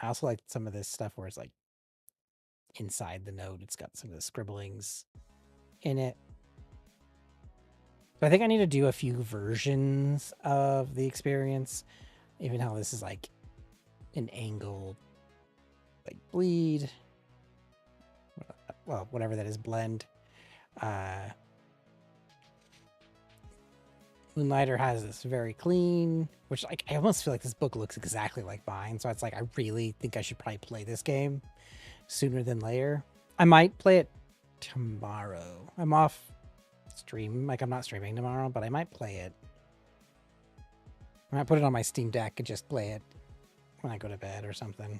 I also like some of this stuff where it's like inside the node, it's got some of the scribblings in it. So I think I need to do a few versions of the experience, even how this is like an angled like bleed. Well, whatever that is, blend. Moonlighter has this very clean, which like I almost feel like this book looks exactly like mine. So it's like I really think I should probably play this game sooner than later. I might play it tomorrow. I'm off stream, like I'm not streaming tomorrow, but I might play it. I might put it on my Steam Deck and just play it when I go to bed or something.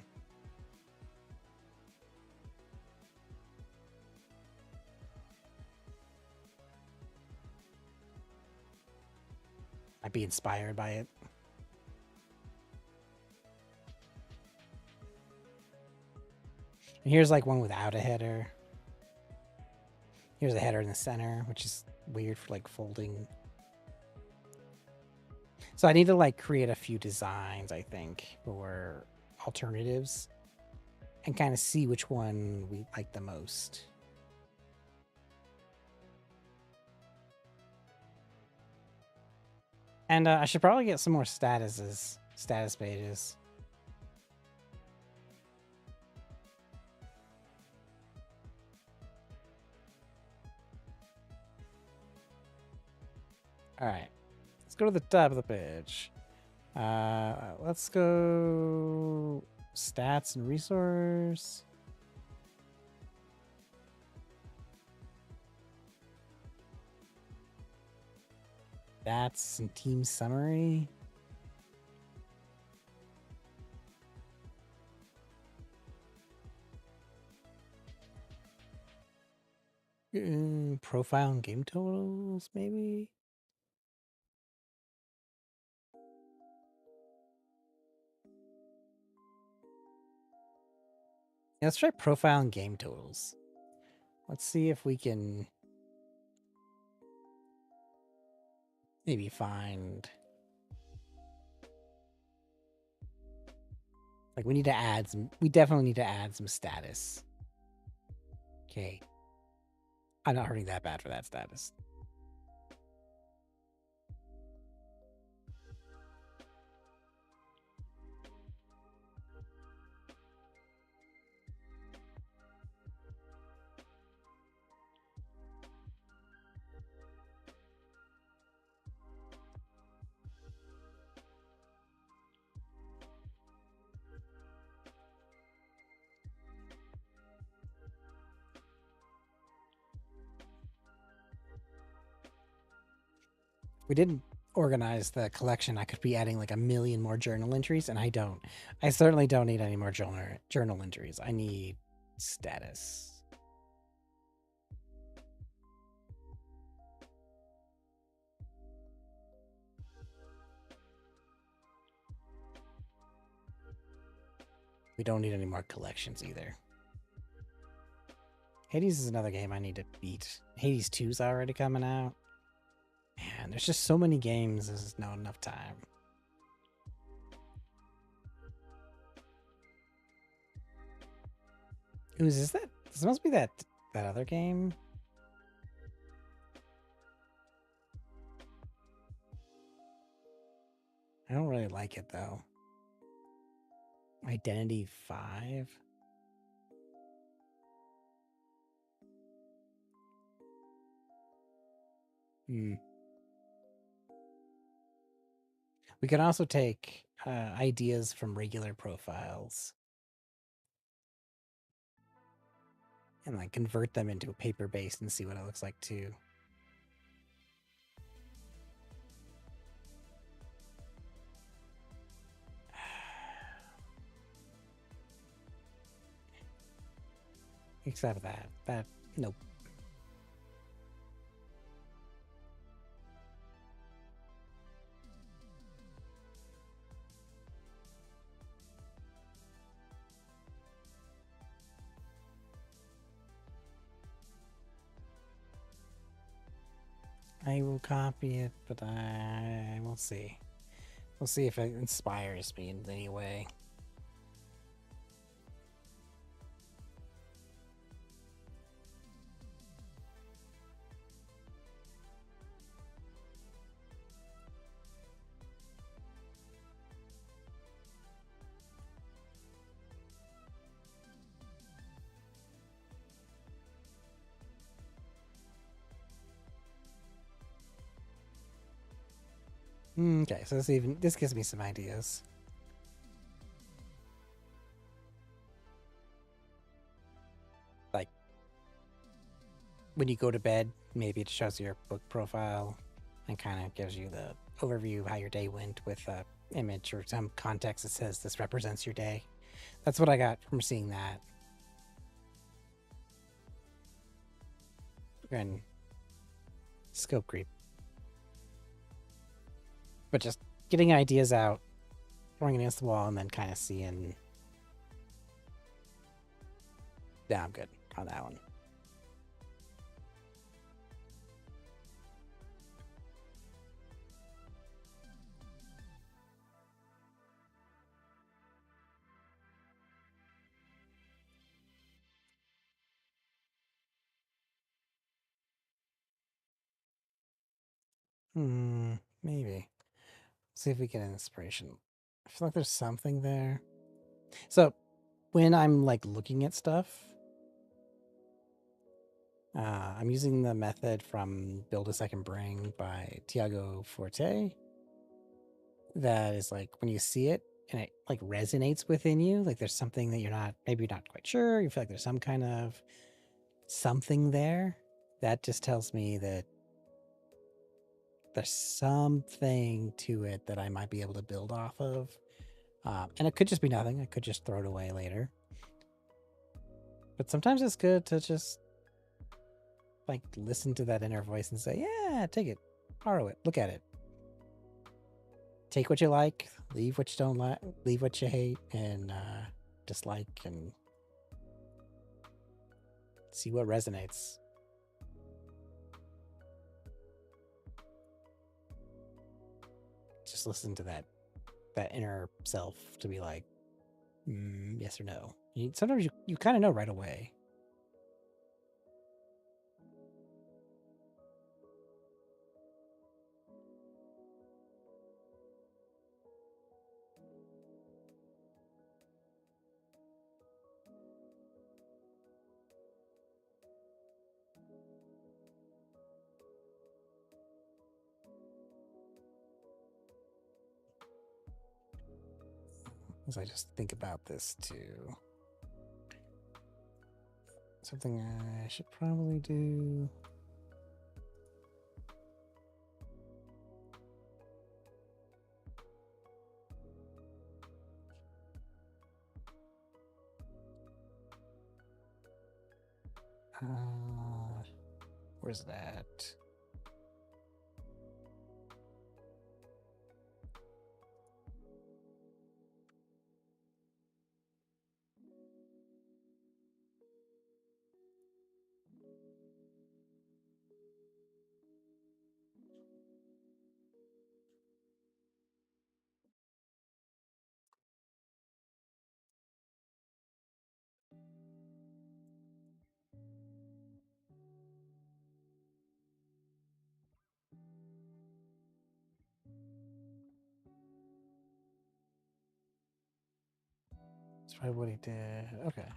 I'd be inspired by it. And here's like one without a header. Here's a header in the center, which is weird for like folding. So I need to like create a few designs, I think, for alternatives and kind of see which one we like the most. And I should probably get some more status pages. All right, let's go to the top of the page. Let's go stats and resource. Stats and team summary. Profile and game totals, maybe. Yeah, let's try profile and game totals. Let's see if we can maybe find like we need to add some. We definitely need to add some status. Okay, I'm not hurting that bad for that status. We didn't organize the collection. I could be adding like a million more journal entries, and I don't. I certainly don't need any more journal entries. I need status. We don't need any more collections either. Hades is another game I need to beat. Hades 2's already coming out. Man, there's just so many games. There's not enough time. Ooh, is that? This must be that other game. I don't really like it though. Identity 5. We can also take ideas from regular profiles and like convert them into a paper base and see what it looks like too. Except that nope. I will copy it, but I will see. We'll see if it inspires me in any way. Okay, so this gives me some ideas. Like when you go to bed, maybe it shows your book profile and kind of gives you the overview of how your day went with a image or some context that says this represents your day. That's what I got from seeing that. And scope creep. But just getting ideas out, throwing it against the wall, and then kind of seeing. Yeah, I'm good on that one. Maybe. See if we get an inspiration. I feel like there's something there. So when I'm like looking at stuff, I'm using the method from Build a Second Brain by Tiago Forte. That is like when you see it and it like resonates within you, like there's something that maybe you're not quite sure. You feel like there's some kind of something there. That just tells me that there's something to it that I might be able to build off of. And it could just be nothing. I could just throw it away later. But sometimes it's good to just like listen to that inner voice and say, yeah, take it, borrow it, look at it. Take what you like, leave what you don't like, leave what you hate and dislike, and see what resonates. Just listen to that inner self to be like, yes or no. Sometimes you kind of know right away. As I just think about this too. Something I should probably do. Where's that? That's probably what he did. Okay.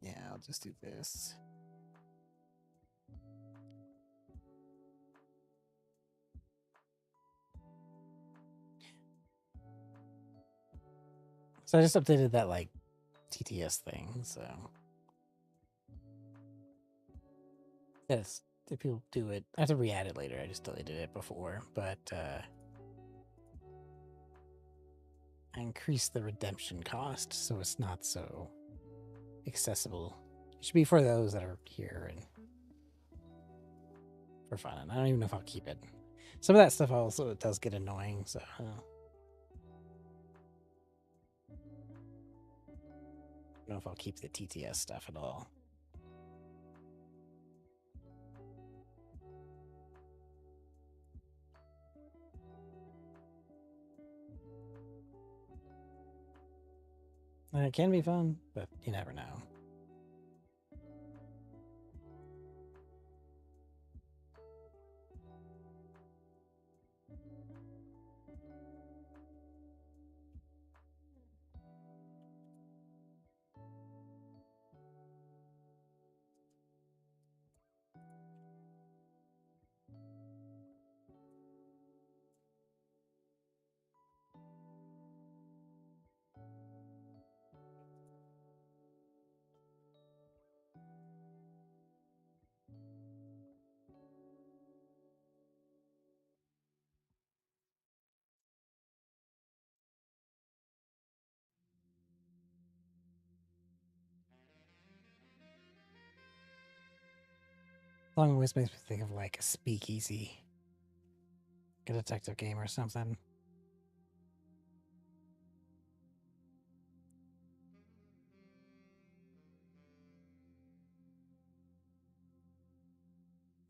Yeah, I'll just do this. So I just updated that like TTS thing. So yes, if people do it, I have to re-add it later. I just deleted it before, but I increased the redemption cost so it's not so accessible. It should be for those that are here and for fun. And I don't even know if I'll keep it. Some of that stuff also does get annoying. So I don't know if I'll keep the TTS stuff at all. It can be fun, but you never know. Long always makes me think of like a speakeasy, a detective game or something.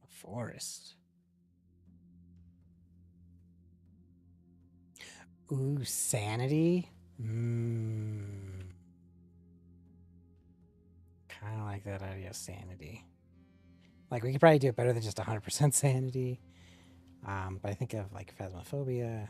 A forest. Ooh, sanity. Kind of like that idea of sanity. Like we could probably do it better than just 100% sanity. But I think of like phasmophobia.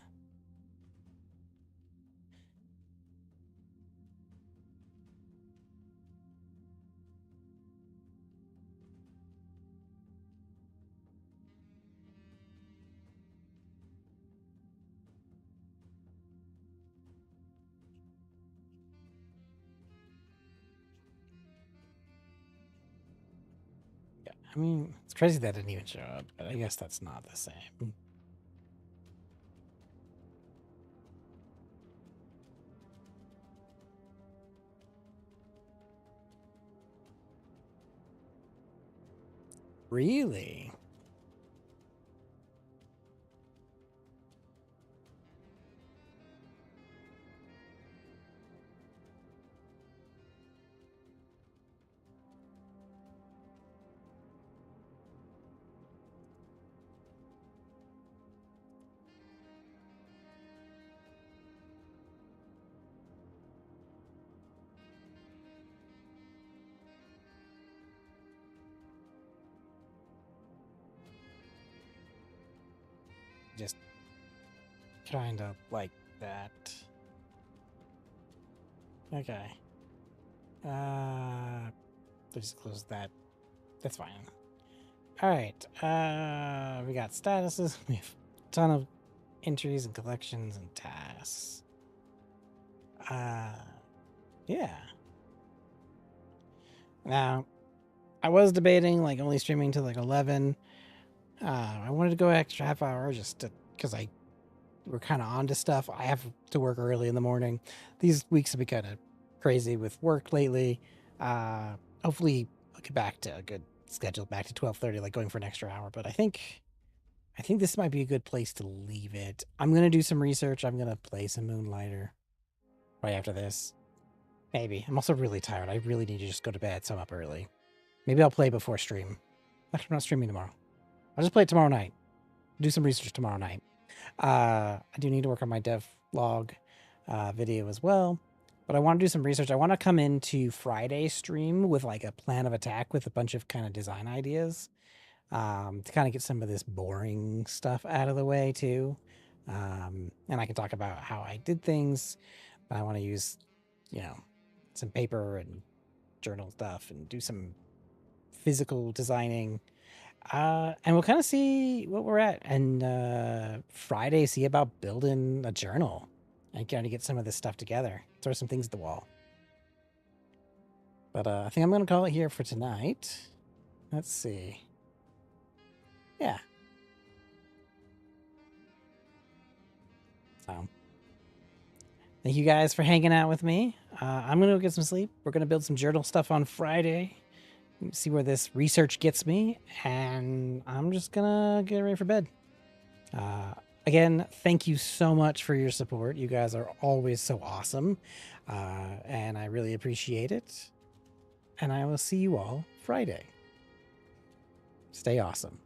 Yeah, I mean, it's crazy that didn't even show up, but I guess that's not the same. Really? Just kind of like that. Okay. Just close that. That's fine. All right. We got statuses. We have a ton of entries and collections and tasks. Yeah. Now, I was debating like only streaming to like 11. I wanted to go extra half hour just because we're kind of on to stuff. I have to work early in the morning. These weeks have been kind of crazy with work lately. Hopefully I'll get back to a good schedule, back to 12:30, like going for an extra hour. But I think this might be a good place to leave it. I'm gonna do some research. I'm gonna play some Moonlighter right after this. Maybe. I'm also really tired. I really need to just go to bed, so I'm up early. Maybe I'll play before stream. Actually, I'm not streaming tomorrow. I'll just play it tomorrow night. Do some research tomorrow night. I do need to work on my dev log video as well, but I want to do some research. I want to come into Friday stream with like a plan of attack with a bunch of kind of design ideas to kind of get some of this boring stuff out of the way too. And I can talk about how I did things, but I want to use, some paper and journal stuff and do some physical designing. And we'll kind of see what we're at. And Friday, see about building a journal and kind of get some of this stuff together. Throw some things at the wall. But I think I'm going to call it here for tonight. Let's see. Yeah. So, thank you guys for hanging out with me. I'm going to go get some sleep. We're going to build some journal stuff on Friday. See where this research gets me. And I'm just going to get ready for bed. Again, thank you so much for your support. You guys are always so awesome. And I really appreciate it. And I will see you all Friday. Stay awesome.